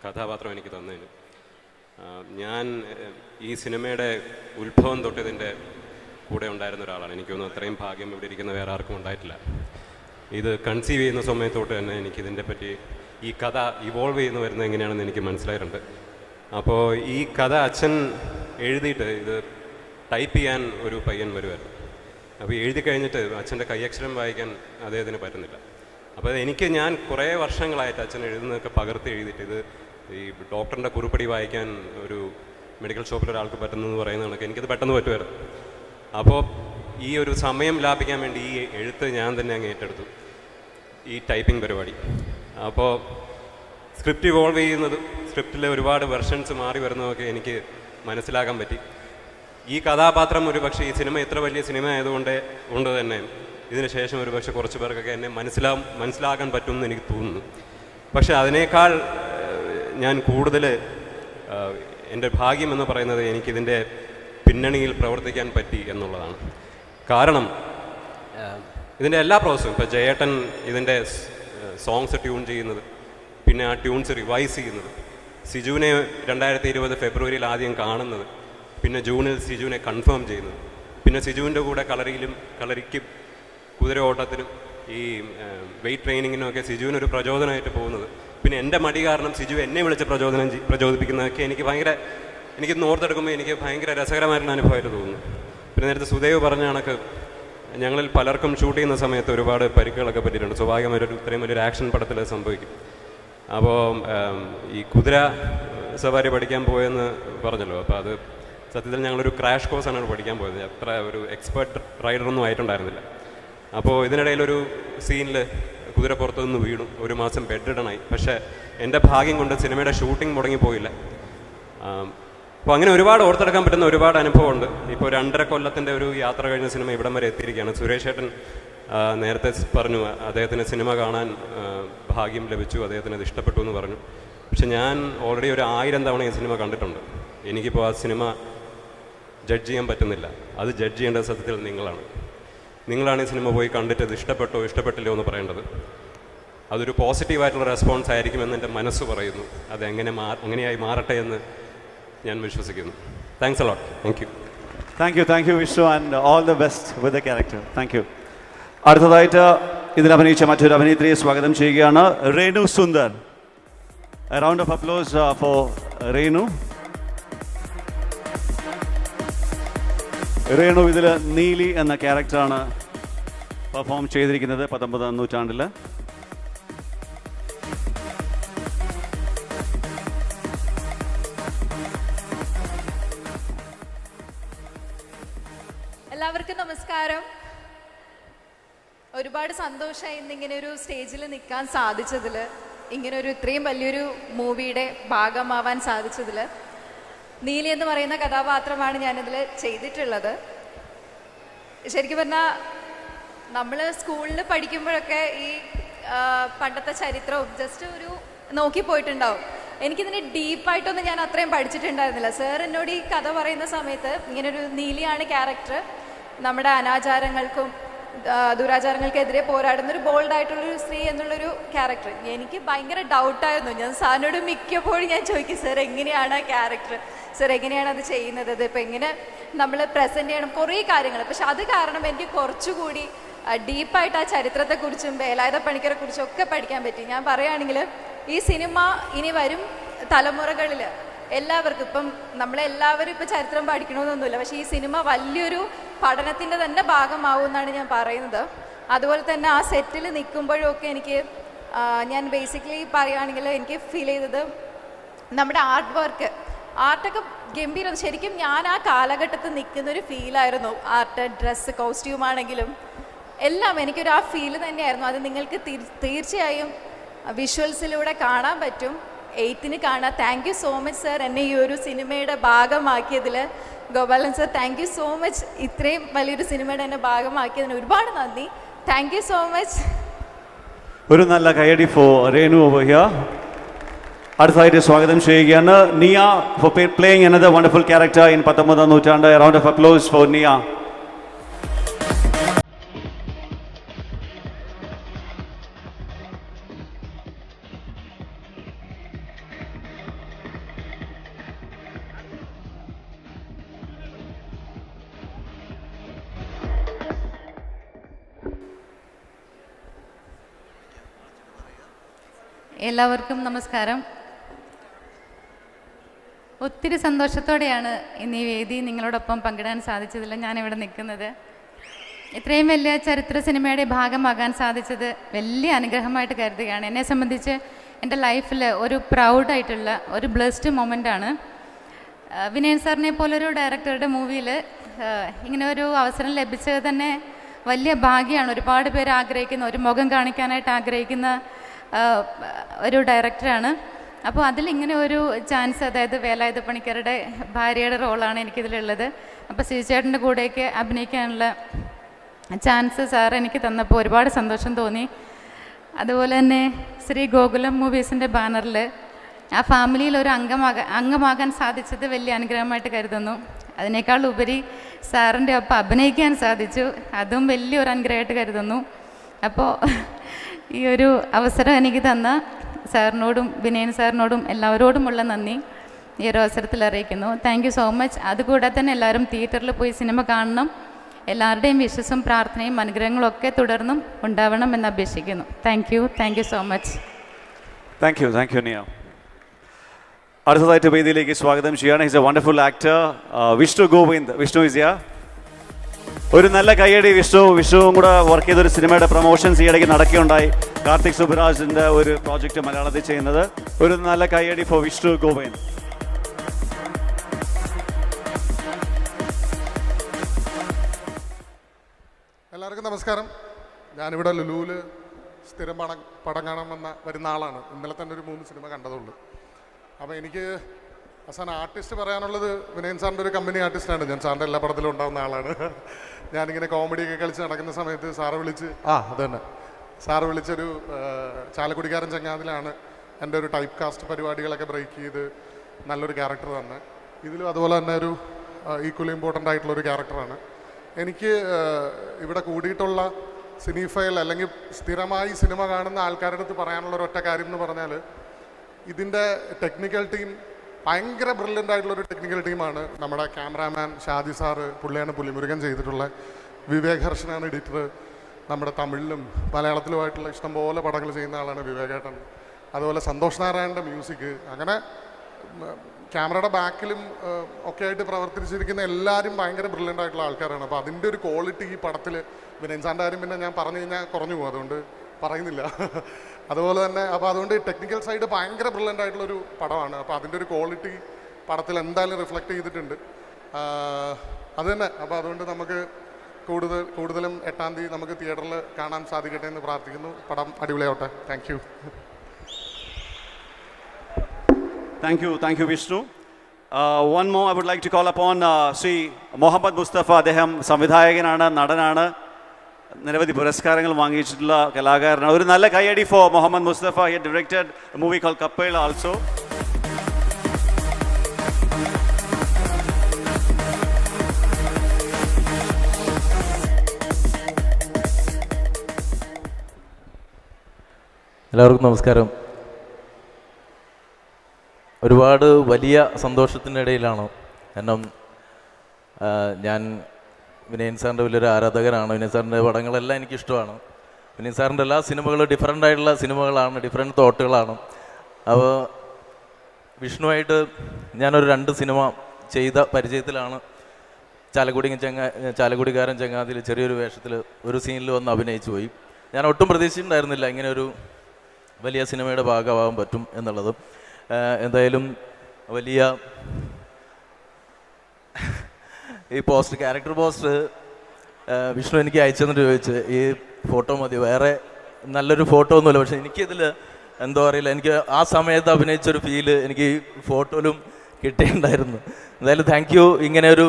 കഥാപാത്രം എനിക്ക് തന്നതിന്. ഞാൻ ഈ സിനിമയുടെ ഉത്ഭവം തൊട്ടതിൻ്റെ കൂടെ ഉണ്ടായിരുന്ന ഒരാളാണ്. എനിക്കൊന്നും അത്രയും ഭാഗ്യം ഇവിടെ ഇരിക്കുന്ന വേറെ ആർക്കും ഉണ്ടായിട്ടില്ല. ഇത് കൺസീവ് ചെയ്യുന്ന സമയത്തോട്ട് തന്നെ എനിക്കിതിൻ്റെ പറ്റി ഈ കഥ ഇവോൾവ് ചെയ്യുന്ന വരുന്നത് എങ്ങനെയാണെന്ന് എനിക്ക് മനസ്സിലായിട്ടുണ്ട്. അപ്പോൾ ഈ കഥ അച്ഛൻ എഴുതിയിട്ട് ഇത് ടൈപ്പ് ചെയ്യാൻ ഒരു പയ്യൻ വരുമായിരുന്നു. അപ്പോൾ എഴുതി കഴിഞ്ഞിട്ട് അച്ഛൻ്റെ കൈയക്ഷരം വായിക്കാൻ അദ്ദേഹത്തിന് പറ്റുന്നില്ല. അപ്പോൾ ഞാൻ കുറേ വർഷങ്ങളായിട്ട് അച്ഛൻ എഴുതുന്നതൊക്കെ പകർത്തി എഴുതിയിട്ട് ഇത് ഈ ഡോക്ടറിൻ്റെ കുറിപ്പടി വായിക്കാൻ ഒരു മെഡിക്കൽ ഷോപ്പിൽ ഒരാൾക്ക് പറ്റുന്നതെന്ന് പറയുന്ന കണക്ക് എനിക്കത് പെട്ടെന്ന് പറ്റുമായിരുന്നു. അപ്പോൾ ഈ ഒരു സമയം ലാഭിക്കാൻ വേണ്ടി ഈ എഴുത്ത് ഞാൻ തന്നെ അങ്ങ് ഏറ്റെടുത്തു, ഈ ടൈപ്പിംഗ് പരിപാടി. അപ്പോൾ സ്ക്രിപ്റ്റ് ഇവോൾവ് ചെയ്യുന്നതും സ്ക്രിപ്റ്റിലെ ഒരുപാട് വെർഷൻസ് മാറി വരുന്നതൊക്കെ എനിക്ക് മനസ്സിലാക്കാൻ പറ്റി. ഈ കഥാപാത്രം ഒരു പക്ഷേ ഈ സിനിമ ഇത്ര വലിയ സിനിമ കൊണ്ട് തന്നെ ഇതിന് ശേഷം ഒരു പക്ഷേ കുറച്ച് പേർക്കൊക്കെ എന്നെ മനസ്സിലാക്കാൻ പറ്റുമെന്ന് എനിക്ക് തോന്നുന്നു. പക്ഷേ അതിനേക്കാൾ ഞാൻ കൂടുതൽ എൻ്റെ ഭാഗ്യം എന്ന് പറയുന്നത് എനിക്കിതിൻ്റെ പിന്നണിയിൽ പ്രവർത്തിക്കാൻ പറ്റി എന്നുള്ളതാണ്. കാരണം ഇതിൻ്റെ എല്ലാ പ്രോസസ്സും, ഇപ്പോൾ ജയേട്ടൻ ഇതിൻ്റെ സോങ്സ് ട്യൂൺ ചെയ്യുന്നത്, പിന്നെ ആ ട്യൂൺസ് റിവൈസ് ചെയ്യുന്നത്, സിജുവിനെ 2020 ഫെബ്രുവരിയിൽ ആദ്യം കാണുന്നത്, പിന്നെ ജൂണിൽ സിജുവിനെ കൺഫേം ചെയ്യുന്നത്, പിന്നെ സിജുവിൻ്റെ കൂടെ കളരിക്കും കുതിര ഓട്ടത്തിനും ഈ വെയിറ്റ് ട്രെയിനിങ്ങിനും ഒക്കെ സിജുവിനൊരു പ്രചോദനമായിട്ട് പോകുന്നത്, പിന്നെ എൻ്റെ മടി കാരണം സിജു എന്നെ വിളിച്ച് പ്രചോദിപ്പിക്കുന്നതൊക്കെ എനിക്ക് ഓർത്തെടുക്കുമ്പോൾ എനിക്ക് ഭയങ്കര രസകരമായിട്ടുള്ള അനുഭവമായിട്ട് തോന്നുന്നു. പിന്നെ നേരത്തെ സുദേവ് പറഞ്ഞ കണക്ക് ഞങ്ങളിൽ പലർക്കും ഷൂട്ട് ചെയ്യുന്ന സമയത്ത് ഒരുപാട് പരിക്കുകളൊക്കെ പറ്റിയിട്ടുണ്ട്. സ്വാഭാവികമായിട്ടൊരു ഇത്രയും വലിയൊരു ആക്ഷൻ പടത്തിൽ സംഭവിക്കും. അപ്പോൾ ഈ കുതിര സവാരി പഠിക്കാൻ പോയെന്ന് പറഞ്ഞല്ലോ, അപ്പോൾ അത് സത്യത്തിൽ ഞങ്ങളൊരു ക്രാഷ് കോഴ്സാണ് പഠിക്കാൻ പോയത്. അത്ര ഒരു എക്സ്പേർട്ട് റൈഡറൊന്നും ആയിട്ടുണ്ടായിരുന്നില്ല. അപ്പോൾ ഇതിനിടയിലൊരു സീനിൽ കുതിര പുറത്തുനിന്ന് വീണു, 1 മാസം ബെഡ് റിഡനായി. പക്ഷേ എൻ്റെ ഭാഗ്യം കൊണ്ട് സിനിമയുടെ ഷൂട്ടിംഗ് മുടങ്ങിപ്പോയില്ല. അപ്പോൾ അങ്ങനെ ഒരുപാട് ഓർത്തെടുക്കാൻ പറ്റുന്ന ഒരുപാട് അനുഭവമുണ്ട്. ഇപ്പോൾ 2.5 കൊല്ലത്തിൻ്റെ ഒരു യാത്ര കഴിഞ്ഞ സിനിമ ഇവിടം വരെ എത്തിയിരിക്കുകയാണ്. സുരേഷ് ഏട്ടൻ നേരത്തെ പറഞ്ഞു അദ്ദേഹത്തിന് സിനിമ കാണാൻ ഭാഗ്യം ലഭിച്ചു, അദ്ദേഹത്തിന് അത് ഇഷ്ടപ്പെട്ടു എന്ന് പറഞ്ഞു. പക്ഷെ ഞാൻ ഓൾറെഡി ഒരു 1000 തവണ ഈ സിനിമ കണ്ടിട്ടുണ്ട്. എനിക്കിപ്പോൾ ആ സിനിമ ജഡ്ജ് ചെയ്യാൻ പറ്റുന്നില്ല. അത് ജഡ്ജ് ചെയ്യേണ്ടത് സത്യത്തിൽ നിങ്ങളാണ് ഈ സിനിമ പോയി കണ്ടിട്ട് ഇത് ഇഷ്ടപ്പെട്ടോ ഇഷ്ടപ്പെട്ടില്ലോ എന്ന് പറയേണ്ടത്. അതൊരു പോസിറ്റീവായിട്ടുള്ള റെസ്പോൺസ് ആയിരിക്കുമെന്ന് എൻ്റെ മനസ്സ് പറയുന്നു. അത് അങ്ങനെയായി മാറട്ടെ എന്ന് ഞാൻ വിശ്വസിക്കുന്നു. Thanks a lot. Thank you Vishnu, and all the best with the character. Thank you. അടുത്തതായിട്ട് ഇതിൽ അഭിനയിച്ച മറ്റൊരു അഭിനേത്രിയെ സ്വാഗതം ചെയ്യുകയാണ്, Renu Sundar. A round of applause for Renu. Renu ഇതിൽ നീലി എന്ന ക്യാരക്ടറാണ് പെർഫോം ചെയ്തിരിക്കുന്നത് 19ാം നൂറ്റാണ്ടിൽ. എല്ലാവർക്കും നമസ്കാരം. ഒരുപാട് സന്തോഷമായി ഇന്നിങ്ങനെ ഒരു സ്റ്റേജിൽ നിൽക്കാൻ സാധിച്ചതിൽ, ഇങ്ങനൊരു ഇത്രയും വലിയൊരു മൂവിയുടെ ഭാഗമാവാൻ സാധിച്ചതിൽ. നീലി എന്ന് പറയുന്ന കഥാപാത്രമാണ് ഞാനിതിൽ ചെയ്തിട്ടുള്ളത്. ശരിക്കും പറഞ്ഞാൽ നമ്മൾ സ്കൂളിൽ പഠിക്കുമ്പോഴൊക്കെ ഈ പണ്ടത്തെ ചരിത്രവും ജസ്റ്റ് ഒരു നോക്കിപ്പോയിട്ടുണ്ടാവും. എനിക്കിതിന് ഡീപ്പായിട്ടൊന്നും ഞാൻ അത്രയും പഠിച്ചിട്ടുണ്ടായിരുന്നില്ല. സാർ എന്നോട് ഈ കഥ പറയുന്ന സമയത്ത് ഇങ്ങനൊരു നീലിയാണ് ക്യാരക്ടർ, നമ്മുടെ അനാചാരങ്ങൾക്കും ദുരാചാരങ്ങൾക്കെതിരെ പോരാടുന്നൊരു ബോൾഡായിട്ടുള്ളൊരു സ്ത്രീ എന്നുള്ളൊരു ക്യാരക്ടർ. എനിക്ക് ഭയങ്കര ഡൗട്ടായിരുന്നു. ഞാൻ സാറിനോട് മിക്കപ്പോഴും ഞാൻ ചോദിക്കും, സാർ എങ്ങനെയാണ് ആ ക്യാരക്ടർ, സാർ എങ്ങനെയാണ് അത് ചെയ്യുന്നത്, ഇതിപ്പോൾ എങ്ങനെ നമ്മൾ പ്രസൻറ്റ് ചെയ്യണം, കുറേ കാര്യങ്ങൾ. പക്ഷെ അത് കാരണം എനിക്ക് കുറച്ചുകൂടി ഡീപ്പായിട്ട് ആ ചരിത്രത്തെക്കുറിച്ചും വേലായുധ പണിക്കരെ കുറിച്ചും ഒക്കെ പഠിക്കാൻ പറ്റി. ഞാൻ പറയുകയാണെങ്കിൽ ഈ സിനിമ ഇനി വരും തലമുറകളിൽ എല്ലാവർക്കും, ഇപ്പം നമ്മളെല്ലാവരും ഇപ്പം ചരിത്രം പഠിക്കണമെന്നൊന്നുമില്ല, പക്ഷേ ഈ സിനിമ വലിയൊരു പഠനത്തിൻ്റെ തന്നെ ഭാഗമാവും എന്നാണ് ഞാൻ പറയുന്നത്. അതുപോലെ തന്നെ ആ സെറ്റിൽ നിൽക്കുമ്പോഴൊക്കെ എനിക്ക് ഞാൻ ബേസിക്കലി പറയുകയാണെങ്കിൽ എനിക്ക് ഫീൽ ചെയ്തത് നമ്മുടെ ആർട്ടൊക്കെ ഗംഭീരം. ശരിക്കും ഞാൻ ആ കാലഘട്ടത്തിൽ നിൽക്കുന്നൊരു ഫീലായിരുന്നു. ആർട്ട്, ഡ്രസ്സ്, കോസ്റ്റ്യൂം ആണെങ്കിലും എല്ലാം എനിക്കൊരു ആ ഫീൽ തന്നെയായിരുന്നു. അത് നിങ്ങൾക്ക് തീർച്ചയായും വിഷ്വൽസിലൂടെ കാണാൻ പറ്റും. 8ന് കാണാം. Thank you so much sir, എന്നെ ഈ ഒരു സിനിമയുടെ ഭാഗമാക്കിയതിൽ. Gopalan sir, thank you so much, ഇത്രയും വലിയൊരു സിനിമയുടെ എന്നെ ഭാഗമാക്കിയതിന് ഒരുപാട് നന്ദി. Thank you so much. ഒരു നല്ല കൈയടി ഫോർ രേണു ഓവർ ഹിയർ. അടുത്തതായിട്ട് സ്വാഗതം ചെയ്യുകയാണ് നിയ four playing another wonderful character in 19ാം നൂറ്റാണ്ട്. A round of applause for Nia. എല്ലാവർക്കും നമസ്കാരം. ഒത്തിരി സന്തോഷത്തോടെയാണ് ഇന്ന് ഈ വേദി നിങ്ങളോടൊപ്പം പങ്കിടാൻ സാധിച്ചതിൽ ഞാനിവിടെ നിൽക്കുന്നത്. ഇത്രയും വലിയ ചരിത്ര സിനിമയുടെ ഭാഗമാകാൻ സാധിച്ചത് വലിയ അനുഗ്രഹമായിട്ട് കരുതുകയാണ്. എന്നെ സംബന്ധിച്ച് എൻ്റെ ലൈഫിൽ ഒരു പ്രൗഡായിട്ടുള്ള ഒരു ബ്ലെസ്ഡ് മൊമെൻ്റാണ്. വിനയൻ സാറിനെ പോലൊരു ഡയറക്ടറുടെ മൂവിയിൽ ഇങ്ങനെ ഒരു അവസരം ലഭിച്ചത് തന്നെ വലിയ ഭാഗ്യമാണ്. ഒരുപാട് പേര് ആഗ്രഹിക്കുന്ന, ഒരു മുഖം കാണിക്കാനായിട്ട് ആഗ്രഹിക്കുന്ന ഒരു ഡയറക്ടറാണ്. അപ്പോൾ അതിലിങ്ങനെ ഒരു ചാൻസ്, അതായത് വേലായുധ പണിക്കരുടെ ഭാര്യയുടെ റോളാണ് എനിക്കിതിലുള്ളത്. അപ്പോൾ ശ്രീചേട്ടൻ്റെ കൂടെയൊക്കെ അഭിനയിക്കാനുള്ള ചാൻസ് സാർ എനിക്ക് തന്നപ്പോൾ ഒരുപാട് സന്തോഷം തോന്നി. അതുപോലെ തന്നെ ശ്രീ ഗോകുലം മൂവീസിൻ്റെ ബാനറിൽ ആ ഫാമിലിയിൽ ഒരു അംഗമാകാൻ സാധിച്ചത് വലിയ അനുഗ്രഹമായിട്ട് കരുതുന്നു. അതിനേക്കാൾ ഉപരി സാറിൻ്റെ ഒപ്പം അഭിനയിക്കാൻ സാധിച്ചു, അതും വലിയൊരു അനുഗ്രഹമായിട്ട് കരുതുന്നു. അപ്പോൾ ഈ ഒരു അവസരം എനിക്ക് തന്ന സാറിനോടും വിനയൻ സാറിനോടും എല്ലാവരോടുമുള്ള നന്ദി ഈ ഒരു അവസരത്തിൽ അറിയിക്കുന്നു. Thank you so much. അതുകൂടാതെ തന്നെ എല്ലാവരും തിയേറ്ററിൽ പോയി സിനിമ കാണണം. എല്ലാവരുടെയും വിശ്വസും പ്രാർത്ഥനയും അനുഗ്രഹങ്ങളും ഒക്കെ തുടർന്നും ഉണ്ടാവണം എന്ന് അപേക്ഷിക്കുന്നു. Thank you so much. Thank you നിയ. അടുത്തതായിട്ട് വേദിയിലേക്ക് സ്വാഗതം ചെയ്യാണ്. He's a wonderful actor Vishnu Govind. Vishnu is here. ഒരു നല്ല കയ്യടി വിഷ്ണുവും കൂടെ വർക്ക് ചെയ്തൊരു സിനിമയുടെ പ്രൊമോഷൻസ് ഈയിടയ്ക്ക് നടക്കുകയുണ്ടായി. കാർത്തിക് സുബരാജിൻ്റെ ഒരു പ്രോജക്റ്റ് മലയാളത്തിൽ ചെയ്യുന്നത്. ഒരു നല്ല കയ്യടി ഫോർ വിഷ്ണു ഗോവിന്ദ്. എല്ലാവർക്കും നമസ്കാരം. ഞാനിവിടെ ലുലുവിൽ സ്ഥിരം പടം കാണാൻ വരുന്ന ആളാണ്. ഇന്നലെ തന്നെ ഒരു 3 സിനിമ കണ്ടതുള്ളൂ. അപ്പോൾ എനിക്ക് അവസാന ആർട്ടിസ്റ്റ് പറയാനുള്ളത്, വിനയൻ സാറിൻ്റെ ഒരു കമ്പനി ആർട്ടിസ്റ്റാണ് ഞാൻ. സാറിൻ്റെ എല്ലാ പടത്തിലും ഉണ്ടാകുന്ന ആളാണ്. ഞാനിങ്ങനെ കോമഡിയൊക്കെ കളിച്ച് നടക്കുന്ന സമയത്ത് സാറ് വിളിച്ച് അതന്നെ സാറ് വിളിച്ചൊരു ചാലക്കുടിക്കാരൻ ചങ്ങാതിലാണ് എൻ്റെ ഒരു ടൈപ്പ് കാസ്റ്റ് പരിപാടികളൊക്കെ ബ്രേക്ക് ചെയ്ത് നല്ലൊരു ക്യാരക്ടർ തന്നെ. ഇതിലും അതുപോലെ തന്നെ ഒരു ഈക്വലി ഇമ്പോർട്ടൻ്റ് ആയിട്ടുള്ളൊരു ക്യാരക്ടറാണ്. എനിക്ക് ഇവിടെ കൂടിയിട്ടുള്ള സിനിഫൈൽ അല്ലെങ്കിൽ സ്ഥിരമായി സിനിമ കാണുന്ന ആൾക്കാരുടെ അടുത്ത് പറയാനുള്ള ഒരൊറ്റ കാര്യം എന്ന് പറഞ്ഞാൽ, ഇതിൻ്റെ ടെക്നിക്കൽ ടീം ഭയങ്കര ബ്രില്യൻ്റ് ആയിട്ടുള്ളൊരു ടെക്നിക്കൽ ടീമാണ്. നമ്മുടെ ക്യാമറാമാൻ ഷാജി സാറ്, പുള്ളിയാണ് പുലിമുരുകൻ ചെയ്തിട്ടുള്ള. വിവേക് ഹർഷനാണ് എഡിറ്റർ. നമ്മുടെ തമിഴിലും മലയാളത്തിലുമായിട്ടുള്ള ഇഷ്ടംപോലെ പടങ്ങൾ ചെയ്യുന്ന ആളാണ് വിവേകേട്ടൻ. അതുപോലെ സന്തോഷ് നാരായണൻ്റെ മ്യൂസിക്. അങ്ങനെ ക്യാമറയുടെ ബാക്കിലും ഒക്കെ ആയിട്ട് പ്രവർത്തിച്ചിരിക്കുന്ന എല്ലാവരും ഭയങ്കര ബ്രില്യൻ്റ് ആയിട്ടുള്ള ആൾക്കാരാണ്. അപ്പോൾ അതിൻ്റെ ഒരു ക്വാളിറ്റി ഈ പടത്തിൽ, വിനയൻ സാറിൻ്റെ കാര്യം പിന്നെ ഞാൻ പറഞ്ഞു കഴിഞ്ഞാൽ കുറഞ്ഞു പോകും, അതുകൊണ്ട് പറയുന്നില്ല. അതുപോലെ തന്നെ അപ്പോൾ അതുകൊണ്ട് ടെക്നിക്കൽ സൈഡ് ഭയങ്കര ബ്രില്യൻ്റ് ആയിട്ടുള്ളൊരു പടമാണ്. അപ്പോൾ അതിൻ്റെ ഒരു ക്വാളിറ്റി പടത്തിൽ എന്തായാലും റിഫ്ലക്റ്റ് ചെയ്തിട്ടുണ്ട്. അത് തന്നെ. അപ്പോൾ അതുകൊണ്ട് നമുക്ക് കൂടുതലും 8-ാം തീയതി നമുക്ക് തിയേറ്ററിൽ കാണാൻ സാധിക്കട്ടെ എന്ന് പ്രാർത്ഥിക്കുന്നു. പടം അടിപൊളിയാവട്ടെ. Thank you Vishnu. One more I would like to call upon Sri Mohammad Mustafa. അദ്ദേഹം സംവിധായകനാണ്, നടനാണ്, നിരവധി പുരസ്കാരങ്ങൾ വാങ്ങിച്ചിട്ടുള്ള കലാകാരനാണ്. ഒരു നല്ല കയ്യടി four Mohammad Mustafa. He had directed a movie called Kappel also. എല്ലാവർക്കും നമസ്കാരം. ഒരുപാട് വലിയ സന്തോഷത്തിനിടയിലാണ്. കാരണം ഞാൻ വിനയൻ സാറിൻ്റെ വലിയൊരു ആരാധകനാണ്. വിനയൻ സാറിൻ്റെ പടങ്ങളെല്ലാം എനിക്കിഷ്ടമാണ്. വിനയൻ സാറിൻ്റെ എല്ലാ സിനിമകളും ഡിഫറൻ്റ് ആയിട്ടുള്ള സിനിമകളാണ്, ഡിഫറെൻറ്റ് തോട്ടുകളാണ്. അപ്പോൾ വിഷ്ണുവായിട്ട് ഞാനൊരു 2 സിനിമ ചെയ്ത പരിചയത്തിലാണ്. ചാലക്കുടിക്കാരൻ ചങ്ങാതിയിൽ ചെറിയൊരു വേഷത്തിൽ ഒരു സീനിൽ വന്ന് അഭിനയിച്ചു പോയി. ഞാൻ ഒട്ടും പ്രതീക്ഷിച്ചിട്ടുണ്ടായിരുന്നില്ല ഇങ്ങനെ ഒരു വലിയ സിനിമയുടെ ഭാഗമാകാൻ പറ്റും എന്നുള്ളത്. എന്തായാലും വലിയ ഈ ക്യാരക്ടർ പോസ്റ്റർ വിഷ്ണു എനിക്ക് അയച്ചെന്നിട്ട് ചോദിച്ച്, ഈ ഫോട്ടോ മതി, വേറെ നല്ലൊരു ഫോട്ടോ ഒന്നുമില്ല, പക്ഷെ എനിക്കിതിൽ എന്തോ അറിയില്ല, എനിക്ക് ആ സമയത്ത് അഭിനയിച്ചൊരു ഫീല് എനിക്ക് ഈ ഫോട്ടോയിലും കിട്ടിയിട്ടുണ്ടായിരുന്നു. എന്തായാലും താങ്ക് യു. ഇങ്ങനെ ഒരു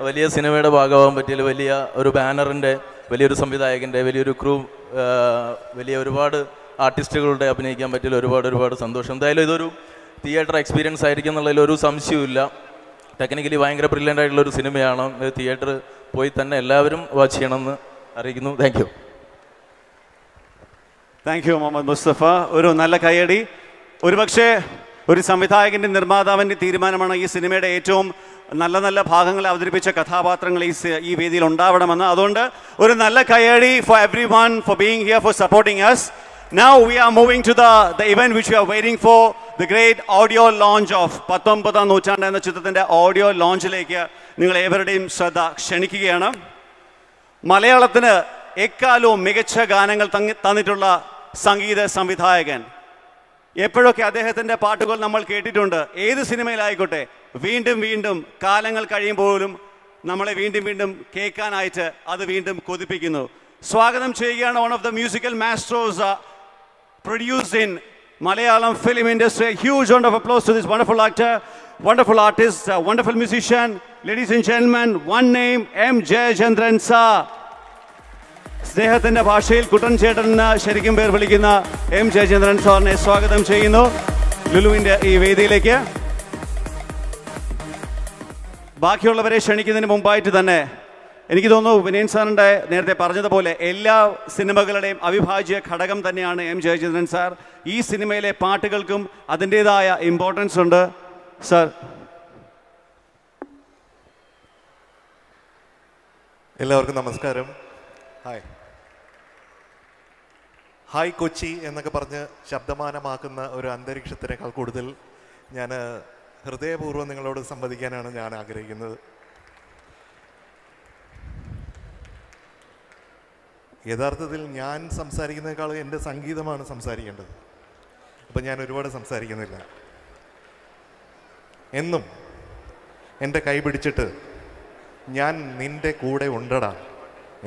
വലിയ സിനിമയുടെ ഭാഗമാകാൻ പറ്റിയാൽ, വലിയ ഒരു ബാനറിൻ്റെ, വലിയൊരു സംവിധായകൻ്റെ, വലിയൊരു ക്രൂ, വലിയ ഒരുപാട് ആർട്ടിസ്റ്റുകളുടെ അഭിനയിക്കാൻ പറ്റിയാൽ ഒരുപാട് സന്തോഷം. എന്തായാലും ഇതൊരു തിയേറ്റർ എക്സ്പീരിയൻസ് ആയിരിക്കും എന്നുള്ളതിൽ ഒരു സംശയവുമില്ല. ടെക്നിക്കലി ഭയങ്കര ബ്രില്യൻ്റ് ആയിട്ടുള്ളൊരു സിനിമയാണ്. തിയേറ്റർ പോയി തന്നെ എല്ലാവരും വാച്ച് ചെയ്യണമെന്ന് അറിയിക്കുന്നു. Thank you Muhammad Mustafa. ഒരു നല്ല കയ്യടി. ഒരുപക്ഷെ ഒരു സംവിധായകൻ്റെ, നിർമ്മാതാവിൻ്റെ തീരുമാനമാണ് ഈ സിനിമയുടെ ഏറ്റവും നല്ല ഭാഗങ്ങൾ അവതരിപ്പിച്ച കഥാപാത്രങ്ങൾ ഈ വേദിയിൽ ഉണ്ടാവണമെന്ന്. അതുകൊണ്ട് ഒരു നല്ല കയ്യടി for every one for being here, four supporting us. Now we are moving to the event which we are waiting for, the great audio launch of 19ാം നൂറ്റാണ്ട് എന്ന ചിത്രത്തിൻ്റെ ഓഡിയോ ലോഞ്ചിലേക്ക് നിങ്ങൾ ഏവരുടെയും ശ്രദ്ധ ക്ഷണിക്കുകയാണ്. മലയാളത്തിന് എക്കാലവും മികച്ച ഗാനങ്ങൾ തന്നിട്ടുള്ള സംഗീത സംവിധായകൻ. എപ്പോഴൊക്കെ അദ്ദേഹത്തിൻ്റെ പാട്ടുകൾ നമ്മൾ കേട്ടിട്ടുണ്ട്, ഏത് സിനിമയിലായിക്കോട്ടെ, വീണ്ടും കാലങ്ങൾ കഴിയുമ്പോഴും നമ്മളെ വീണ്ടും വീണ്ടും കേൾക്കാനായിട്ട് അത് വീണ്ടും കൊതിപ്പിക്കുന്നു. സ്വാഗതം ചെയ്യുകയാണ് one of the musical maestros produced in Malayalam film industry. A huge round of applause to this wonderful actor, wonderful artist, wonderful musician. Ladies and gentlemen, one name, M. Jayachandran sir. സ്നേഹത്തിൻ്റെ ഭാഷയിൽ കുട്ടൻ ചേട്ടൻ ശരിക്കും പേർ വിളിക്കുന്ന M Jayachandran സാറിനെ സ്വാഗതം ചെയ്യുന്നു ലുലുവിൻ്റെ ഈ വേദിയിലേക്ക്. ബാക്കിയുള്ളവരെ ക്ഷണിക്കുന്നതിന് മുമ്പായിട്ട് തന്നെ എനിക്ക് തോന്നുന്നു വിനയൻ സാറിൻ്റെ നേരത്തെ പറഞ്ഞതുപോലെ എല്ലാ സിനിമകളുടെയും അവിഭാജ്യ ഘടകം തന്നെയാണ് എം ജയചന്ദ്രൻ സാർ. ഈ സിനിമയിലെ പാട്ടുകൾക്കും അതിൻ്റേതായ ഇമ്പോർട്ടൻസ് ഉണ്ട്. സാർ, എല്ലാവർക്കും നമസ്കാരം. ഹായ് കൊച്ചി എന്നൊക്കെ പറഞ്ഞ് ശബ്ദമാനമാക്കുന്ന ഒരു അന്തരീക്ഷത്തിനേക്കാൾ കൂടുതൽ ഞാൻ ഹൃദയപൂർവ്വം നിങ്ങളോട് സംവദിക്കാനാണ് ഞാൻ ആഗ്രഹിക്കുന്നത്. യഥാർത്ഥത്തിൽ ഞാൻ സംസാരിക്കുന്നതിനേക്കാൾ എൻ്റെ സംഗീതമാണ് സംസാരിക്കേണ്ടത്. അപ്പം ഞാൻ ഒരുപാട് സംസാരിക്കുന്നില്ല. എന്നും എൻ്റെ കൈ പിടിച്ചിട്ട് ഞാൻ നിൻ്റെ കൂടെ ഉണ്ടടാ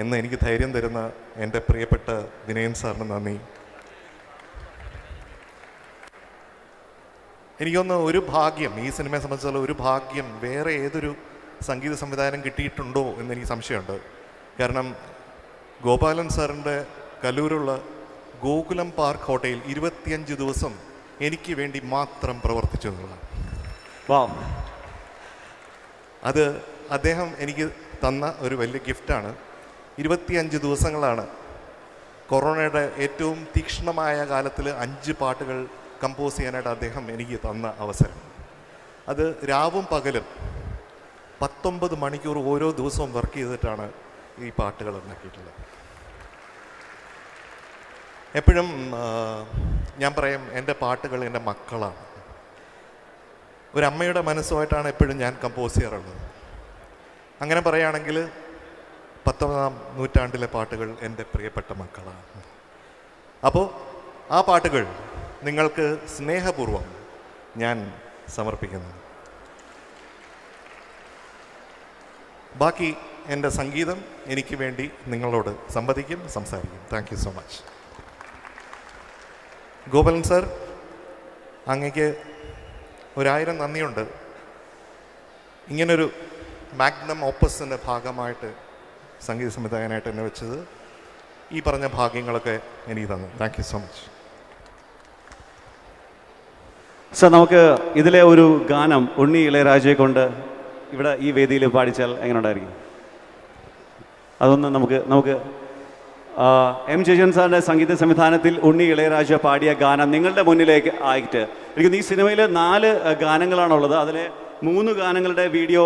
എന്ന് എനിക്ക് ധൈര്യം തരുന്ന എൻ്റെ പ്രിയപ്പെട്ട വിനയൻ സാറിന് നന്ദി. എനിക്കൊന്ന് ഒരു ഭാഗ്യം, ഈ സിനിമയെ സംബന്ധിച്ചുള്ള ഒരു ഭാഗ്യം വേറെ ഏതൊരു സംഗീത സംവിധാനം കിട്ടിയിട്ടുണ്ടോ എന്നെനിക്ക് സംശയമുണ്ട്. കാരണം ഗോപാലൻ സാറിൻ്റെ കലൂരുള്ള ഗോകുലം പാർക്ക് ഹോട്ടലിൽ 25 ദിവസം എനിക്ക് വേണ്ടി മാത്രം പ്രവർത്തിച്ചു എന്നുള്ളതാണ്. അത് അദ്ദേഹം എനിക്ക് തന്ന ഒരു വലിയ ഗിഫ്റ്റാണ്. 25 ദിവസങ്ങളാണ് കൊറോണയുടെ ഏറ്റവും തീക്ഷ്ണമായ കാലത്തിൽ 5 പാട്ടുകൾ കമ്പോസ് ചെയ്യാനായിട്ട് അദ്ദേഹം എനിക്ക് തന്ന അവസരം. അത് രാവും പകലും 19 മണിക്കൂർ ഓരോ ദിവസവും വർക്ക് ചെയ്തിട്ടാണ് ഈ പാട്ടുകൾ ഉണ്ടാക്കിയിട്ടുള്ളത്. എപ്പോഴും ഞാൻ പറയും എൻ്റെ പാട്ടുകൾ എൻ്റെ മക്കളാണ്. ഒരമ്മയുടെ മനസ്സുമായിട്ടാണ് എപ്പോഴും ഞാൻ കമ്പോസ് ചെയ്യാറുള്ളത്. അങ്ങനെ പറയുകയാണെങ്കിൽ 19ാം നൂറ്റാണ്ടിലെ പാട്ടുകൾ എൻ്റെ പ്രിയപ്പെട്ട മക്കളാണ്. അപ്പോൾ ആ പാട്ടുകൾ നിങ്ങൾക്ക് സ്നേഹപൂർവ്വം ഞാൻ സമർപ്പിക്കുന്നു. ബാക്കി എൻ്റെ സംഗീതം എനിക്ക് വേണ്ടി നിങ്ങളോട് സംവദിക്കും, സംസാരിക്കും. Thank you so much. Gopalan sir, അങ്ങേക്ക് 1000 നന്ദിയുണ്ട്. ഇങ്ങനൊരു മാഗ്നം ഓപ്പസിൻ്റെ ഭാഗമായിട്ട് സംഗീത സംവിധായകനായിട്ട് എന്നെ വെച്ചത്, ഈ പറഞ്ഞ ഭാഗ്യങ്ങളൊക്കെ എനിക്ക് തന്നു. Thank you so much. Sir, നമുക്ക് ഇതിലെ ഒരു ഗാനം ഉണ്ണി ഇളയരാജയെ കൊണ്ട് ഇവിടെ ഈ വേദിയിൽ പാടിച്ചാൽ എങ്ങനെ ഉണ്ടായിരിക്കും? അതൊന്ന് നമുക്ക് എം ജയചന്ദ്രൻ സാറിൻ്റെ സംഗീത സംവിധാനത്തിൽ ഉണ്ണി ഇളയരാജ പാടിയ ഗാനം നിങ്ങളുടെ മുന്നിലേക്ക് ആയിട്ട്, എനിക്ക് ഈ സിനിമയിൽ 4 ഗാനങ്ങളാണുള്ളത്. അതിലെ 3 ഗാനങ്ങളുടെ വീഡിയോ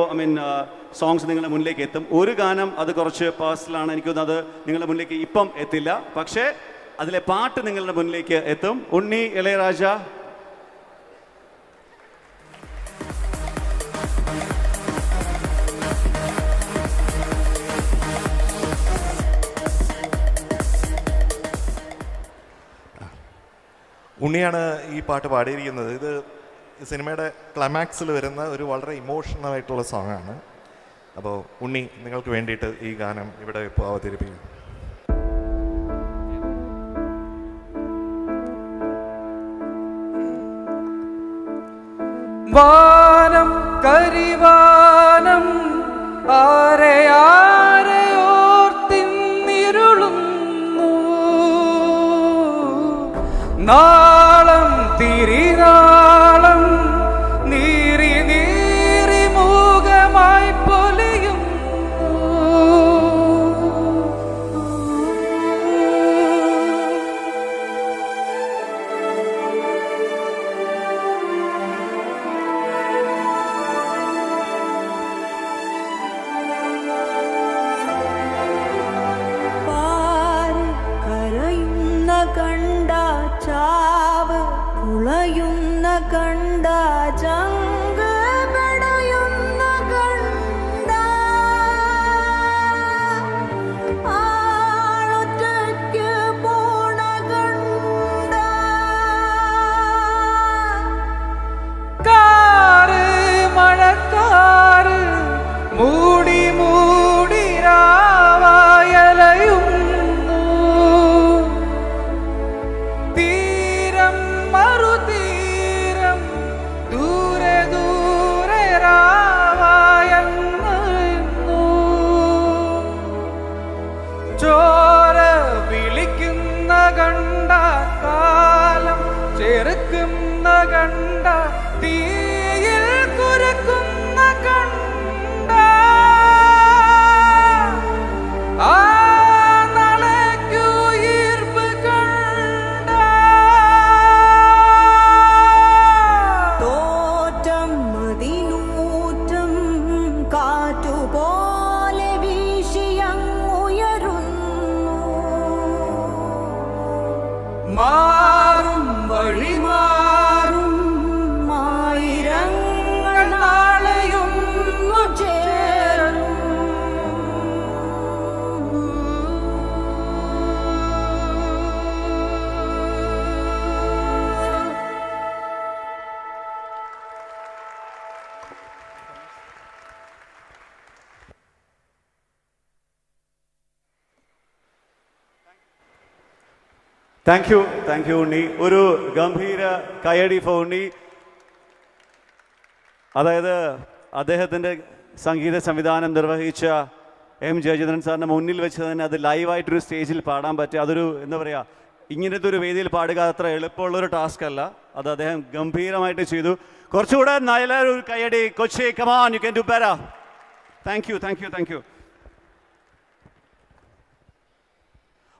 സോങ്സ് നിങ്ങളുടെ മുന്നിലേക്ക് എത്തും. ഒരു ഗാനം അത് കുറച്ച് പേഴ്സണലാണ്, എനിക്കൊന്നും അത് നിങ്ങളുടെ മുന്നിലേക്ക് ഇപ്പം എത്തില്ല. പക്ഷേ അതിലെ പാട്ട് നിങ്ങളുടെ മുന്നിലേക്ക് എത്തും. ഉണ്ണി ഇളയരാജ. ഉണ്ണിയാണ് ഈ പാട്ട് പാടിയിരിക്കുന്നത്. ഇത് സിനിമയുടെ ക്ലൈമാക്സിൽ വരുന്ന ഒരു വളരെ ഇമോഷണലായിട്ടുള്ള സോങ്ങാണ്. അപ്പോൾ ഉണ്ണി, നിങ്ങൾക്ക് വേണ്ടിയിട്ട് ഈ ഗാനം ഇവിടെ ഇപ്പോൾ അവതരിപ്പിക്കും. വാനം കരിവാനം ആരെയോർത്തിന്നിരുളുന്നു, നാളം തിരിനാളം നീറി നീറി മൂകമായി പൊലിയും. കരയുന്ന കണ്ട ചാവ് പുളയുന്ന കണ്ട ചങ്ക് പടയുന്ന കണ്ട ആളൊറ്റയ്ക്ക് പോണ കണ്ട കാറ് മഴക്കാറ് മൂടി കണ്ട കാലം ചെറുക്കുന്ന കണ്ട തീയിൽ കുരക്കുന്ന കണ്ട ആ നാളേക്കുയിർപ്പ് കണ്ട തോറ്റം മതിനൂറ്റം കാറ്റുപോലെ വീശിയങ്ങുയരുന്നു മാറും വഴി മാറും ആയിരങ്ങൾ നാളെയും ചേരും താങ്ക് യു ഉണ്ണി. ഒരു ഗംഭീര കയ്യടി ഫോർ ഉണ്ണി. അതായത് അദ്ദേഹത്തിൻ്റെ സംഗീത സംവിധാനം നിർവഹിച്ച എം ജയചന്ദ്രൻ സാറിൻ്റെ മുന്നിൽ വെച്ച് തന്നെ അത് ലൈവായിട്ടൊരു സ്റ്റേജിൽ പാടാൻ പറ്റുക, അതൊരു എന്താ പറയുക, ഇങ്ങനത്തെ ഒരു വേദിയിൽ പാടുക അത്ര എളുപ്പമുള്ളൊരു ടാസ്ക് അല്ല. അത് അദ്ദേഹം ഗംഭീരമായിട്ട് ചെയ്തു. കുറച്ചുകൂടെ നല്ലൊരു കയ്യടി. Kochi, come on, you can do better. Thank you.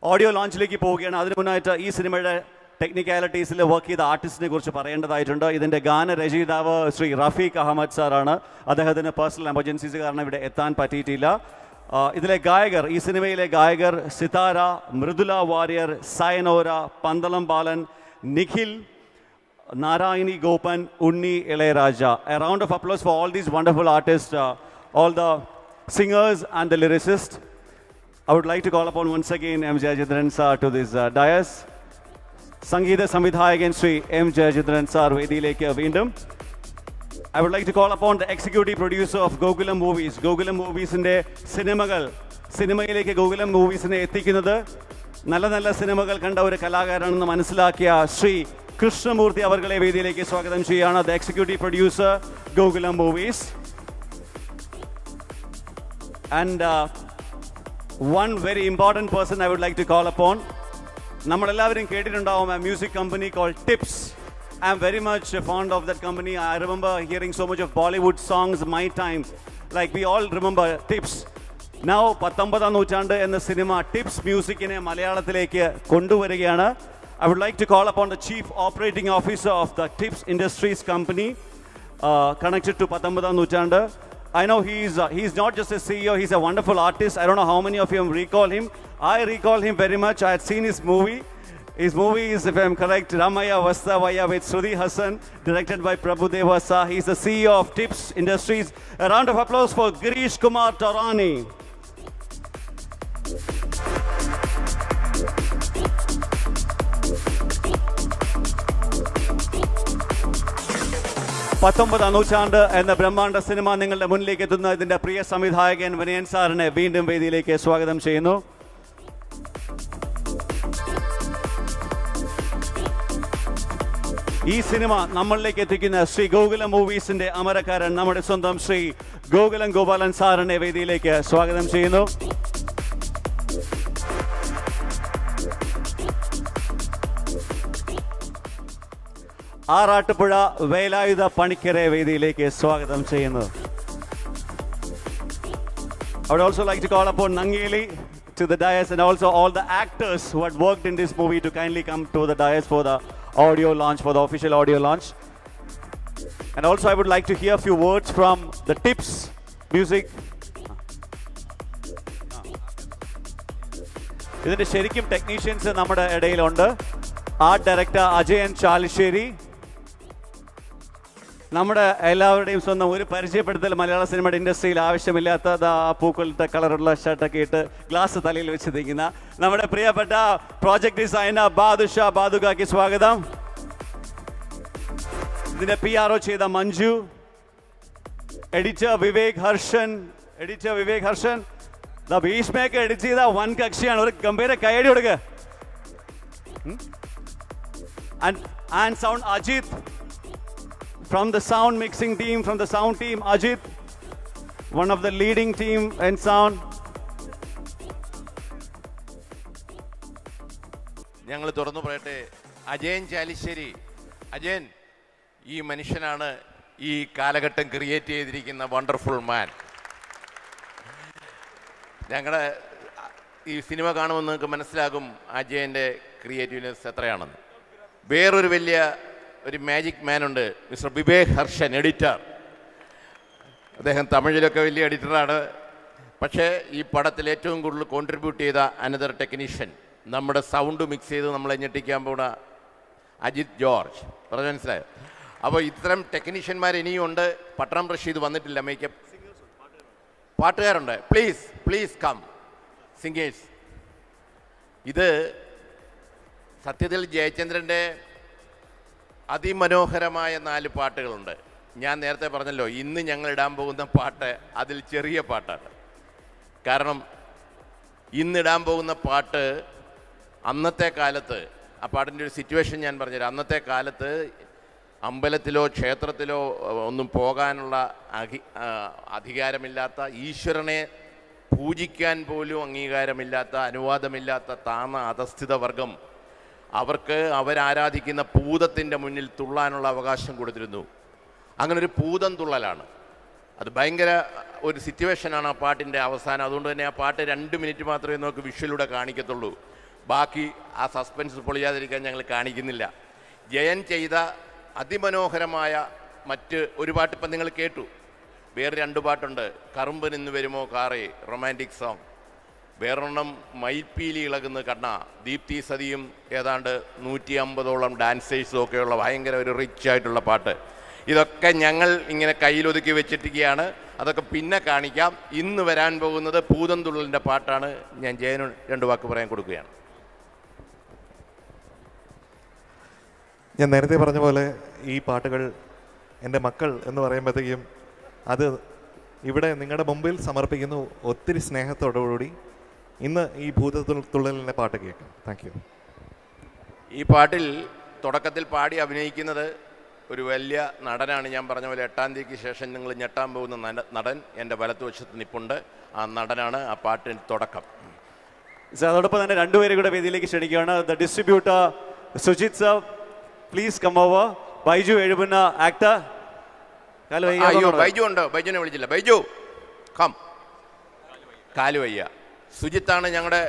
Audio ലോഞ്ചിലേക്ക് പോവുകയാണ്. അതിന് മുന്നായിട്ട് ഈ സിനിമയുടെ ടെക്നിക്കാലിറ്റീസിൽ വർക്ക് ചെയ്ത ആർട്ടിസ്റ്റിനെ കുറിച്ച് പറയേണ്ടതായിട്ടുണ്ട്. ഇതിൻ്റെ ഗാനരചയിതാവ് ശ്രീ റഫീഖ് അഹമ്മദ് സാറാണ്. അദ്ദേഹത്തിന് പേഴ്സണൽ എമർജൻസീസ് കാരണം ഇവിടെ എത്താൻ പറ്റിയിട്ടില്ല. ഇതിലെ ഗായകർ, ഈ സിനിമയിലെ ഗായകർ സിതാര, മൃദുല വാര്യർ, സയനോര, പന്തളം ബാലൻ, നിഖിൽ, നാരായണി ഗോപൻ, ഉണ്ണി Ilaiyaraaja. A round of applause for all these wonderful artists, all the singers and the lyricists. I would like to call upon once again M. Jayachandran sir to this dais. സംഗീത സംവിധായകൻ ശ്രീ എം ജയചന്ദ്രൻ സാർ വേദിയിലേക്ക് വീണ്ടും. I would like to call upon the executive producer of Gokulam Movies. Gokulam Movies-ന്റെ സിനിമയിലേക്ക് Gokulam Movies-നെ എത്തിക്കുന്നത് നല്ല നല്ല സിനിമകൾ കണ്ട ഒരു കലാകാരനാണെന്ന് മനസ്സിലാക്കിയ ശ്രീ കൃഷ്ണമൂർത്തി അവർകളെ വേദിയിലേക്ക് സ്വാഗതം ചെയ്യുകയാണ്. The executive producer, Gokulam Movies. And one very important person I would like to call upon. നമ്മളെല്ലാവരും കേട്ടിട്ടുണ്ടാവും a music company called Tips. I'm very much fond of that company. I remember hearing so much of Bollywood songs my time. Like we all remember Tips. Now 19ാം നൂറ്റാണ്ട് എന്ന cinema tips മ്യൂസിക്കിനെ മലയാളത്തിലേക്ക് കൊണ്ടുവരികയാണ്. I would like to call upon the Chief Operating Officer of the Tips Industries Company connected to 19ാം നൂറ്റാണ്ട്. I know he's not just a CEO, he's a wonderful artist. I don't know how many of you recall him. I recall him very much. I had seen his movie. His movie is, if I'm correct, Ramaya Vastavaya with Shruti Hassan, directed by Prabhu Devasa. He's the CEO of Tips Industries. A round of applause for Girish Kumar Taurani. പത്തൊമ്പതാം നൂറ്റാണ്ട് എന്ന ബ്രഹ്മാണ്ഡ cinema നിങ്ങളുടെ മുന്നിലേക്ക് എത്തുന്ന ഇതിൻ്റെ പ്രിയ സംവിധായകൻ വിനയൻ സാറിനെ വീണ്ടും വേദിയിലേക്ക് സ്വാഗതം ചെയ്യുന്നു. ഈ സിനിമ നമ്മളിലേക്ക് എത്തിക്കുന്ന ശ്രീ ഗോകുലം മൂവീസിന്റെ അമരക്കാരൻ നമ്മുടെ സ്വന്തം ശ്രീ ഗോകുലം ഗോപാലൻ സാറിനെ വേദിയിലേക്ക് സ്വാഗതം ചെയ്യുന്നു. ആറാട്ടുപുഴ വേലായുധ പണിക്കരെ വേദിയിലേക്ക് സ്വാഗതം ചെയ്യുന്നു. I would also like to call upon Nangeli to the dais and also all the actors who had worked in this movie to kindly come to the dais for the audio launch, for the official audio launch. And also I would like to hear a few words from the Tips Music. ഇതിൻ്റെ ശരിക്കും technicians നമ്മുടെ ഇടയിലുണ്ട്. Art director Ajayan Chalissery, നമ്മുടെ എല്ലാവരുടെയും സ്വന്തം ഒരു പരിചയപ്പെടുത്തൽ മലയാള സിനിമയുടെ ഇൻഡസ്ട്രിയിൽ ആവശ്യമില്ലാത്ത പൂക്കളുടെ കളറുള്ള ഷർട്ടൊക്കെ ഇട്ട് ഗ്ലാസ് തലയിൽ വെച്ച് നിൽക്കുന്ന നമ്മുടെ പ്രിയപ്പെട്ട പ്രോജക്ട് ഡിസൈനർ ബാദുഷാ ബാദുഗാക്ക് സ്വാഗതം. ഇതിന്റെ PRO ചെയ്ത മഞ്ജു, എഡിറ്റർ വിവേക് ഹർഷൻ, ഭീഷ്മയൊക്കെ എഡിറ്റ് ചെയ്ത വൻ കക്ഷിയാണ്. ഒരു ഗംഭീര കൈയടി കൊടുക്കുക. And sound Ajit from the sound mixing team, from the sound team, Ajit, one of the leading team in sound. ഞങ്ങൾ തുറന്നു പറയട്ടെ, അജയൻ ചാലിശ്ശേരി. അജയൻ ഈ മനുഷ്യനാണ് ഈ കാലഘട്ടം ക്രിയേറ്റ് ചെയ്തിരിക്കുന്ന വണ്ടർഫുൾ മാൻ. ഞങ്ങളുടെ ഈ സിനിമ കാണുമ്പോൾ നിങ്ങൾക്ക് മനസ്സിലാകും അജയൻ്റെ ക്രിയേറ്റീവ്നെസ് എത്രയാണെന്ന്. വേറൊരു വലിയ ഒരു മാജിക് മാനുണ്ട്, മിസ്റ്റർ വിവേക് ഹർഷൻ, എഡിറ്റർ. അദ്ദേഹം തമിഴിലൊക്കെ വലിയ എഡിറ്ററാണ്. പക്ഷേ ഈ പടത്തിൽ ഏറ്റവും കൂടുതൽ കോൺട്രിബ്യൂട്ട് ചെയ്ത അനദർ ടെക്നീഷ്യൻ, നമ്മുടെ സൗണ്ട് മിക്സ് ചെയ്ത് നമ്മളെ ഞെട്ടിക്കാൻ പോണ അജിത് ജോർജ്. പറഞ്ഞു മനസ്സിലായോ? അപ്പോൾ ഇത്തരം ടെക്നീഷ്യന്മാർ ഇനിയും ഉണ്ട്. പട്ടണം റഷീദ് വന്നിട്ടില്ല. മേക്കപ്പ് പാട്ടുകാരുണ്ട്. Please please come singers. ഇത് സത്യത്തിൽ ജയചന്ദ്രൻ്റെ അതിമനോഹരമായ 4 പാട്ടുകളുണ്ട്. ഞാൻ നേരത്തെ പറഞ്ഞല്ലോ, ഇന്ന് ഞങ്ങൾ ഇടാൻ പോകുന്ന പാട്ട് അതിൽ ചെറിയ പാട്ടാണ്. കാരണം ഇന്നിടാൻ പോകുന്ന പാട്ട് അന്നത്തെ കാലത്ത്, ആ പാട്ടിൻ്റെ ഒരു സിറ്റുവേഷൻ ഞാൻ പറഞ്ഞുതരാം. അന്നത്തെ കാലത്ത് അമ്പലത്തിലോ ക്ഷേത്രത്തിലോ ഒന്നും പോകാനുള്ള അധികാരമില്ലാത്ത, ഈശ്വരനെ പൂജിക്കാൻ പോലും അംഗീകാരമില്ലാത്ത, അനുവാദമില്ലാത്ത താന്ന അധസ്ഥിത വർഗം, അവർക്ക് അവരാരാധിക്കുന്ന പൂതത്തിൻ്റെ മുന്നിൽ തുള്ളാനുള്ള അവകാശം കൊടുത്തിരുന്നു. അങ്ങനൊരു പൂതം തുള്ളലാണ്. അത് ഭയങ്കര ഒരു സിറ്റുവേഷനാണ് ആ പാട്ടിൻ്റെ അവസാനം. അതുകൊണ്ട് തന്നെ ആ പാട്ട് 2 മിനിറ്റ് മാത്രമേ നമുക്ക് വിഷ്വലിലൂടെ കാണിക്കത്തുള്ളൂ. ബാക്കി ആ സസ്പെൻസ് പൊളിയാതിരിക്കാൻ ഞങ്ങൾ കാണിക്കുന്നില്ല. ജയൻ ചെയ്ത അതിമനോഹരമായ മറ്റ് ഒരു പാട്ട് ഇപ്പം നിങ്ങൾ കേട്ടു. വേറെ 2 പാട്ടുണ്ട്. കറുമ്പൻ ഇന്ന് വരുമോ കാറേ, റൊമാൻറ്റിക് സോങ്. വേറൊരെണ്ണം മയിൽപ്പീലി ഇളകുന്ന കണ്ണ, ദീപ്തി സതിയും ഏതാണ്ട് 150ഓളം ഡാൻസേഴ്സും ഒക്കെയുള്ള ഭയങ്കര ഒരു റിച്ച് ആയിട്ടുള്ള പാട്ട്. ഇതൊക്കെ ഞങ്ങൾ ഇങ്ങനെ കയ്യിലൊതുക്കി വെച്ചിരിക്കുകയാണ്. അതൊക്കെ പിന്നെ കാണിക്കാം. ഇന്ന് വരാൻ പോകുന്നത് പൂതംതുള്ളലിൻ്റെ പാട്ടാണ്. ഞാൻ ജയന് 2 വാക്ക് പറയാൻ കൊടുക്കുകയാണ്. ഞാൻ നേരത്തെ പറഞ്ഞ പോലെ ഈ പാട്ടുകൾ എൻ്റെ മക്കൾ എന്ന് പറയുമ്പോഴത്തേക്കും അത് ഇവിടെ നിങ്ങളുടെ മുമ്പിൽ സമർപ്പിക്കുന്നു ഒത്തിരി സ്നേഹത്തോടുകൂടി. ഇന്ന് ഈ ഭൂതത്തുള്ളലിൻ്റെ പാട്ട് കേൾക്കാം. Thank you. ഈ പാട്ടിൽ തുടക്കത്തിൽ പാടി അഭിനയിക്കുന്നത് ഒരു വലിയ നടനാണ്. ഞാൻ പറഞ്ഞ പോലെ 8-ാം തീയതിക്ക് ശേഷം നിങ്ങൾ ഞെട്ടാൻ പോകുന്ന നടൻ എൻ്റെ വലത്തുവശത്ത് നിൽപ്പുണ്ട്. ആ നടനാണ് ആ പാട്ടിന് തുടക്കം. അതോടൊപ്പം തന്നെ 2 പേരെ കൂടെ വേദിയിലേക്ക് ക്ഷണിക്കുകയാണ്. The distributor Sujith sir, please come over. Baiju Ezhupunna actor. അയ്യോ, ബൈജു ഉണ്ടോ? ബൈജുവിനെ വിളിച്ചില്ല. ബൈജു കം. കാലുവയ്യ. സുജിത്താണ് ഞങ്ങളുടെ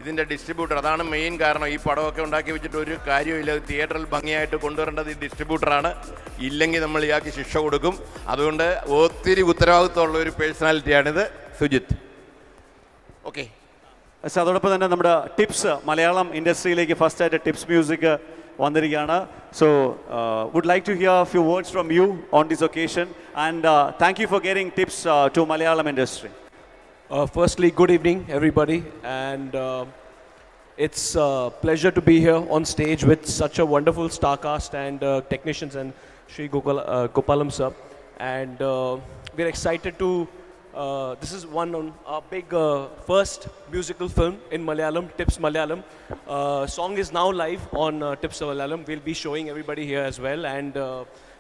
ഇതിൻ്റെ ഡിസ്ട്രിബ്യൂട്ടർ. അതാണ് മെയിൻ കാരണം. ഈ പടമൊക്കെ ഉണ്ടാക്കി വെച്ചിട്ട് ഒരു കാര്യമില്ല. തിയേറ്ററിൽ ഭംഗിയായിട്ട് കൊണ്ടുവരേണ്ടത് ഈ ഡിസ്ട്രിബ്യൂട്ടറാണ്. ഇല്ലെങ്കിൽ നമ്മൾ ഇയാൾക്ക് ശിക്ഷ കൊടുക്കും. അതുകൊണ്ട് ഒത്തിരി ഉത്തരവാദിത്തമുള്ള ഒരു പേഴ്സണാലിറ്റിയാണിത് സുജിത്ത്. ഓക്കെ. അതോടൊപ്പം തന്നെ നമ്മുടെ ടിപ്സ്, മലയാളം ഇൻഡസ്ട്രിയിലേക്ക് ഫസ്റ്റ് ആയിട്ട് ടിപ്സ് മ്യൂസിക് വന്നിരിക്കുകയാണ്. So would like to hear few words from you on this occasion and thank you for getting tips to Malayalam industry. Firstly, good evening, everybody, and it's a pleasure to be here on stage with such a wonderful star cast and technicians and Sri Gopalam sir, and we're excited to. This is one on our big first musical film in Malayalam, Tips Malayalam. Song is now live on Tips Malayalam. We'll be showing everybody here as well, and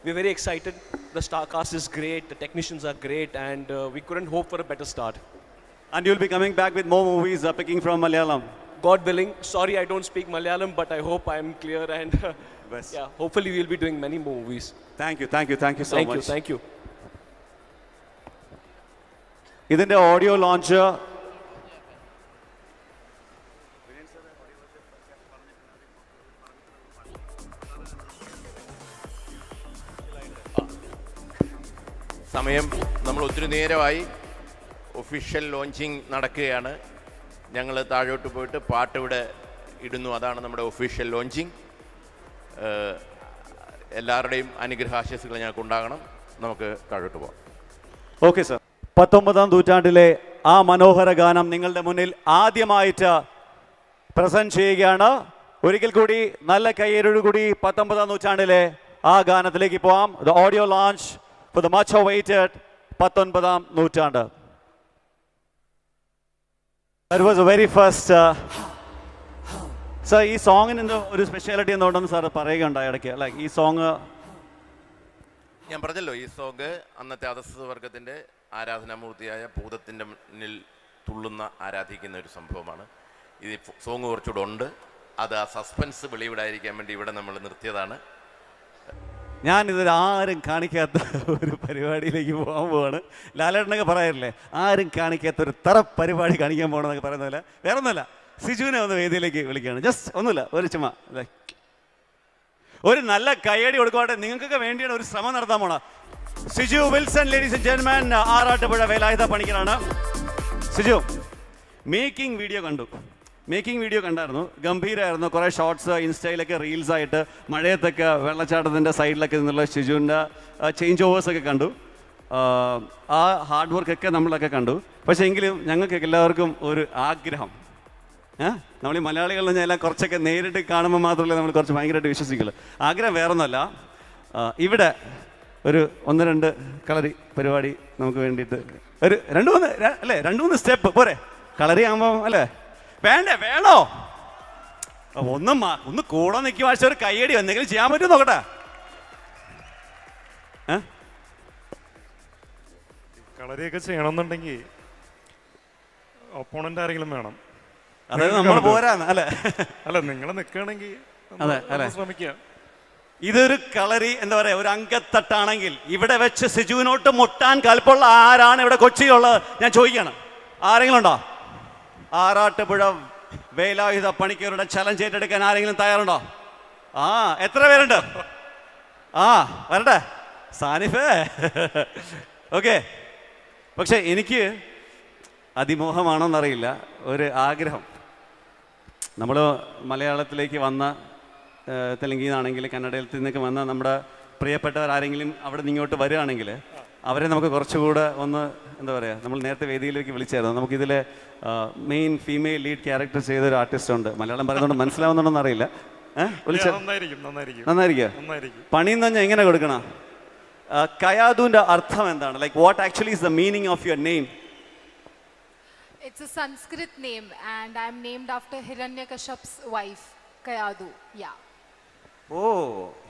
we're very excited. The star cast is great, the technicians are great, and we couldn't hope for a better start. And you'll be coming back with more movies picking from Malayalam. God willing. Sorry, I don't speak Malayalam, but I hope I'm clear, and yeah, hopefully we'll be doing many more movies. Thank you so much. Thank you. ഇതിൻ്റെ audio launch സമയം നമ്മൾ ഒത്തിരി നേരമായി. Official launching നടക്കുകയാണ്. ഞങ്ങൾ താഴോട്ട് പോയിട്ട് പാട്ട് ഇവിടെ ഇടുന്നു. അതാണ് നമ്മുടെ ഒഫീഷ്യൽ ലോഞ്ചിങ്. എല്ലാവരുടെയും അനുഗ്രഹാശംസകൾ ഞങ്ങൾക്ക് ഉണ്ടാകണം. നമുക്ക് താഴോട്ട് പോകാം. Okay sir. 19-ാം നൂറ്റാണ്ടിലെ ആ മനോഹര ഗാനം നിങ്ങളുടെ മുന്നിൽ ആദ്യമായിട്ട് പ്രസന്റ് ചെയ്യുകയാണ്. ഒരിക്കൽ കൂടി നല്ല കയ്യേറോടുകൂടി 19-ാം നൂറ്റാണ്ടിലെ ആ ഗാനത്തിലേക്ക് പോവാം. The audio launch for the much awaited 19-ാം നൂറ്റാണ്ട്. That was the very first. Sir, ഈ സോങ്ങിന് ഒരു സ്പെഷ്യാലിറ്റി എന്തുകൊണ്ടെന്ന് സാർ പറയുകയുണ്ടായി ഇടയ്ക്ക്. ലൈക്ക് ഈ സോങ് ഞാൻ പറഞ്ഞല്ലോ, ഈ സോങ് അന്നത്തെ അധസ്ഥിത വർഗത്തിൻ്റെ ആരാധനാമൂർത്തിയായ ഭൂതത്തിൻ്റെ മുന്നിൽ തുള്ളുന്ന ആരാധിക്കുന്ന ഒരു സംഭവമാണ്. ഇത് സോങ് കുറച്ചുകൂടെ ഉണ്ട്. അത് ആ സസ്പെൻസ് വെളിവിടാതിരിക്കാൻ വേണ്ടി ഇവിടെ നമ്മൾ നിർത്തിയതാണ്. ഞാനിതൊരു ആരും കാണിക്കാത്ത ഒരു പരിപാടിയിലേക്ക് പോകാൻ പോവാണ്. ലാലേട്ടനൊക്കെ പറയാറില്ലേ, ആരും കാണിക്കാത്ത ഒരു തറ പരിപാടി കാണിക്കാൻ പോകണമെന്നൊക്കെ പറയുന്ന പോലെ. വേറെ ഒന്നുമല്ല, സിജുവിനെ ഒന്ന് വേദിയിലേക്ക് വിളിക്കുകയാണ്. ജസ്റ്റ് ഒന്നുമില്ല, ഒരു ചുമ ഒരു നല്ല കയ്യടി കൊടുക്കുവാട്ടെ. നിങ്ങൾക്കൊക്കെ വേണ്ടിയാണ് ഒരു ശ്രമം നടത്താൻ പോണ. Siju Wilson, ladies and gentleman, Arattupuzha Velayudha പണിക്കരാണ്. സിജു മേക്കിംഗ് വീഡിയോ കണ്ടു. മേക്കിംഗ് വീഡിയോ കണ്ടായിരുന്നു, ഗംഭീരമായിരുന്നു. കുറേ ഷോർട്സ് ഇൻസ്റ്റയിലൊക്കെ റീൽസായിട്ട് മഴയത്തൊക്കെ വെള്ളച്ചാട്ടത്തിൻ്റെ സൈഡിലൊക്കെ നിന്നുള്ള ഷിജുവിൻ്റെ ചേഞ്ച് ഓവേഴ്സൊക്കെ കണ്ടു. ആ ഹാർഡ് വർക്കൊക്കെ നമ്മളൊക്കെ കണ്ടു. പക്ഷേ എങ്കിലും ഞങ്ങൾക്ക് എല്ലാവർക്കും ഒരു ആഗ്രഹം, നമ്മൾ ഈ മലയാളികളിൽ ഞാൻ എല്ലാം കുറച്ചൊക്കെ നേരിട്ട് കാണുമ്പോൾ മാത്രമല്ലേ നമ്മൾ കുറച്ച് ഭയങ്കരമായിട്ട് വിശ്വസിക്കുള്ളൂ. ആഗ്രഹം വേറൊന്നുമല്ല, ഇവിടെ ഒരു 1-2 കളറി പരിപാടി നമുക്ക് വേണ്ടിയിട്ട് ഒരു 2-3 സ്റ്റെപ്പ് പോരെ? കളറി ആകുമ്പോൾ അല്ലേ? വേണോ? ഒന്ന് കൂടെ നിൽക്കും. പക്ഷേ ഒരു കയ്യടി എന്തെങ്കിലും ചെയ്യാൻ പറ്റുമോ നോക്കട്ടെ. കളരിയൊക്കെ ചെയ്യണമെന്നുണ്ടെങ്കിൽ ഒപ്പോണന്റ് ആരെങ്കിലും വേണം. അതായത് നമ്മൾ പോരാന്ന് അല്ലേ? അല്ല, നിങ്ങൾ നിൽക്കുകയാണെങ്കിൽ ശ്രമിക്കുക. ഇതൊരു കളരി എന്താ പറയാ, ഒരു അങ്കത്തട്ടാണെങ്കിൽ ഇവിടെ വെച്ച് സിജുവിനോട്ട് മുട്ടാൻ കൽപ്പുള്ള ആരാണ് ഇവിടെ കൊച്ചിയിലുള്ളത്? ഞാൻ ചോദിക്കുകയാണ്. ആരെങ്കിലും ഉണ്ടോ? ആറാട്ടുപുഴ വേലായുധ പണിക്കരുടെ ചലഞ്ച് ഏറ്റെടുക്കാൻ ആരെങ്കിലും തയ്യാറുണ്ടോ? എത്ര പേരുണ്ട്? വരട്ടെ സാനിഫേ. ഓക്കെ. പക്ഷെ എനിക്ക് അതിമോഹമാണോന്നറിയില്ല, ഒരു ആഗ്രഹം. നമ്മൾ മലയാളത്തിലേക്ക് വന്ന, തെലുങ്കിൽ നിന്നാണെങ്കിൽ കന്നഡയിൽ നിന്നൊക്കെ വന്ന നമ്മുടെ പ്രിയപ്പെട്ടവർ ആരെങ്കിലും അവിടെ നിന്ന് ഇങ്ങോട്ട് വരികയാണെങ്കിൽ അവരെ നമുക്ക് കുറച്ചുകൂടെ ഒന്ന് എന്താ പറയുക, നമ്മൾ നേരത്തെ വേദിയിലേക്ക് വിളിച്ചായിരുന്നു. നമുക്കിതിലെ മെയിൻ ഫീമെയിൽ ലീഡ് ക്യാരക്ടർ ചെയ്തൊരു ആർട്ടിസ്റ്റ് ഉണ്ട്. മലയാളം പറയുന്നതുകൊണ്ട് മനസ്സിലാവുന്നുണ്ടോന്ന് അറിയില്ല. നന്നായിരിക്കും. പണി എന്ന് പറഞ്ഞാൽ എങ്ങനെ കൊടുക്കണം? കയാദുവിൻ്റെ അർത്ഥം എന്താണ്? Like what actually is the meaning of your name? It's a Sanskrit name and I'm named after Hiranyakaship's wife, Kayadu. Yeah.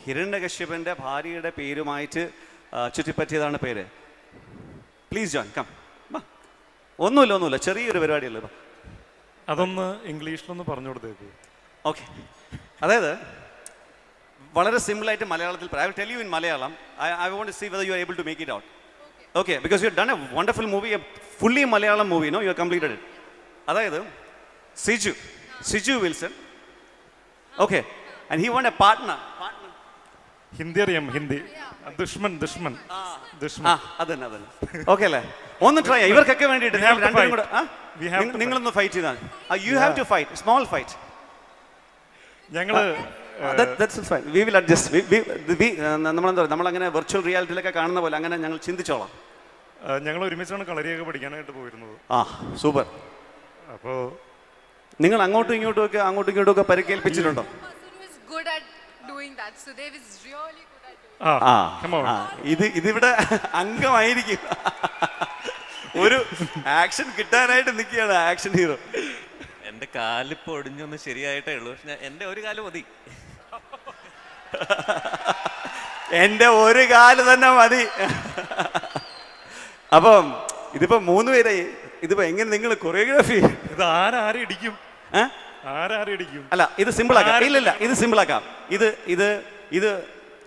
ഹിരണ്യകശ്യപന്റെ ഭാര്യയുടെ പേരുമായിട്ട് ചുറ്റിപ്പറ്റിയതാണ് പേര്. Please John, come. ഒന്നുമില്ല, ചെറിയൊരു പരിപാടിയല്ലേ. അതൊന്ന് ഇംഗ്ലീഷിലൊന്ന് പറഞ്ഞു കൊടുത്തേക്ക്. ഓക്കെ. അതായത് വളരെ സിമ്പിളായിട്ട് മലയാളത്തിൽ I will tell you in Malayalam. I want to see whether you are able to make it out. Okay, because you have done a wonderful movie, a fully Malayalam movie, no? You have completed it. അതായത് Siju Wilson. Okay, and he want a partner. Hindi അറിയാം, ഹിന്ദി. ദുഷ്മൻ. അതന്നെ. Okay അല്ലേ? ഒന്ന് try. ഇവർക്കൊക്കെ വേണ്ടിയിട്ട് നിങ്ങളൊന്ന് fight ചെയ്താൽ. You have to fight, small fight. ഞങ്ങള് നമ്മളങ്ങനെ വെർച്വൽ റിയാലിറ്റിയിലൊക്കെ കാണുന്ന പോലെ അങ്ങനെ ഞങ്ങൾ ചിന്തിച്ചോളാം. ഞങ്ങൾ ഒരുമിച്ചാണ് കളരിയൊക്കെ പഠിക്കാനായിട്ട് പോയിരുന്നത്. സൂപ്പർ. അപ്പോ നിങ്ങൾ അങ്ങോട്ടും ഇങ്ങോട്ടും ഒക്കെ പരിക്കേൽപ്പിച്ചിട്ടുണ്ടോ? ഇതിവിടെ അംഗമായിരിക്കും. ഒരു ആക്ഷൻ കിട്ടാനായിട്ട് നിൽക്കുകയാണ് ആക്ഷൻ ഹീറോ. എൻ്റെ കാലിപ്പോ ഒടിഞ്ഞൊന്ന് ശരിയായിട്ടേ ഉള്ളൂ. പക്ഷെ എൻ്റെ ഒരു കാല് മതി. എൻ്റെ ഒരു കാല് തന്നെ മതി. അപ്പം ഇതിപ്പോ 3 പേരായി. ഇതിപ്പോ എങ്ങനെ നിങ്ങൾ കൊറിയോഗ്രാഫി? ഇത് ആരാരിടിക്കും? അല്ല, ഇത് സിമ്പിൾ ആക്കാം. ഇല്ല, ഇത് സിമ്പിൾ ആക്കാം.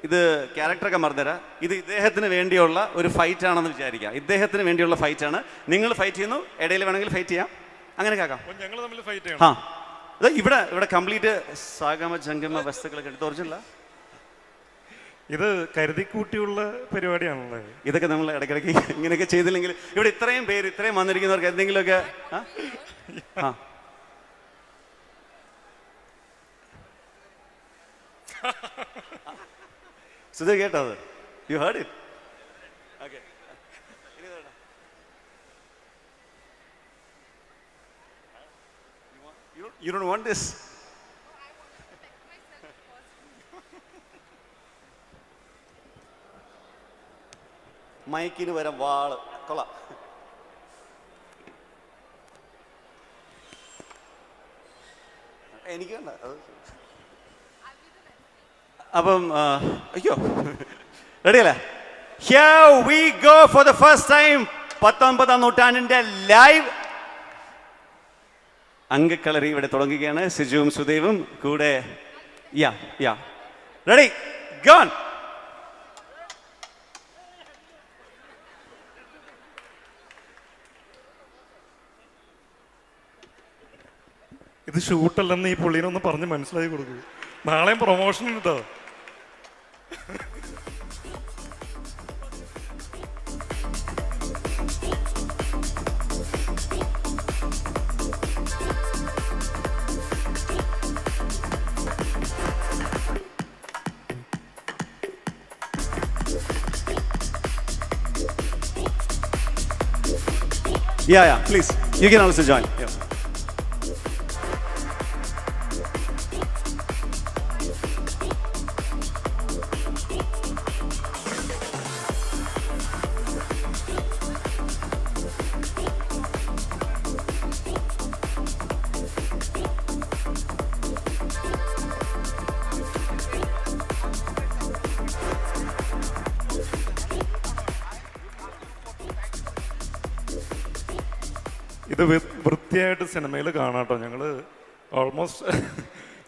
ഇത് ക്യാരക്ടറൊക്കെ മറന്നുതരാം. ഇത് ഇദ്ദേഹത്തിന് വേണ്ടിയുള്ള ഒരു ഫൈറ്റ് ആണെന്ന് വിചാരിക്കാം. ഇദ്ദേഹത്തിന് വേണ്ടിയുള്ള ഫൈറ്റ് ആണ്. നിങ്ങൾ ഫൈറ്റ് ചെയ്യുന്നു, ഇടയിൽ വേണമെങ്കിൽ ഫൈറ്റ് ചെയ്യാം. അങ്ങനെ കേൾക്കാം. ഇവിടെ കംപ്ലീറ്റ് സാഗമ ജംഗമ വസ്തുക്കളൊക്കെ എടുത്ത് ഒറിജിനല്ല. ഇത് കരുതിക്കൂട്ടിയുള്ള പരിപാടിയാണല്ലോ. ഇതൊക്കെ നമ്മൾ ഇടയ്ക്കിടയ്ക്ക് ഇങ്ങനെയൊക്കെ ചെയ്തില്ലെങ്കിൽ ഇവിടെ ഇത്രയും വന്നിരിക്കുന്നവർക്ക് എന്തെങ്കിലുമൊക്കെ സുധ കേട്ടോ? അത് you heard it? Okay. You don't want this? മൈക്കിന് വരാൻ വാള് കൊള്ളാം. എനിക്ക് വേണ്ട. അപ്പം അയ്യോ, റെഡിയല്ലേ? Here we go for the first time. 19ാം നൂറ്റാണ്ടിന്റെ ലൈവ് അങ്കക്കളരി ഇവിടെ തുടങ്ങുകയാണ്. സിജുവും സുദേവും കൂടെ. യാ റെഡി ഗോൺ. ഇത് ഷൂട്ടല്ലെന്ന് ഈ പുള്ളീനൊന്ന് പറഞ്ഞ് മനസ്സിലാക്കി കൊടുക്കൂ. നാളെയും പ്രൊമോഷൻ കേട്ടോ. Yeah, please. You can also join. Yeah. ഇത് വൃത്തിയായിട്ട് സിനിമയിൽ കാണാട്ടോ. ഞങ്ങൾ ഓൾമോസ്റ്റ്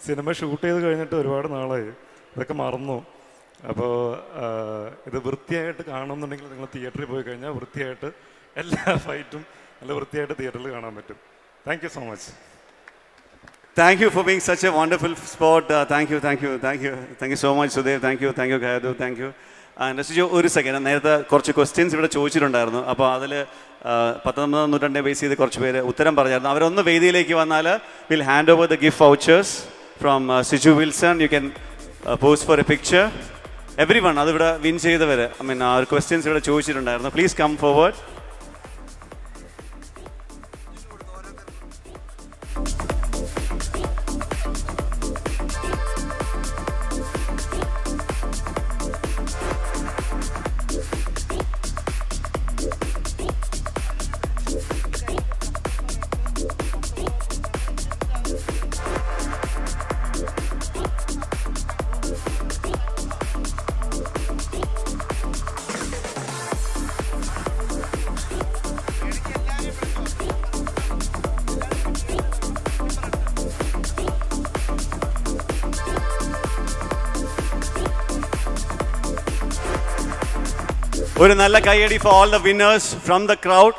സിനിമ ഷൂട്ട് ചെയ്ത് കഴിഞ്ഞിട്ട് ഒരുപാട് നാളായി, ഇതൊക്കെ മറന്നു. അപ്പോൾ ഇത് വൃത്തിയായിട്ട് കാണുമെന്നുണ്ടെങ്കിൽ നിങ്ങൾ തിയേറ്ററിൽ പോയി കഴിഞ്ഞാൽ വൃത്തിയായിട്ട് എല്ലാ ഫൈറ്റും നല്ല വൃത്തിയായിട്ട് തിയേറ്ററിൽ കാണാൻ പറ്റും. Thank you so much. Thank you for being such a wonderful sport. Thank you so much, Sudev. Thank you, Kayadu. Thank you. Siju, ഒരു സെക്കൻഡ്, നേരത്തെ കുറച്ച് ക്വസ്റ്റ്യൻസ് ഇവിടെ ചോദിച്ചിട്ടുണ്ടായിരുന്നു. അപ്പോൾ അതിൽ 19ാം നൂറ്റാണ്ടിനെ ബേസ് ചെയ്ത് കുറച്ച് പേര് ഉത്തരം പറഞ്ഞായിരുന്നു. അവരൊന്ന് വേദിയിലേക്ക് വന്നാൽ will hand over the gift vouchers from Siju Wilson. You can post for a picture. Every one അതിവിടെ വിൻ ചെയ്തവർ, ക്വസ്റ്റ്യൻസ് ഇവിടെ ചോദിച്ചിട്ടുണ്ടായിരുന്നു. Please come forward. ഒരു നല്ല കൈയടി for all the winners from the crowd.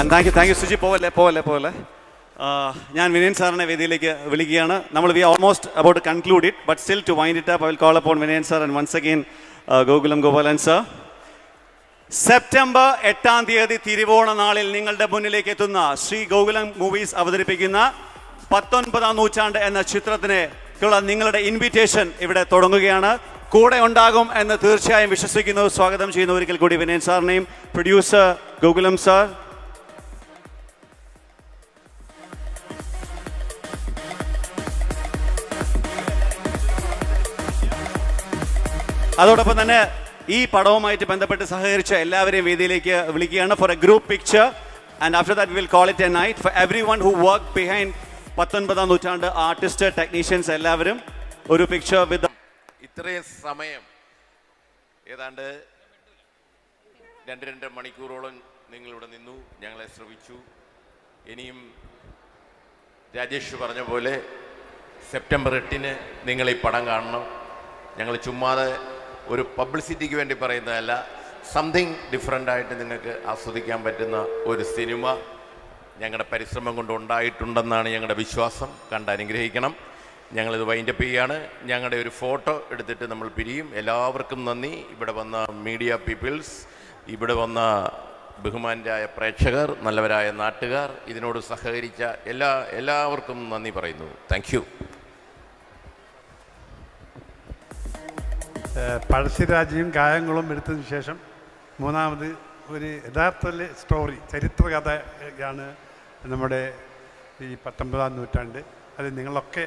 And thank you Suji. പോലെ ഞാൻ വിനയൻ സാറിനെ വേദിയിലേക്ക് വിളിക്കുകയാണ്. We almost about conclude it, but still to wind it up I will call upon Vinayan sir and once again Gokulam Gopalan sir. September 8-ാം തീയതി തിരുവോണ നാളിൽ നിങ്ങളുടെ മുന്നിലേക്ക് എത്തുന്ന ശ്രീ ഗോകുലം മൂവീസ് അവതരിപ്പിക്കുന്ന 19ാം നൂറ്റാണ്ട് എന്ന ചിത്രത്തിനുള്ള നിങ്ങളുടെ ഇൻവിറ്റേഷൻ ഇവിടെ തുടങ്ങുകയാണ്. കൂടെ ഉണ്ടാകും എന്ന് തീർച്ചയായും വിശ്വസിക്കുന്നു. സ്വാഗതം ചെയ്യുന്ന ഒരിക്കൽ കൂടി വിനയൻ സാറിനെയും പ്രൊഡ്യൂസർ ഗോകുലം സാർ. അതോടൊപ്പം തന്നെ ഈ പടവുമായിട്ട് ബന്ധപ്പെട്ട് സഹകരിച്ച എല്ലാവരെയും വേദിയിലേക്ക് വിളിക്കുകയാണ് for a group picture. And after that will call it a night for every one who work behind 19ാം നൂറ്റാണ്ട് ആർട്ടിസ്റ്റ്, ടെക്നീഷ്യൻസ് എല്ലാവരും ഒരു പിക്ചർ വിത്ത്. ഇത്രയും സമയം ഏതാണ്ട് 2-2.5 മണിക്കൂറോളം നിങ്ങളിവിടെ നിന്നു, ഞങ്ങളെ ശ്രവിച്ചു. ഇനിയും രാജേഷ് പറഞ്ഞ പോലെ സെപ്റ്റംബർ 8-ന് നിങ്ങൾ ഈ പടം കാണണം. ഞങ്ങൾ ചുമ്മാതെ ഒരു പബ്ലിസിറ്റിക്ക് വേണ്ടി പറയുന്നതല്ല, സംതിങ് ഡിഫറെൻ്റ് ആയിട്ട് നിങ്ങൾക്ക് ആസ്വദിക്കാൻ പറ്റുന്ന ഒരു സിനിമ ഞങ്ങളുടെ പരിശ്രമം കൊണ്ട് ഉണ്ടായിട്ടുണ്ടെന്നാണ് ഞങ്ങളുടെ വിശ്വാസം. കണ്ട് അനുഗ്രഹിക്കണം. ഞങ്ങളിത് വൈൻഡപ്പ് ചെയ്യുകയാണ്. ഞങ്ങളുടെ ഒരു ഫോട്ടോ എടുത്തിട്ട് നമ്മൾ പിരിയും. എല്ലാവർക്കും നന്ദി. ഇവിടെ വന്ന മീഡിയ പീപ്പിൾസ്, ഇവിടെ വന്ന ബഹുമാനരായ പ്രേക്ഷകർ, നല്ലവരായ നാട്ടുകാർ, ഇതിനോട് സഹകരിച്ച എല്ലാവർക്കും നന്ദി പറയുന്നു. Thank you. പഴശ്ശിരാജയും കായംകുളം എടുത്തതിന് ശേഷം മൂന്നാമത് ഒരു യഥാർത്ഥ സ്റ്റോറി, ചരിത്രകഥയാണ് നമ്മുടെ ഈ 19ാം നൂറ്റാണ്ട്. അത് നിങ്ങളൊക്കെ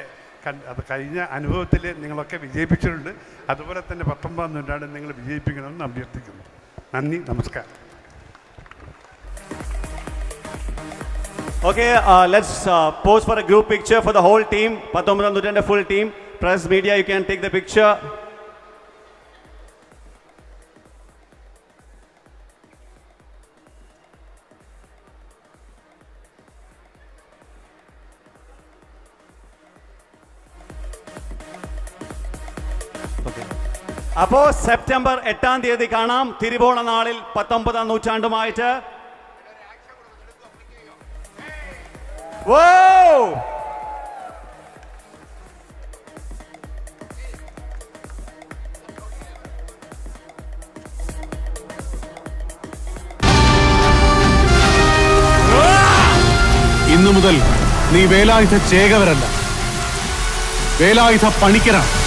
അത് കഴിഞ്ഞ അനുഭവത്തിൽ നിങ്ങളൊക്കെ വിജയിപ്പിച്ചിട്ടുണ്ട്. അതുപോലെ തന്നെ 19-ാം നൂറ്റാണ്ടിൽ നിങ്ങൾ വിജയിപ്പിക്കണമെന്ന് അഭ്യർത്ഥിക്കുന്നു. നന്ദി, നമസ്കാരം. Okay, let's pose for a group picture for the whole team. 19-ാം നൂറ്റാണ്ടിന്റെ full team. Press, media, you can take the picture. അപ്പോൾ സെപ്റ്റംബർ 8-ാം തീയതി കാണാം, തിരുവോണ നാളിൽ 19-ാം നൂറ്റാണ്ടുമായിട്ട്. ഇന്നു മുതൽ നീ വേലായുധ ചേകവരല്ല, വേലായുധ പണിക്കരാണ്.